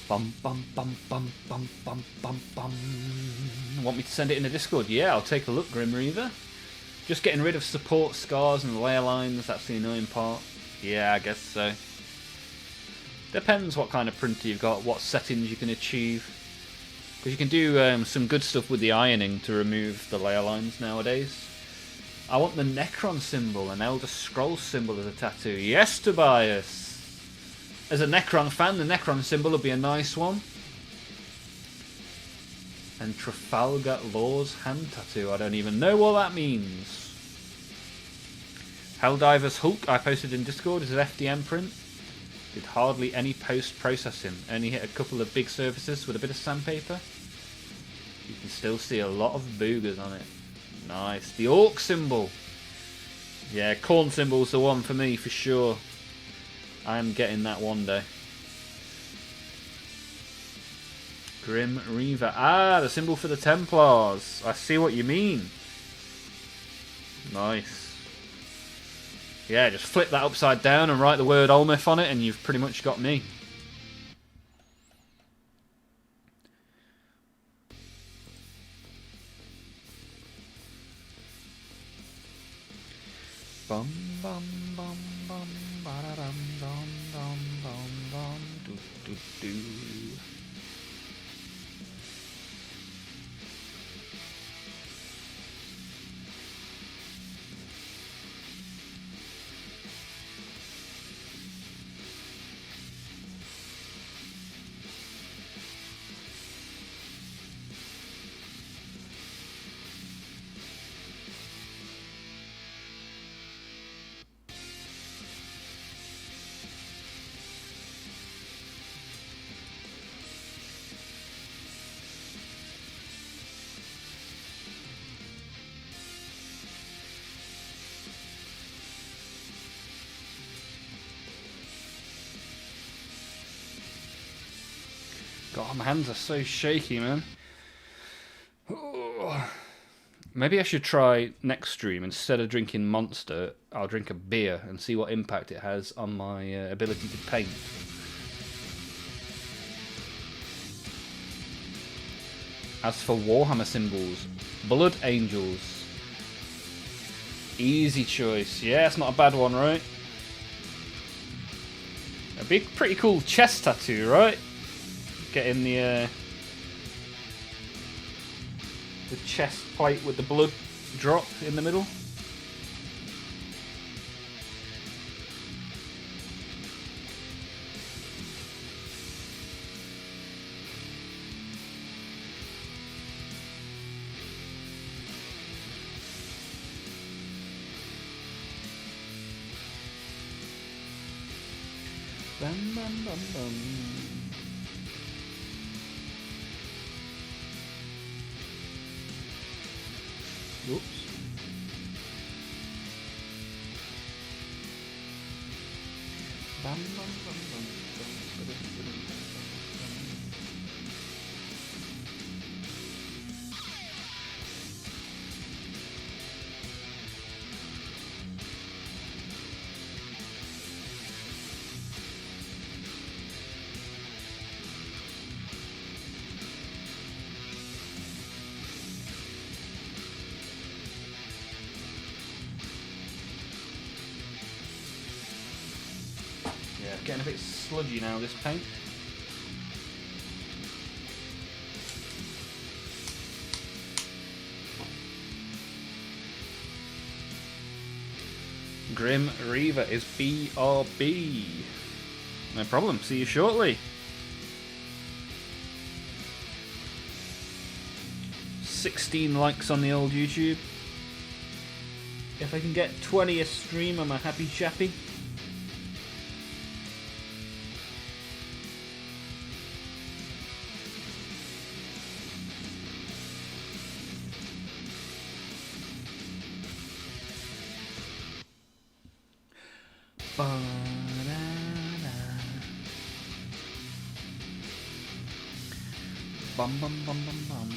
Bum bum bum bum bum bum bum bum. Want me to send it in the Discord? Yeah, I'll take a look, Grim Reaver. Just getting rid of support scars and layer lines, that's the annoying part. Yeah, I guess so. Depends what kind of printer you've got, what settings you can achieve. Because you can do some good stuff with the ironing to remove the layer lines nowadays. I want the Necron symbol, an Elder Scrolls symbol as a tattoo. Yes, Tobias! As a Necron fan, the Necron symbol would be a nice one. And Trafalgar Law's hand tattoo. I don't even know what that means. Helldiver's Hulk I posted in Discord is an FDM print. Did hardly any post-processing. Only hit a couple of big surfaces with a bit of sandpaper. You can still see a lot of boogers on it. Nice. The Orc symbol. Yeah, corn symbol's the one for me for sure. I'm getting that one day. Grim Reaver. Ah, the symbol for the Templars. I see what you mean. Nice. Yeah, just flip that upside down and write the word Olmaph on it and you've pretty much got me. Bum bum bum bum ba-da-dum dum dum dum dum do do do. God, my hands are so shaky, man. Maybe I should try next stream, instead of drinking Monster, I'll drink a beer and see what impact it has on my ability to paint. As for Warhammer symbols, Blood Angels. Easy choice. Yeah, it's not a bad one, right? A big, pretty cool chest tattoo, right? Getting the chest plate with the blood drop in the middle. Bum, bum, bum, bum. Oops. Bum, bum, bum, bum, bum, bum, bum, bum, bum. getting a bit sludgy now, this paint. Grim Reaver is BRB. No problem, see you shortly. 16 likes on the old YouTube. If I can get 20 a stream, I'm a happy chappy. Bum bum bum bum bum.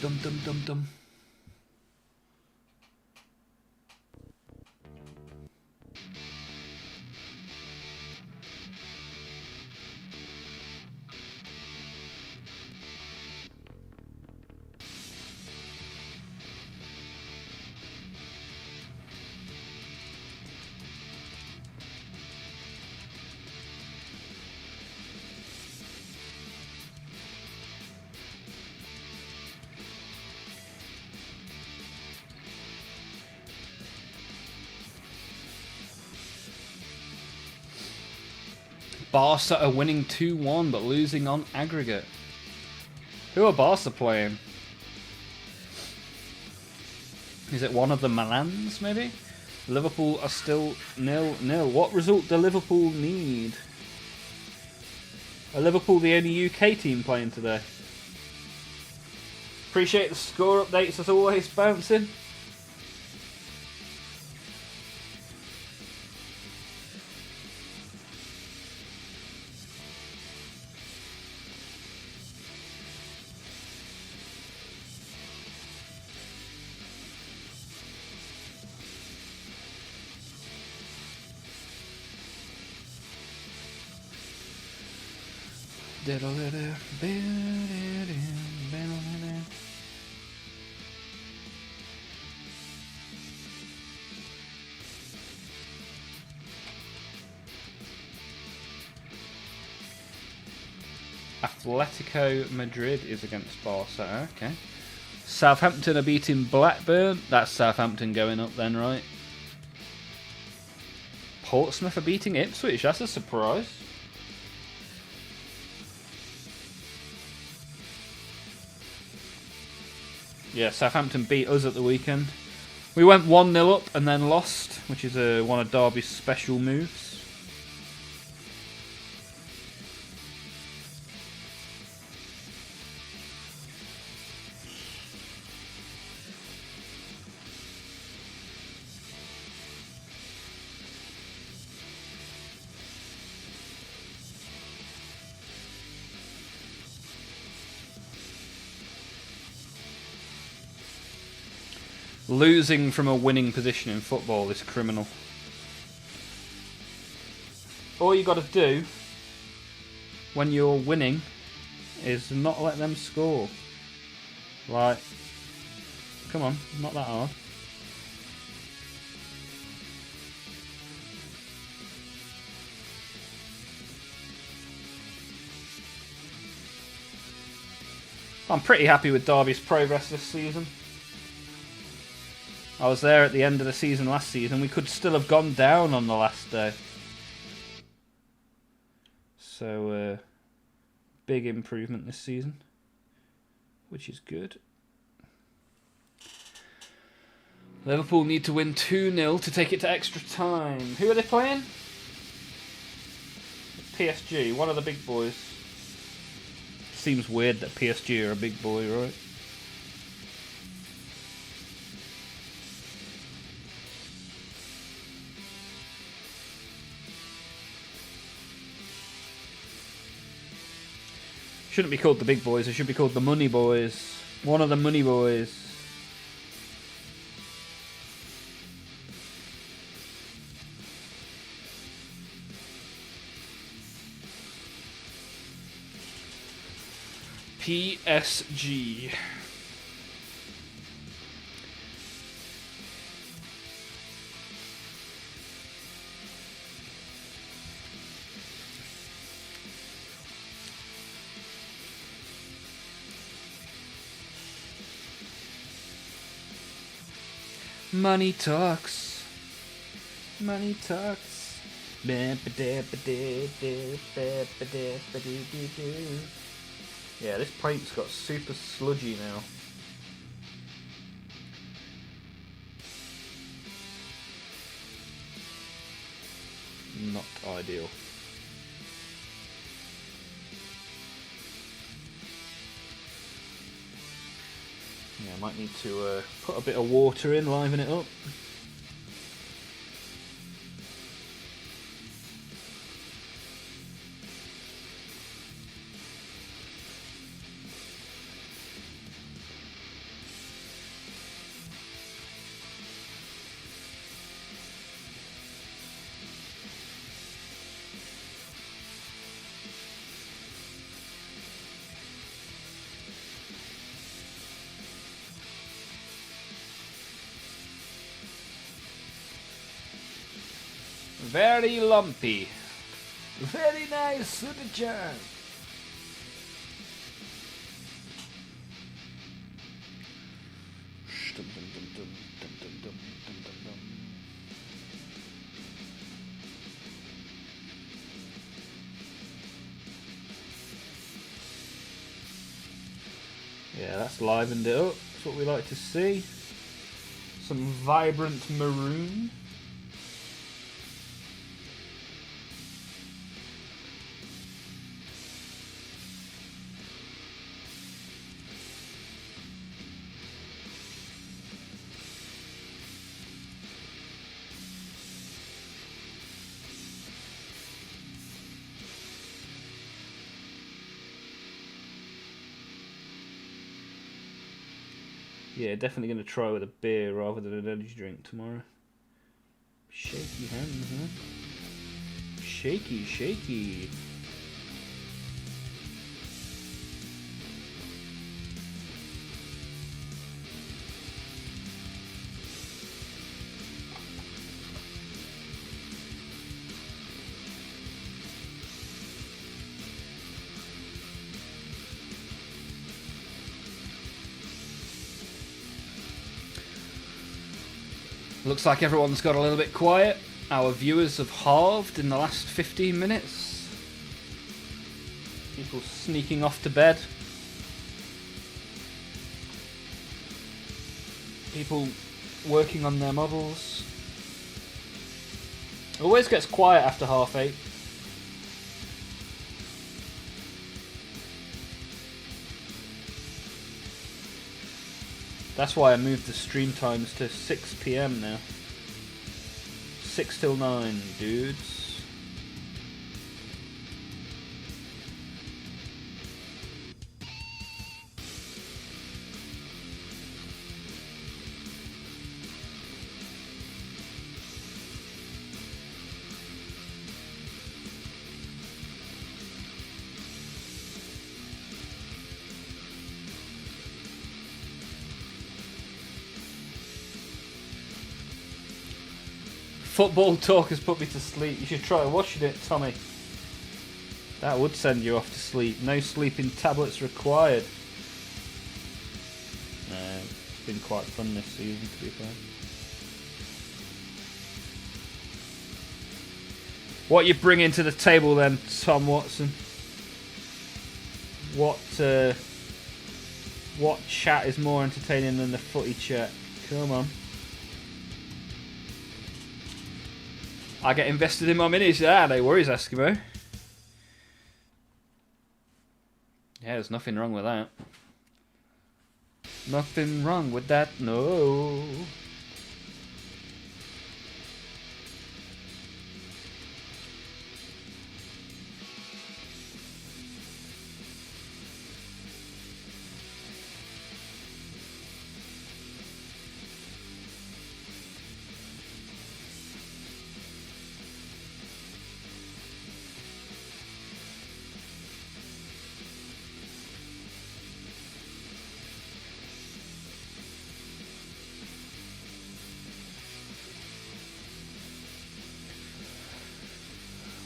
Dum dum dum dum. Barca are winning 2-1 but losing on aggregate. Who are Barca playing? Is it one of the Milans maybe? Liverpool are still 0-0. What result do Liverpool need? Are Liverpool the only UK team playing today? Appreciate the score updates as always, bouncing. Atletico Madrid is against Barca. Okay. Southampton are beating Blackburn. That's Southampton going up then, right? Portsmouth are beating Ipswich. That's a surprise. Yeah, Southampton beat us at the weekend. We went 1-0 up and then lost, which is one of Derby's special moves. Losing from a winning position in football is criminal. All you got to do when you're winning is not let them score. Like, come on, not that hard. I'm pretty happy with Derby's progress this season. I was there at the end of the season last season. We could still have gone down on the last day. So, big improvement this season, which is good. Liverpool need to win 2-0 to take it to extra time. Who are they playing? PSG, one of the big boys. Seems weird that PSG are a big boy, right? Shouldn't be called the big boys, it should be called the money boys. One of the money boys. PSG. Money talks. Money talks. Yeah, this paint's got super sludgy now. Not ideal. Yeah, I might need to put a bit of water in, liven it up. Very lumpy. Very nice, Suda-chan. Yeah, that's livened it up. That's what we like to see. Some vibrant maroon. Yeah, definitely going to try with a beer rather than an energy drink tomorrow. Shaky hands, huh? Shaky, shaky. Looks like everyone's got a little bit quiet. Our viewers have halved in the last 15 minutes. People sneaking off to bed. People working on their models. Always gets quiet after 8:30. That's why I moved the stream times to 6 PM now. 6 till 9, dudes. Football talk has put me to sleep. You should try watching it, Tommy. That would send you off to sleep. No sleeping tablets required. It's been quite fun this season, to be fair. What you bringing to the table then, Tom Watson? What chat is more entertaining than the footy chat? Come on. I get invested in my minis. No worries, Eskimo. Yeah, there's nothing wrong with that. Nothing wrong with that, no.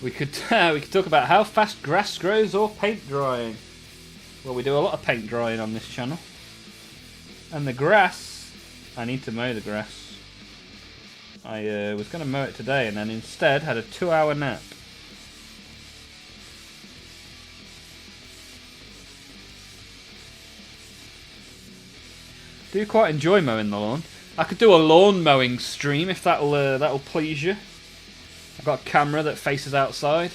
we could talk about how fast grass grows or paint drying. Well, we do a lot of paint drying on this channel. And the grass, I need to mow the grass. I was going to mow it today and then instead had a 2-hour nap. Do quite enjoy mowing the lawn. I could do a lawn mowing stream if that'll please you. I've got a camera that faces outside.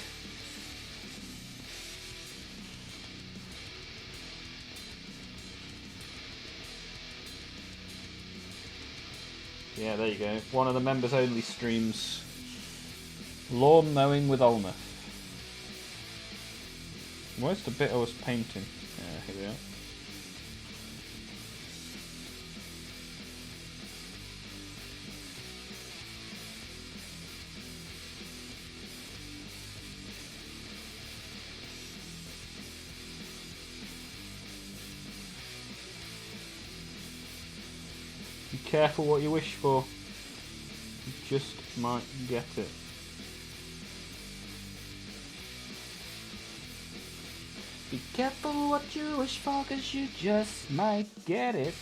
Yeah, there you go. One of the members only streams. Lawn mowing with Olmaph. Where's the bit I was painting? Yeah, here we are. Be careful what you wish for. You just might get it. Be careful what you wish for, 'cause you just might get it.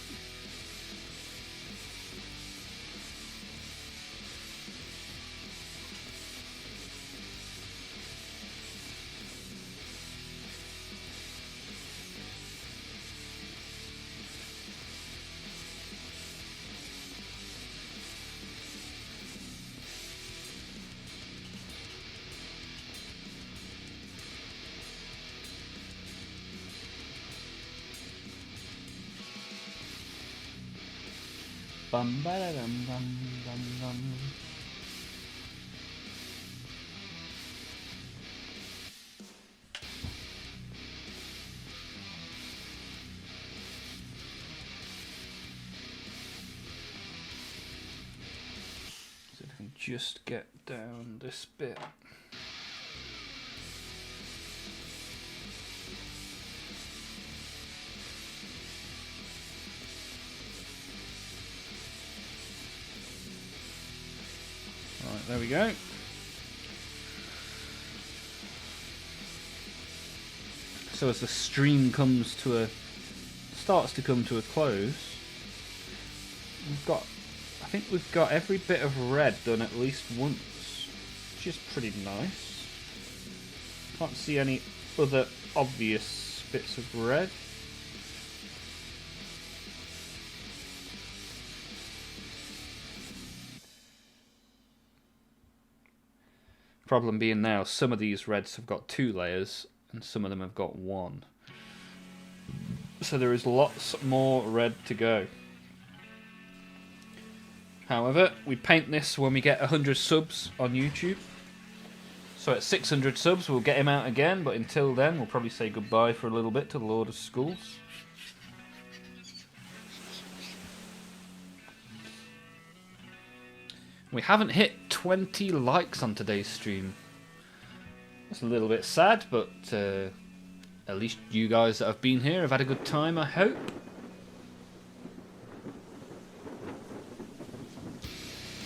Bum ba da dum bum bum bum. So I can just get down this bit. Right, there we go. So as the stream starts to come to a close, I think we've got every bit of red done at least once, which is pretty nice. Can't see any other obvious bits of red. Problem being now, some of these reds have got 2 layers and some of them have got 1. So there is lots more red to go. However, we paint this when we get 100 subs on YouTube. So at 600 subs we'll get him out again, but until then we'll probably say goodbye for a little bit to the Lord of Schools. We haven't hit 20 likes on today's stream. That's a little bit sad, but at least you guys that have been here have had a good time, I hope.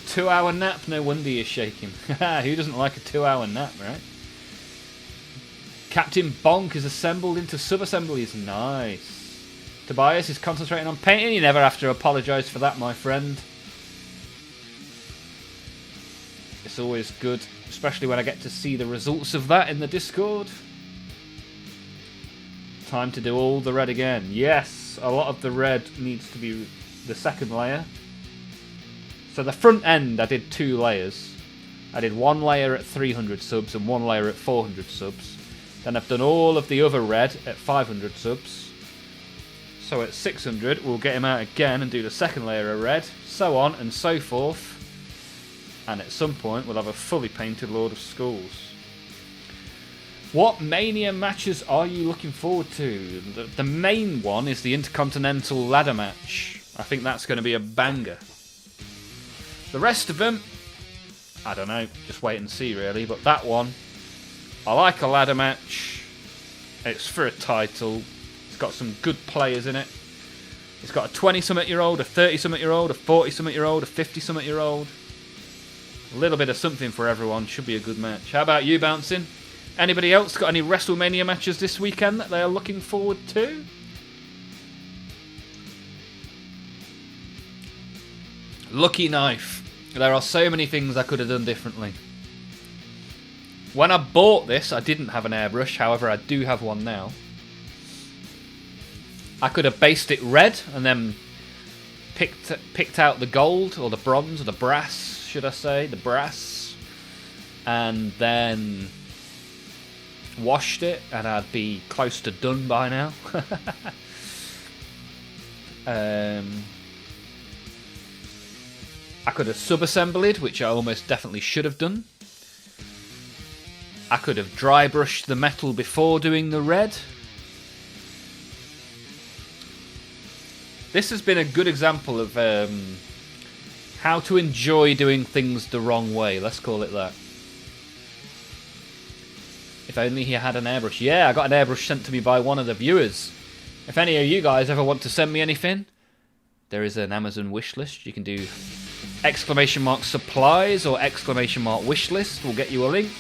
Two-hour nap, no wonder you're shaking. Who doesn't like a 2-hour nap, right? Captain Bonk is assembled into sub-assemblies. Nice. Tobias is concentrating on painting. You never have to apologise for that, my friend. It's always good, especially when I get to see the results of that in the Discord. Time to do all the red again. Yes, a lot of the red needs to be the second layer. So the front end, I did 2 layers. I did 1 layer at 300 subs and 1 layer at 400 subs. Then I've done all of the other red at 500 subs. So at 600, we'll get him out again and do the second layer of red, so on and so forth. And at some point, we'll have a fully painted Lord of Schools. What Mania matches are you looking forward to? The main one is the Intercontinental Ladder match. I think that's going to be a banger. The rest of them, I don't know, just wait and see really. But that one, I like a ladder match. It's for a title. It's got some good players in it. It's got a 20-something-year-old, a 30-something-year-old, a 40-something-year-old, a 50-something-year-old. A little bit of something for everyone. Should be a good match. How about you, Bouncing? Anybody else got any WrestleMania matches this weekend that they are looking forward to? Lucky knife. There are so many things I could have done differently. When I bought this, I didn't have an airbrush. However, I do have one now. I could have based it red and then picked out the gold or the bronze or the brass, should I say, the brass, and then washed it, and I'd be close to done by now. I could have sub-assembled, which I almost definitely should have done. I could have dry brushed the metal before doing the red. This has been a good example of how to enjoy doing things the wrong way. Let's call it that. If only he had an airbrush. Yeah, I got an airbrush sent to me by one of the viewers. If any of you guys ever want to send me anything, there is an Amazon wish list. You can do !supplies or !wish list. We'll get you a link.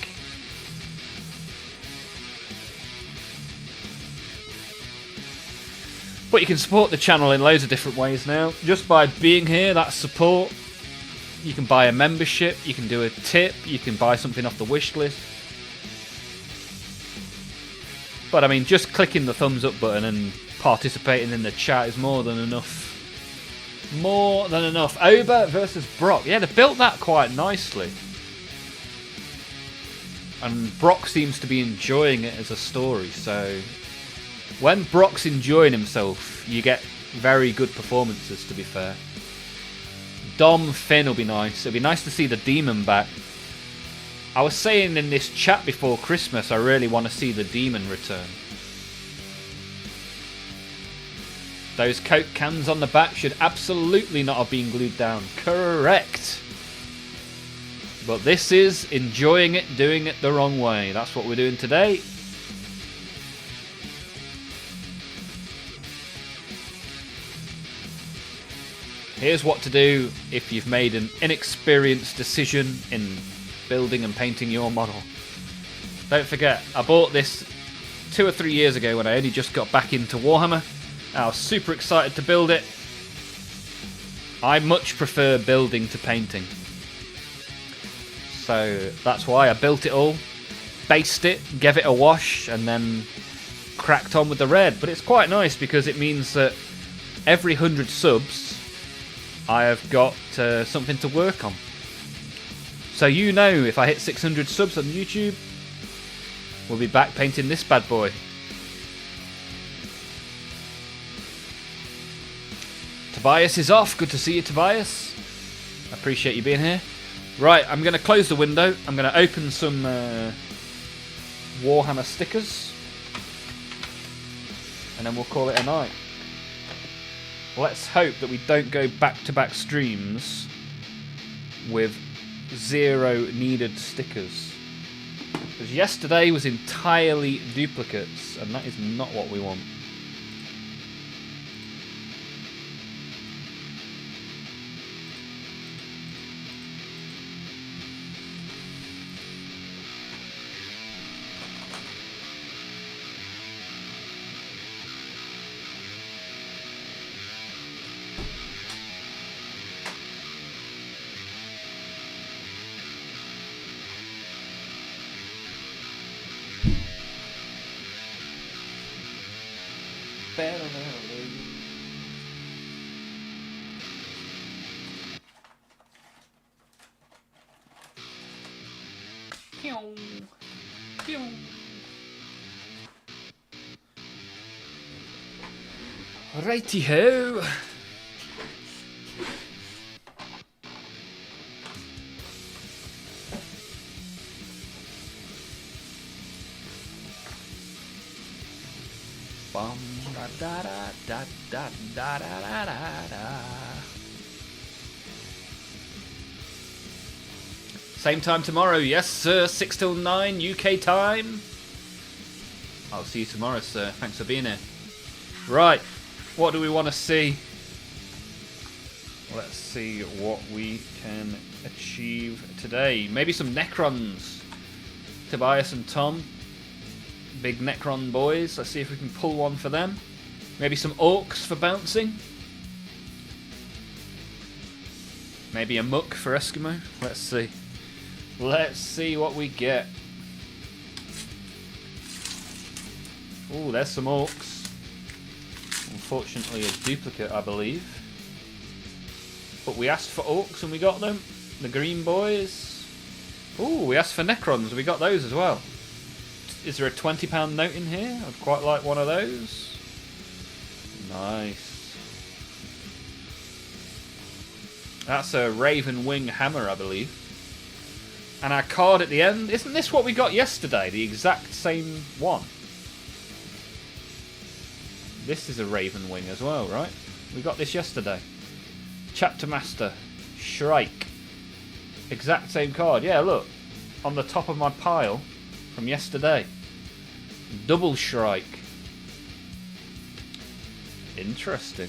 But you can support the channel in loads of different ways now. Just by being here, that's support. You can buy a membership, you can do a tip, you can buy something off the wish list. But I mean, just clicking the thumbs up button and participating in the chat is more than enough. More than enough. Oba versus Brock. Yeah, they built that quite nicely. And Brock seems to be enjoying it as a story, so when Brock's enjoying himself, you get very good performances, to be fair. Dom Finn will be nice. It'll be nice to see the Demon back. I was saying in this chat before Christmas, I really want to see the Demon return. Those Coke cans on the back should absolutely not have been glued down. Correct. But this is enjoying it, doing it the wrong way. That's what we're doing today. Here's what to do if you've made an inexperienced decision in building and painting your model. Don't forget, I bought this 2 or 3 years ago when I only just got back into Warhammer. I was super excited to build it. I much prefer building to painting. So that's why I built it all, based it, gave it a wash, and then cracked on with the red. But it's quite nice because it means that every 100 subs I have got something to work on. So you know, if I hit 600 subs on YouTube, we'll be back painting this bad boy. Tobias is off. Good to see you, Tobias. Appreciate you being here. Right, I'm going to close the window. I'm going to open some Warhammer stickers. And then we'll call it a night. Let's hope that we don't go back-to-back streams with 0 needed stickers. Because yesterday was entirely duplicates, and that is not what we want. Righty-ho. Bum da da da da da da da da. Same time tomorrow, yes sir, 6 till 9 UK time. I'll see you tomorrow, sir. Thanks for being here. Right, what do we want to see? Let's see what we can achieve today? Maybe some Necrons. Tobias and Tom. Big Necron boys. Let's see if we can pull one for them. Maybe some Orcs for bouncing. Maybe a Muck for Eskimo. Let's see. Let's see what we get. Ooh, there's some Orcs. Unfortunately a duplicate, I believe. But we asked for Orcs and we got them. The green boys. Ooh, we asked for Necrons. We got those as well. Is there a £20 note in here? I'd quite like one of those. Nice. That's a Raven Wing Hammer, I believe. And our card at the end. Isn't this what we got yesterday? The exact same one. This is a Raven Wing as well, right? We got this yesterday. Chapter Master. Shrike. Exact same card. Yeah, look. On the top of my pile from yesterday. Double Shrike. Interesting.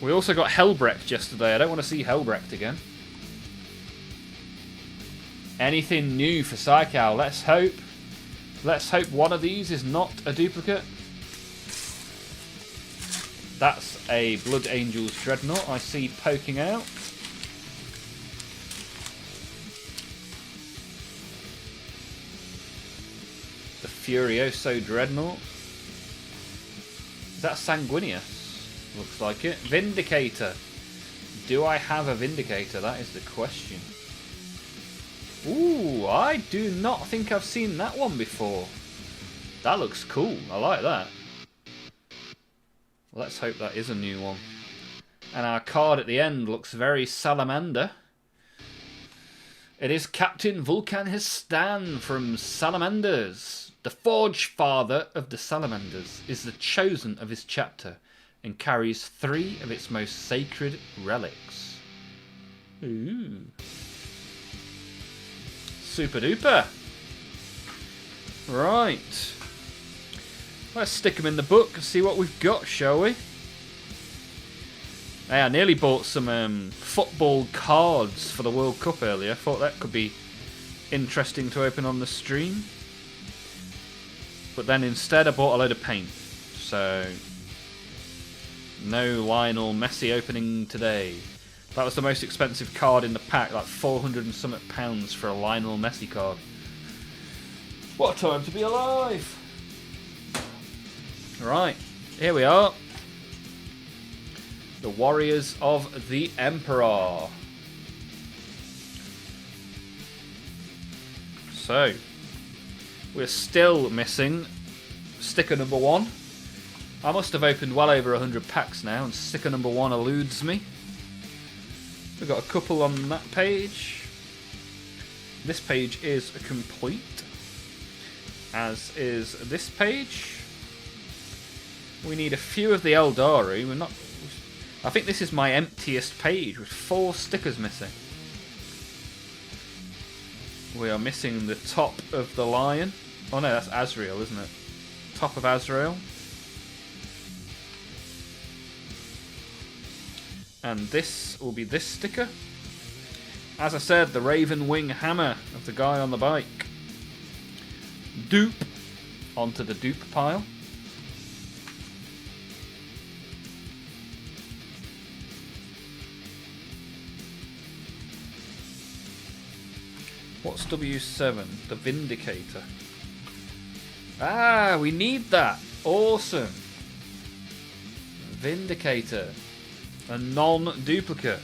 We also got Helbrecht yesterday. I don't want to see Helbrecht again. Anything new for Psychow? Let's hope. Let's hope one of these is not a duplicate. That's a Blood Angels Dreadnought I see poking out. The Furioso Dreadnought. Is that Sanguinius? Looks like it. Vindicator. Do I have a Vindicator? That is the question. Ooh, I do not think I've seen that one before. That looks cool. I like that. Let's hope that is a new one. And our card at the end looks very salamander. It is Captain Vulcan Histan from Salamanders. The Forge Father of the Salamanders is the chosen of his chapter and carries 3 of its most sacred relics. Ooh. Super duper. Right. Let's stick them in the book and see what we've got, shall we? Hey, I nearly bought some football cards for the World Cup earlier. Thought that could be interesting to open on the stream. But then instead I bought a load of paint. So, no Lionel Messi opening today. That was the most expensive card in the pack, like 400 and something pounds for a Lionel Messi card. What a time to be alive! Right, here we are. The Warriors of the Emperor. So, we're still missing sticker number 1. I must have opened well over 100 packs now, and sticker number 1 eludes me. We've got a couple on that page. This page is complete, as is this page. We need a few of the Eldari. We're not. I think this is my emptiest page with 4 stickers missing. We are missing the top of the lion. Oh no, that's Azrael, isn't it? Top of Azrael. And this will be this sticker. As I said, the Raven Wing Hammer of the guy on the bike. Dupe onto the dupe pile. What's W7? The Vindicator. Ah, we need that. Awesome. Vindicator. A non-duplicate.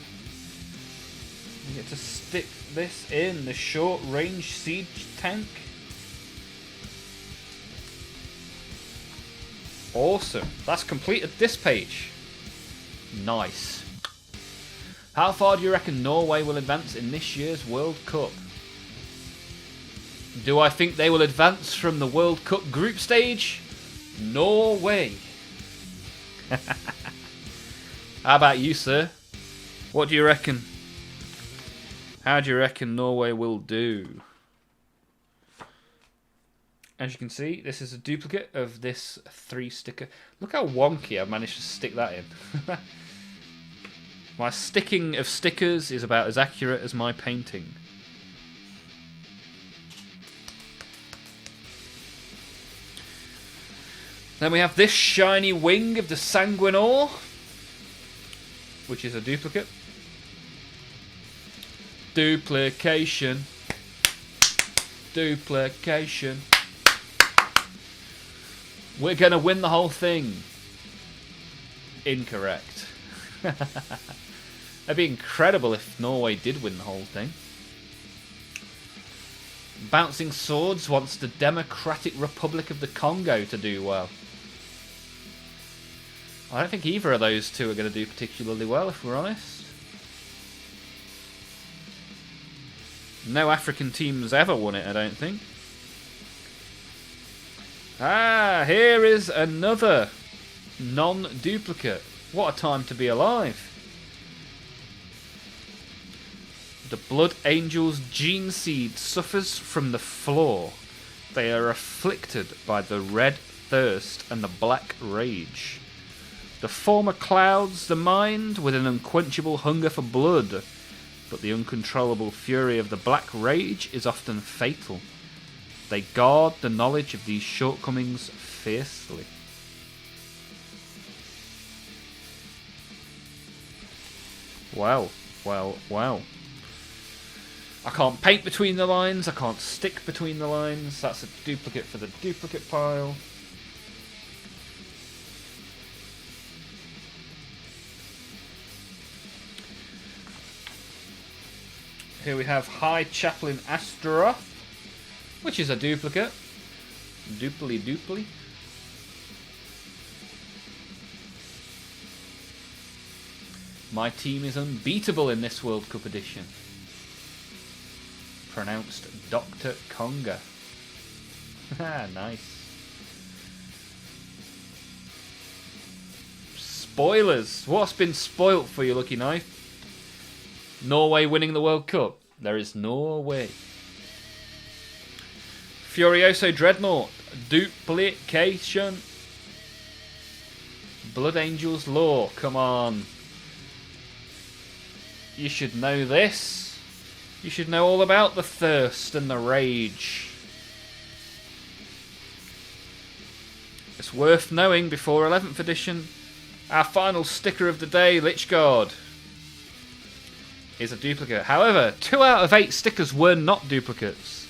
You get to stick this in the short-range siege tank. Awesome. That's completed this page. Nice. How far do you reckon Norway will advance in this year's World Cup? Do I think they will advance from the World Cup group stage? Norway. How about you, sir? What do you reckon? How do you reckon Norway will do? As you can see, this is a duplicate of this 3 sticker. Look how wonky I've managed to stick that in. My sticking of stickers is about as accurate as my painting. Then we have this shiny wing of the Sanguinor, which is a duplicate. Duplication. Duplication. We're going to win the whole thing. Incorrect. It'd be incredible if Norway did win the whole thing. Bouncing Swords wants the Democratic Republic of the Congo to do well. I don't think either of those two are going to do particularly well, if we're honest. No African team's ever won it, I don't think. Ah, here is another non-duplicate. What a time to be alive. The Blood Angel's gene seed suffers from the flaw. They are afflicted by the red thirst and the black rage. The former clouds the mind with an unquenchable hunger for blood, but the uncontrollable fury of the black rage is often fatal. They guard the knowledge of these shortcomings fiercely. Wow, wow, wow. I can't paint between the lines, I can't stick between the lines. That's a duplicate for the duplicate pile. Here we have High Chaplain Astaroth, which is a duplicate. Duply duply. My team is unbeatable in this World Cup edition. Pronounced Dr. Conga. Nice. Spoilers. What's been spoilt for you, Lucky Knife? Norway winning the World Cup? There is no way. Furioso Dreadnought. Duplication. Blood Angel's Law. Come on. You should know this. You should know all about the thirst and the rage. It's worth knowing before 11th edition. Our final sticker of the day, Lichguard, is a duplicate. However, 2 out of 8 stickers were not duplicates.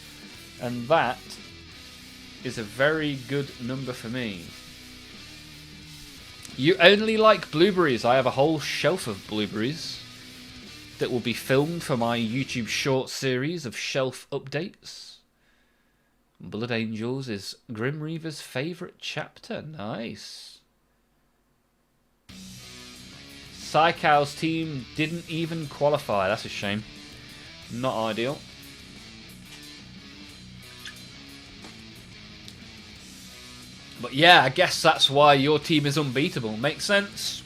And that is a very good number for me. You only like blueberries. I have a whole shelf of blueberries that will be filmed for my YouTube short series of shelf updates. Blood Angels is Grim Reaver's favourite chapter. Nice. Psycow's team didn't even qualify. That's a shame. Not ideal. But yeah, I guess that's why your team is unbeatable. Makes sense.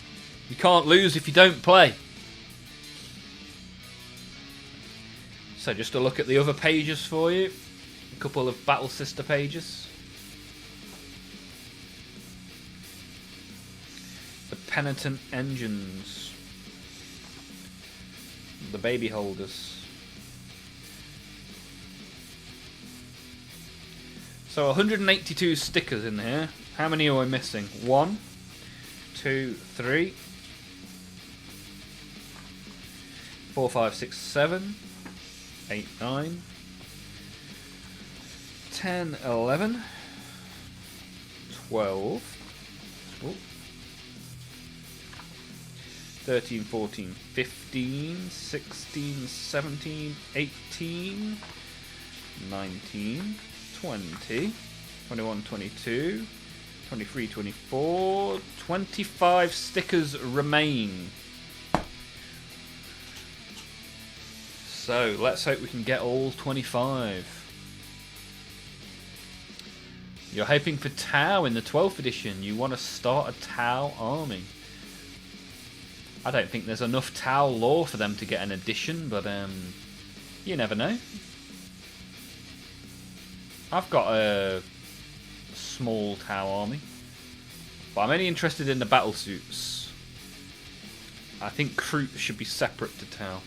You can't lose if you don't play. So just a look at the other pages for you. A couple of Battle Sister pages. The Penitent Engines. The Baby Holders. So 182 stickers in here. How many are we missing? 1, 2, 3, 4, 5, 6, 7, 8, 9, 10, 11, 12, 13, 14, 15, 16, 17, 18, 19, 20, 21, 22, 23, 24, 25 stickers remain. So let's hope we can get all 25. You're hoping for Tau in the 12th edition. You want to start a Tau army. I don't think there's enough Tau lore for them to get an edition, but you never know. I've got a small Tau army, but I'm only interested in the battle suits. I think Kroot should be separate to Tau.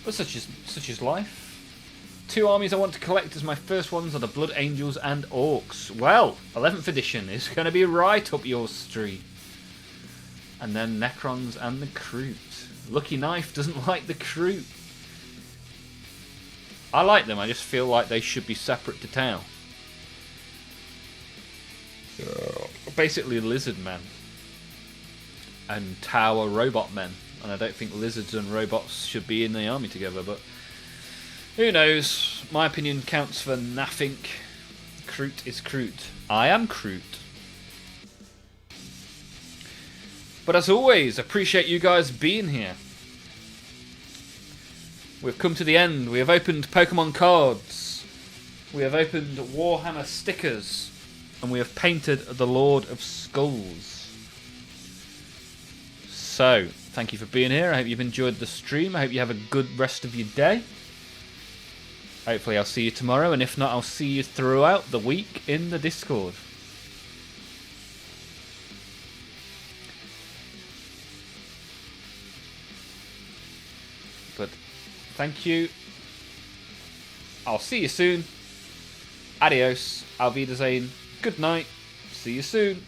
But such is life. 2 armies I want to collect as my first ones are the Blood Angels and Orcs. Well, 11th edition is going to be right up your street. And then Necrons and the Kroot. Lucky Knife doesn't like the Kroot. I like them, I just feel like they should be separate to Tau. Basically lizard men. And Tau are robot men. And I don't think lizards and robots should be in the army together, but who knows? My opinion counts for nothing. Kroot is Kroot. I am Kroot. But as always, appreciate you guys being here. We've come to the end. We have opened Pokemon cards. We have opened Warhammer stickers. And we have painted the Lord of Skulls. So, thank you for being here. I hope you've enjoyed the stream. I hope you have a good rest of your day. Hopefully I'll see you tomorrow, and if not, I'll see you throughout the week in the Discord. But thank you. I'll see you soon. Adios. Auf Wiedersehen. Good night. See you soon.